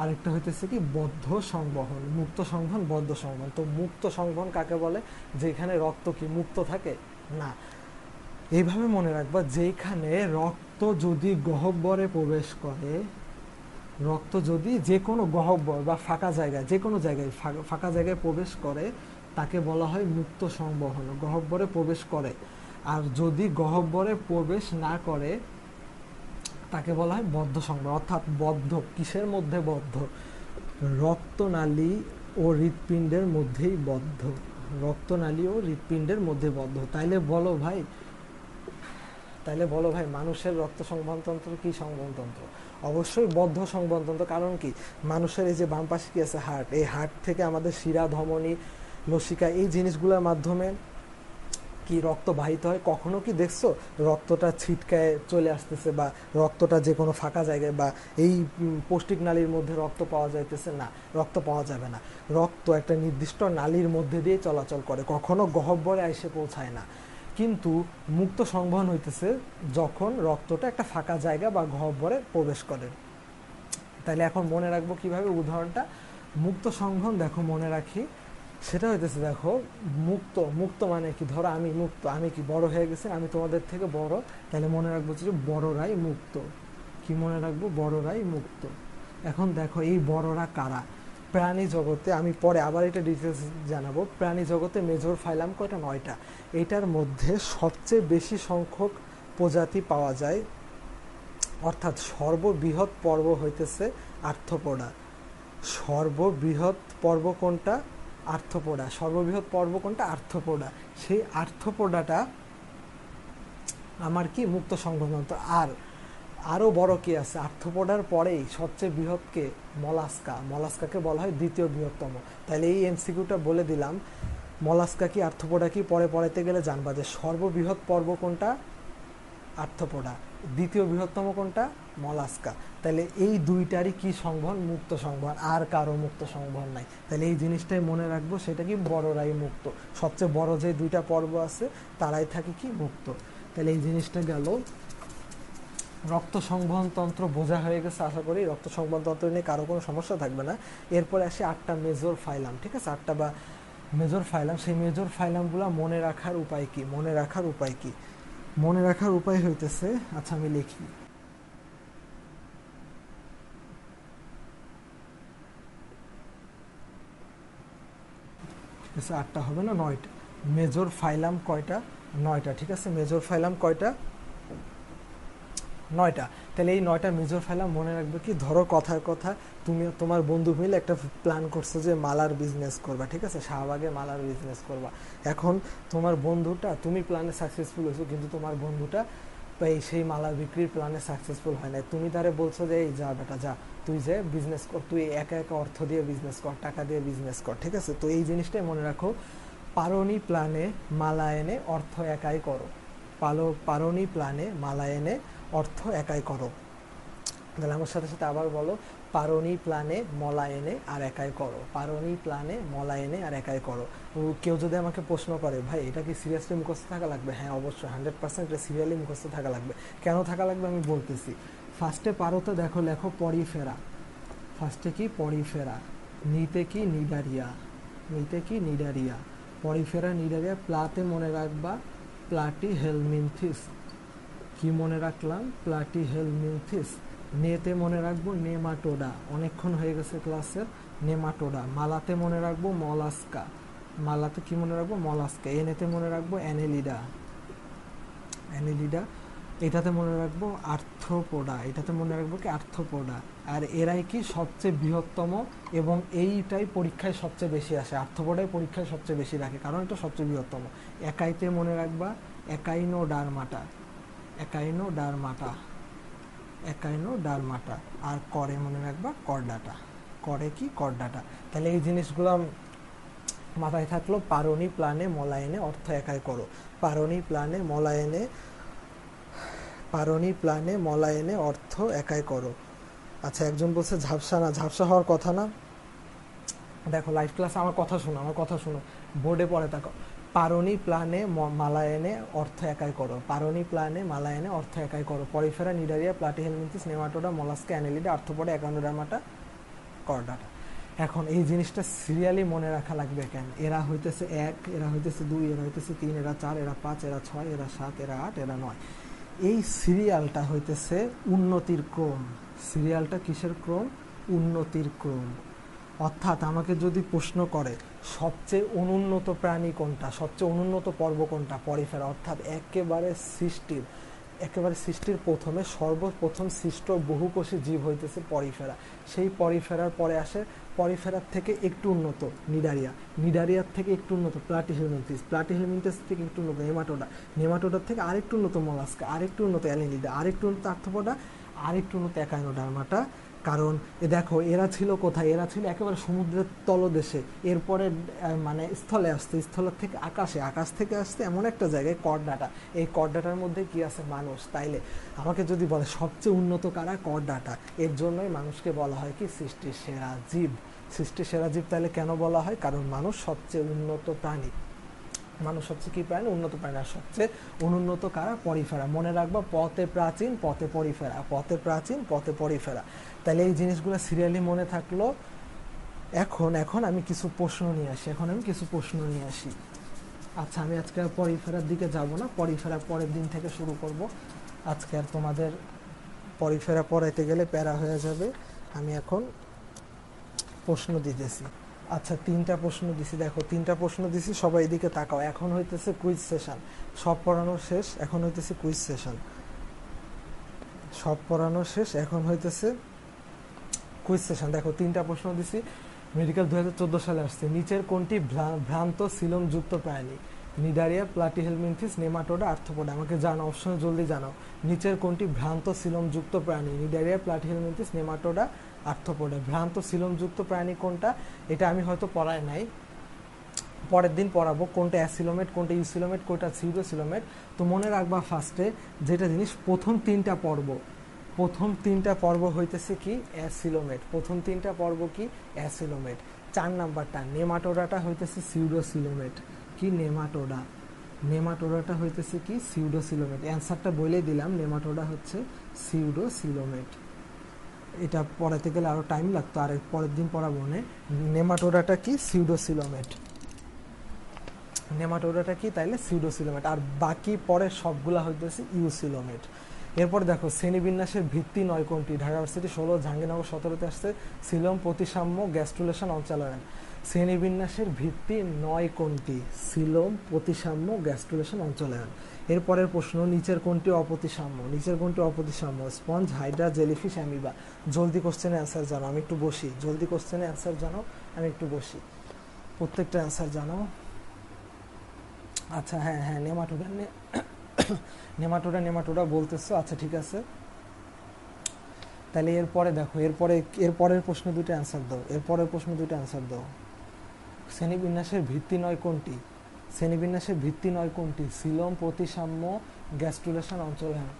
Speaker 1: আরেকটা হইতেছে কি বদ্ধ সংবহন। মুক্ত সংবহন, বদ্ধ সংবহন। তো মুক্ত সংবহন কাকে বলে, যেখানে রক্ত কি মুক্ত থাকে না। এইভাবে মনে রাখবা, যেখানে রক্ত যদি গহ্বরে প্রবেশ করে, রক্ত যদি যে কোনো গহ্বর বা ফাঁকা জায়গায়, যে কোনো জায়গায় ফাঁকা জায়গায় প্রবেশ করে, তাকে বলা হয় মুক্ত সংবহন, গহ্বরে প্রবেশ করে। আর যদি গহ্বরে প্রবেশ না করে তাকে বলা হয় বদ্ধ সংবহন। অর্থাৎ বদ্ধ কিসের মধ্যে, বদ্ধ রক্তনালী ও হৃৎপিণ্ডের মধ্যেই বদ্ধ, রক্তনালী ও হৃৎপিণ্ডের মধ্যে বদ্ধ। তাইলে বলো ভাই মানুষের রক্ত সংবহনতন্ত্র কি সংবহনতন্ত্র? অবশ্যই বদ্ধ সংবহনতন্ত্র। কারণ কি, মানুষের এই যে বাম পাশে কি আছে, হার্ট, এই হার্ট থেকে আমাদের শিরা, ধমনী, লসিকা, এই জিনিসগুলোর মাধ্যমে কি রক্ত বাহিত হয়। কখনো কি দেখছো রক্তটা ছিটকায় চলে আসতেছে, বা রক্তটা যে কোনো ফাঁকা জায়গায় বা এই পৌষ্টিক নালীর মধ্যে রক্ত পাওয়া যাইতেছে? না, রক্ত পাওয়া যাবে না। রক্ত একটা নির্দিষ্ট নালীর মধ্যে দিয়ে চলাচল করে, কখনো গহ্বরে এসে পৌঁছায় না। কিন্তু মুক্ত সংবহন হইতেছে যখন রক্তটা একটা ফাঁকা জায়গা বা গহ্বরে প্রবেশ করে। তাহলে এখন মনে রাখবো কিভাবে উদাহরণটা, মুক্ত সংবহন দেখো মনে রাখি, সেটা হইতেছে দেখো মুক্ত মানে কি, ধরো আমি মুক্ত, আমি কি বড় হয়ে গেছি, আমি তোমাদের থেকে বড়, তাহলে মনে রাখবো যে বড়রাই মুক্ত। কি মনে রাখবো, বড়রাই মুক্ত। এখন দেখো এই বড়রা কারা, প্রাণী জগতে, আমি পরে আবার এটা ডিটেলস জানাবো। প্রাণী জগতে মেজর ফাইলাম কয়টা, 9টা। এটার মধ্যে সবচেয়ে বেশি সংখ্যক প্রজাতি পাওয়া যায়, অর্থাৎ সর্ববৃহৎ পর্ব হইতেছে আর্থ্রোপোডা। সর্ববৃহৎ পর্ব কোনটা, আর্থ্রোপোডা। সর্ববৃহৎ পর্ব কোনটা, আর্থ্রোপোডা। সেই আর্থ্রোপোডাটা আমার কি মুক্ত সংবহন। আর আরো বড় কি আছে, আর্থ্রোপোডার পরেই সবচেয়ে বৃহৎ কে, মলাস্কা। মলাস্কাকে বলা হয় দ্বিতীয় বৃহত্তম। তাহলে এই এমসিকিউটা বলে দিলাম, মলাস্কা কি আর্থ্রোপোডা কি, পরে পড়াইতে গেলে জানবা যে সর্ববৃহৎ পর্ব কোনটা, আর্থ্রোপোডা, দ্বিতীয় বৃহত্তম কোনটা, মলাস্কা। তাহলে এই দুইটারই কি সংবহন, মুক্ত সংবহন, আর কারো মুক্ত সংবহন নাই। তাহলে এই জিনিসটাই মনে রাখবো, সেটা কি, বড়রাই মুক্ত। সবচেয়ে বড় যে দুইটা পর্ব আছে তারাই থাকে কি, মুক্ত। তাহলে এই জিনিসটা গেল। রক্ত সংবহন তন্ত্র বোঝা হয়ে গেছে আশা করি। রক্ত সংবহন তন্ত্র নিয়ে কারো কোনো সমস্যা থাকবে না। এরপরে আসে 8টা মেজর ফাইলাম, ঠিক আছে, 8টা বা মেজর ফাইলাম। সেই মেজর ফাইলামগুলো মনে রাখার উপায় কি, মনে রাখার উপায় কি, মনে রাখার উপায় হইতেছে, আচ্ছা আমি লিখি, ঠিক আছে 8টা হবে না, 9টা। মেজর ফাইলাম কয়টা, 9টা, ঠিক আছে। মেজর ফাইলাম কয়টা, 9টা। তাহলে এই 9টা মেজর ফাইলাম মনে রাখবে কি, ধরো কথার কথা তুমি তোমার বন্ধু মিলে একটা প্ল্যান করছো যে মালার বিজনেস করবা, ঠিক আছে, শাহবাগে মালার বিজনেস করবা। এখন তোমার বন্ধুটা, তুমি প্ল্যানে সাকসেসফুল হয়েছো, কিন্তু তোমার বন্ধুটা সেই মালা বিক্রির প্ল্যানে সাকসেসফুল হয় না। তুমি তারে বলছো যে এই যা বেটা যা, তুই যে বিজনেস কর, তুই একা একা অর্থ দিয়ে বিজনেস কর, টাকা দিয়ে বিজনেস কর, ঠিক আছে। তো এই জিনিসটাই মনে রাখো, পারোনি প্ল্যানে মালা এনে অর্থ একাই করো। পারোনি প্ল্যানে মালা এনে অর্থ একাই করো। তাহলে আমার সাথে সাথে আবার বলো, পারোনি প্ল্যানে মলা এনে আর একাই করো। পারোনি প্ল্যানে মলা এনে আর একাই করো। কেউ যদি আমাকে প্রশ্ন করে, ভাই এটা কি সিরিয়াসলি মুখস্থ থাকা লাগবে? হ্যাঁ অবশ্যই, 100% এটা সিরিয়ালি মুখস্থ থাকা লাগবে। কেন থাকা লাগবে আমি বলতেছি। ফার্স্টে পারোতে দেখো, লেখো পরিফেরা। ফার্স্টে কি, পরিফেরা। নিতে কি, নিডারিয়া। নিতে কি, নিডারিয়া। Porifera Cnidaria. প্লাতে মনে রাখবা প্লাটি হেলমিনথিস। কি মনে রাখলাম, প্লাটি হেলমিনথিস। নেতে মনে রাখবো নেমাটোডা, অনেকক্ষণ হয়ে গেছে ক্লাসের, নেমাটোডা। মালাতে মনে রাখবো মলাস্কা। মালাতে কি মনে রাখবো, মলাস্কা। এনেতে মনে রাখবো অ্যানেলিডা। অ্যানেলিডা। এটাতে মনে রাখবো আর্থ্রোপোডা। এটাতে মনে রাখবো কি, আর্থ্রোপোডা। আর এরাই কি সবচেয়ে বৃহত্তম, এবং এইটাই পরীক্ষায় সবচেয়ে বেশি আসে। আর্থ্রোপোডাই পরীক্ষায় সবচেয়ে বেশি রাখে, কারণ এটা সবচেয়ে বৃহত্তম। একাইতে মনে রাখবা একাইনোডারমাটা। একাইনোডারমাটা। একাইনোডারমাটা। আর করে মনে রাখবা করডাটা। করে কি, করডাটা। তাহলে এই জিনিসগুলো মাথায় থাকলো। পারোনি প্ল্যানে মলায়নে অর্থ একাই করো। পারোনি প্ল্যানে মলায়নে, পারোনি প্ল্যানে মলায়নে অর্থ একাই করো। আচ্ছা একজন বলছে ঝাপসা না, ঝাপসা হওয়ার কথা না। দেখো লাইভ ক্লাসে আমার কথা শোনো, আমার কথা শোনো, বোর্ডে পড়ে থাকো। পারোনি প্ল্যানে মালায়নে অর্থ একাই করো। পারোনি প্ল্যানে মালায়নে অর্থ একাই করো। Porifera Cnidaria Platyhelminthes Nematoda Mollusca Annelida Arthropoda Echinodermata Chordata. এখন এই জিনিসটা সিরিয়ালি মনে রাখা লাগবে কেন? এরা হইতেছে 1, এরা হইতেছে 2, এরা হইতেছে 3, এরা 4, এরা 5, এরা 6, এরা 7, এরা 8, এরা 9। এই সিরিয়ালটা হইতেছে উন্নতির ক্রম। সিরিয়ালটা কিসের ক্রম? উন্নতির ক্রম। অর্থাৎ আমাকে যদি প্রশ্ন করে সবচেয়ে অনুন্নত প্রাণী কোনটা, সবচেয়ে অনুন্নত পর্ব কোনটা, পরিফেরা। অর্থাৎ একেবারে সৃষ্টির প্রথমে সর্বপ্রথম সৃষ্ট বহুকোষী জীব হইতেছে পরিফেরা। সেই পরিফেরার পরে আসে, পরিফেরার থেকে একটু উন্নত নিডারিয়া, নিডারিয়ার থেকে একটু উন্নত প্লাটিহেলমিনথিস, প্লাটিহেলমিনথিস থেকে একটু উন্নত নেমাটোডা, নেমাটোডার থেকে আরেকটু উন্নত মলাস্কা, আরেকটু উন্নত অ্যানেলিডা, আরেকটু উন্নত আর্থ্রোপোডা, আরেকটু উন্নত একাইনোডারমাটা। কারণ দেখো এরা ছিল কোথায়, এরা ছিল একেবারে সমুদ্রের তলদেশে। এরপরে মানে স্থলে আসছে, স্থলের থেকে আকাশে, আকাশ থেকে আসছে এমন একটা জায়গায় করডাটা। এই করডাটার মধ্যে কি আছে, মানুষ। তাইলে আমাকে যদি বলে সবচেয়ে উন্নত কারা, করডাটা। এর জন্যই মানুষকে বলা হয় কি, সৃষ্টির সেরা জীব। সৃষ্টির সেরা জীব তাহলে কেন বলা হয়? কারণ মানুষ সবচেয়ে উন্নত প্রাণী। মানুষ সবচেয়ে কি প্রাণী, উন্নত প্রাণী। আর সবচেয়ে অনুন্নত কারা, পরিফেরা। মনে রাখবা পথে প্রাচীন, পথে পরিফেরা, পথে প্রাচীন, পথে পরিফেরা। তাহলে এই জিনিসগুলো সিরিয়ালি মনে থাকলো। এখন আমি কিছু প্রশ্ন নিয়ে আসি। আচ্ছা আমি আজকে আর পরিফেরার দিকে যাব না, পরিফেরা পরের দিন থেকে শুরু করব। আজকে আর তোমাদের পরিফেরা পড়াইতে গেলে প্যারা হয়ে যাবে। আমি এখন প্রশ্ন দিতেছি। আচ্ছা 3টা প্রশ্ন দিছি, দেখো 3টা প্রশ্ন দিছি, সবাই এদিকে তাকাও। এখন হইতেছে কুইজ সেশন, সব পড়ানো শেষ, এখন হইতেছে কুইজ সেশন। সব পড়ানো শেষ, এখন হইতেছে কুইজ সেশন। দেখো 3টা প্রশ্ন দিছি। মেডিকেল 2014 সালে আসছে। নিচের কোনটি ভ্রান্ত সিলোমযুক্ত প্রাণী? Cnidaria, Platyhelminthes, Nematoda, Arthropoda. আমাকে জানাও, অপশনে জলদি জানাও। নিচের কোনটি ভ্রান্ত সিলোমযুক্ত প্রাণী? Cnidaria, Platyhelminthes, Nematoda, Arthropoda. ভ্রান্ত সিলোমযুক্ত প্রাণী কোনটা, এটা আমি হয়তো পড়ায় নাই, পরের দিন পড়াবো কোনটা অ্যাসিলোমেট, কোনটা ইউসিলোমেট, কোনটা সিউডোসিলোমেট। তো মনে রাখবা ফার্স্টে যেটা জিনিস, প্রথম তিনটা পর্ব হইতেছে কি অ্যাসিলোমেট, প্রথম তিনটা পর্ব কি অ্যাসিলোমেট। 4 নাম্বারটা নেমাটোডাটা হইতেছে সিউডোসিলোমেট। কি নেমাটোডা, নেমাটোডাটা হইতেছে কি সিউডোসিলোমেট। অ্যান্সারটা বলেই দিলাম, নেমাটোডা হচ্ছে সিউডোসিলোমেট। এটা পড়াতে গেলে আরো টাইম লাগতো, আর পরের দিন পড়াবো। নেমাটোডাটা কি সিউডোসিলোমেট, নেমাটোডাটা কি তাইলে সিউডোসিলোমেট, আর বাকি পরের সবগুলা হইতেছে ইউসিলোমেট। এরপর দেখো শ্রেণীবিন্যাসের ভিত্তি 9 কোনটি? ঢাকা ইউনিভার্সিটি 16, জাহাঙ্গীরনগর 17-তে আসছে। সিলোম, প্রতিসাম্য, গ্যাস্ট্রুলেশন, অঞ্চলায়ন। শ্রেণীবিন্যাসের ভিত্তি 9 কোনটি? সিলোম, প্রতিসাম্য, গ্যাস্ট্রুলেশন, অঞ্চলায়ন। এরপরের প্রশ্ন, নিচের কোনটি অপ্রতিসাম্য? নিচের কোনটি অপ্রতিসাম্য? Sponge, hydra, jellyfish, amoeba. জলদি কোশ্চেনের অ্যান্সার জানো, আমি একটু বসি। জলদি কোশ্চেনের অ্যান্সার জানো, আমি একটু বসি। প্রত্যেকটা অ্যান্সার জানো। আচ্ছা হ্যাঁ হ্যাঁ, নেমাটোডা বলতেছো, আচ্ছা ঠিক আছে। তাহলে এরপরে দেখো, এরপরের প্রশ্ন দুটো অ্যান্সার দাও, এরপরের প্রশ্ন দুটো অ্যান্সার দাও। শ্রেণীবিন্যাসের ভিত্তি 9 কোনটি? শ্রেণীবিন্যাসের ভিত্তি 9 কোনটি? সিলোম, প্রতিসাম্য, গ্যাস্ট্রুলেশন, অঞ্চলায়ন।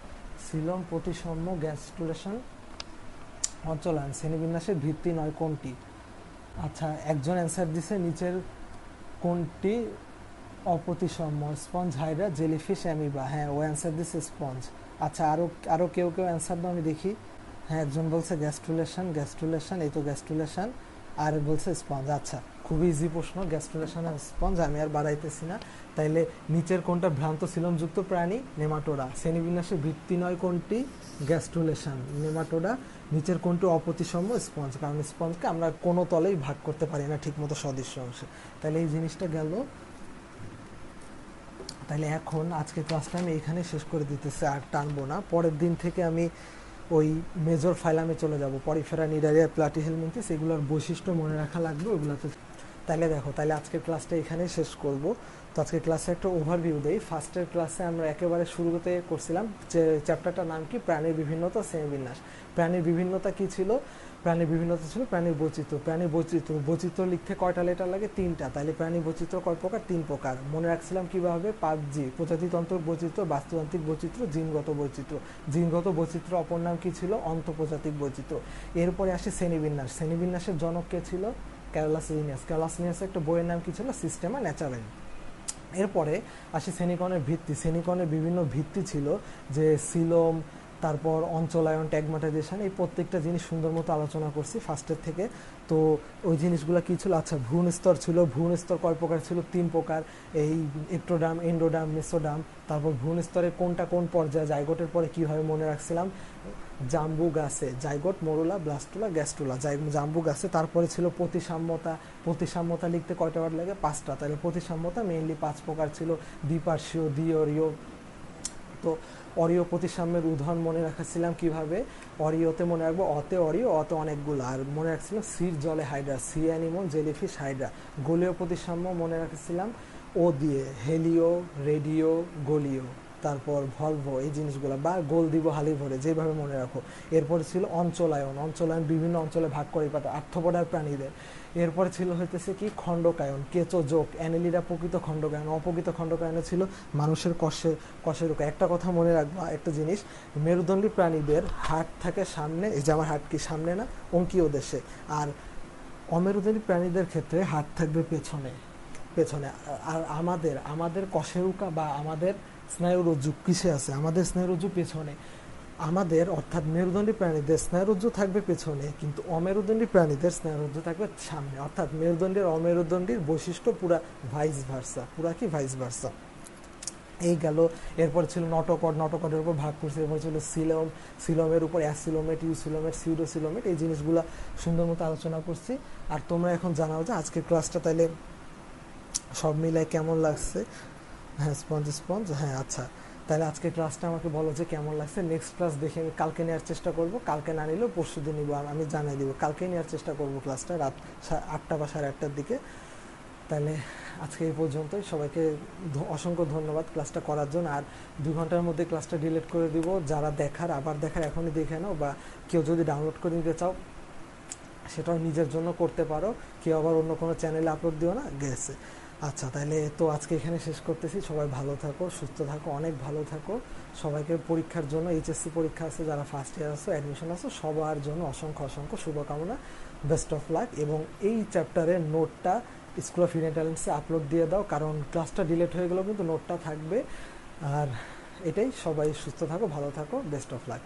Speaker 1: সিলোম, প্রতিসাম্য, গ্যাস্ট্রুলেশন, অঞ্চলায়ন। শ্রেণীবিন্যাসের ভিত্তি 9 কোনটি? আচ্ছা, একজন অ্যান্সার দিছে নিচের কোনটি অপ্রতিসাম্য? Sponge, hydra, jellyfish, amoeba. হ্যাঁ, ও অ্যান্সার দিছে স্পঞ্জ। আচ্ছা, আরো কেউ অ্যান্সার দাও, আমি দেখি। হ্যাঁ, একজন বলছে গ্যাস্ট্রুলেশন, এই তো গ্যাস্ট্রুলেশন, আর বলছে স্পঞ্জ। আচ্ছা, খুবই ইজি প্রশ্ন, গ্যাস্ট্রুলেশন আর স্পঞ্জ, আমি আর বাড়াইতেছি না। তাইলে নিচের কোনটা ভ্রান্ত সিলোমযুক্ত প্রাণী? নেমাটোডা। শ্রেণীবিন্যাসের ভিত্তি 9 কোনটি? Gastrulation, nematoda. নিচের কোনটি অপ্রতিসাম্য? স্পঞ্জ, কারণ স্পঞ্জকে আমরা কোনো তলেই ভাগ করতে পারি না ঠিকমতো সদৃশ্য অংশে। তাহলে এই জিনিসটা গেল। তাহলে এখন আজকে ক্লাসটা আমি এখানে শেষ করে দিতেছি, আর টানবো না। পরের দিন থেকে আমি ওই মেজর ফাইলামে চলে যাব, পরিফেরা, নিডারিয়া, প্লাটিহেলমিনথিস, এগুলোর বৈশিষ্ট্য মনে রাখা লাগবে ওগুলোতে। তাহলে দেখো, তাহলে আজকের ক্লাসটা এখানেই শেষ করব। তো আজকের ক্লাসে একটা ওভারভিউ দেই। ফার্স্টের ক্লাসে আমরা একেবারে শুরুতে করছিলাম যে চ্যাপ্টারটার নাম কি? প্রাণীর বিভিন্নতা, শ্রেণীবিন্যাস। প্রাণীর বিভিন্নতা কি ছিল? প্রাণীর বিভিন্নতা ছিল প্রাণীর বৈচিত্র্য। প্রাণীর বৈচিত্র্য লিখতে কয়টা লেটার লাগে? 3টা। তাহলে প্রাণীর বৈচিত্র্য কয় প্রকার? 3 প্রকার। মনে রাখছিলাম কিভাবে? 5G: প্রজাতিতন্ত্র বৈচিত্র্য, বাস্তুতান্ত্রিক বৈচিত্র্য, জিনগত বৈচিত্র্য। জিনগত বৈচিত্র্য অপর নাম কি ছিল? অন্তঃপ্রজাতিক বৈচিত্র্য। এরপরে আসে শ্রেণীবিন্যাস। শ্রেণীবিন্যাসের জনক কে ছিল? Carolus Linnaeus. ক্যারোলাস লিনিয়াসের একটা বইয়ের নাম কি ছিল? সিস্টেমা ন্যাচারাম। এরপরে আসি শ্রেণীকরণের ভিত্তি। শ্রেণীকরণের বিভিন্ন ভিত্তি ছিল, যে সিলোম, তারপর অঞ্চলায়ন, ট্যাগমাটাইজেশন, এই প্রত্যেকটা জিনিস সুন্দর মতো আলোচনা করছি ফার্স্টের থেকে। তো ওই জিনিসগুলো কী ছিল? আচ্ছা, ভ্রূণ স্তর ছিল। ভ্রূণ স্তর কয় প্রকার ছিল? 3 প্রকার। এই এক্টোডার্ম, এন্ডোডার্ম, মেসোডার্ম। তারপর ভ্রূণ স্তরে কোনটা কোন পর্যায়ে? জাইগোটের পরে কী হয় মনে রাখছিলাম? জাম্বু গাছে, জাইগোট, মরুলা, ব্লাস্টুলা, গ্যাস্টুলা, জাম্বু গাছে। তারপরে ছিল প্রতিসাম্যতা। প্রতিসাম্যতা লিখতে কয়টা ওয়ার্ড লাগে? 5টা। তাহলে প্রতিসাম্যতা মেইনলি 5 প্রকার ছিল: দ্বিপার্শ্বীয়, দ্বিঅরীয়। তো অরীয় প্রতিসাম্যের উদাহরণ মনে রাখাছিলাম কিভাবে? অরীয়তে মনে রাখবো অতে অরীয়, অতে অনেকগুলো। আর মনে রাখছিলাম সির জলে hydra, sea animal, jellyfish, hydra. গোলীয় প্রতিসাম্য মনে রাখছিলাম ও দিয়ে, হেলিও, রেডিও, গোলীয়। তারপর ভলভো, এই জিনিসগুলো, বা গোল দিব হালি ভরে, যেভাবে মনে রাখো। এরপরে ছিল অঞ্চলায়ন। অঞ্চলায়ন বিভিন্ন অঞ্চলে ভাগ করে পাতা, আর্থ্রোপোডার প্রাণীদের। এরপরে ছিল হইতেছে কি? খণ্ডকায়ন, কেঁচো, জোক, অ্যানেলিডা প্রকৃত খণ্ডকায়ন। অপ্রকৃত খণ্ডকায়নে ছিল মানুষের কষের রোগ। একটা কথা মনে রাখবা, একটা জিনিস, মেরুদণ্ডী প্রাণীদের হাট থাকে সামনে, এই যে আমার হাট কি সামনে না? অঙ্কীয় দেশে। আর অমেরুদণ্ডী প্রাণীদের ক্ষেত্রে হাট থাকবে পেছনে। আর আমাদের কশেরুকা বা আমাদের স্নায়ুরজ্জু কিসে আছে? আমাদের স্নায়ুরজ্জু পেছনে। আমাদের অর্থাৎ মেরুদণ্ডী প্রাণীদের স্নায়ুরজ্জু থাকবে পেছনে, কিন্তু অমেরুদণ্ডী প্রাণীদের স্নায়ুরজ্জু থাকবে সামনে। অর্থাৎ মেরুদণ্ডীর অমেরুদণ্ডীর বৈশিষ্ট্য পুরা ভাইস ভার্সা। এই গেল। এরপর ছিল নটোকড, নটোকডের উপর ভাগ করছে। এরপর ছিল সিলোমের উপর অ্যাসিলোমেট, ইউসিলোমেট, সিউডোসিলোমেট। এই জিনিসগুলো সুন্দর মতো আলোচনা করছি। আর তোমরা এখন জানাও যে আজকের ক্লাসটা তাইলে সব মিলায় কেমন লাগছে। হ্যাঁ, স্পঞ্জ, হ্যাঁ আচ্ছা। তাহলে আজকে ক্লাসটা আমাকে বলো যে কেমন লাগছে। নেক্সট ক্লাস দেখে আমি কালকে নেওয়ার চেষ্টা করব। কালকে না নিলেও পরশু দিন নিব, আমি জানাই দিব। কালকে নেওয়ার চেষ্টা করব ক্লাসটা রাত 8টা বা 8:30-টার দিকে। তাহলে আজকে এই পর্যন্তই। সবাইকে অসংখ্য ধন্যবাদ ক্লাসটা করার জন্য। আর 2 ঘন্টার মধ্যে ক্লাসটা ডিলিট করে দিব। যারা দেখার আবার দেখার এখনই দেখে নাও, বা কেউ যদি ডাউনলোড করে নিতে চাও সেটাও নিজের জন্য করতে পারো। কেউ আবার অন্য কোনো চ্যানেলে আপলোড দিও না, গেছে। আচ্ছা, তাহলে তো আজকে এখানে শেষ করতেছি। সবাই ভালো থাকো, সুস্থ থাকো, অনেক ভালো থাকো। সবাইকে পরীক্ষার জন্য, এইচএসসি পরীক্ষা আছে, যারা ফার্স্ট ইয়ার আছো, অ্যাডমিশন আছো, সবার জন্য অসংখ্য অসংখ্য শুভকামনা। Best of luck. এবং এই চ্যাপ্টারের নোটটা স্কুল অফ হিডেন ট্যালেন্টসে আপলোড দিয়ে দাও, কারণ ক্লাসটা ডিলেট হয়ে গেলেও কিন্তু নোটটা থাকবে। আর এটাই, সবাই সুস্থ থাকো, ভালো থাকো, বেস্ট অফ লাক।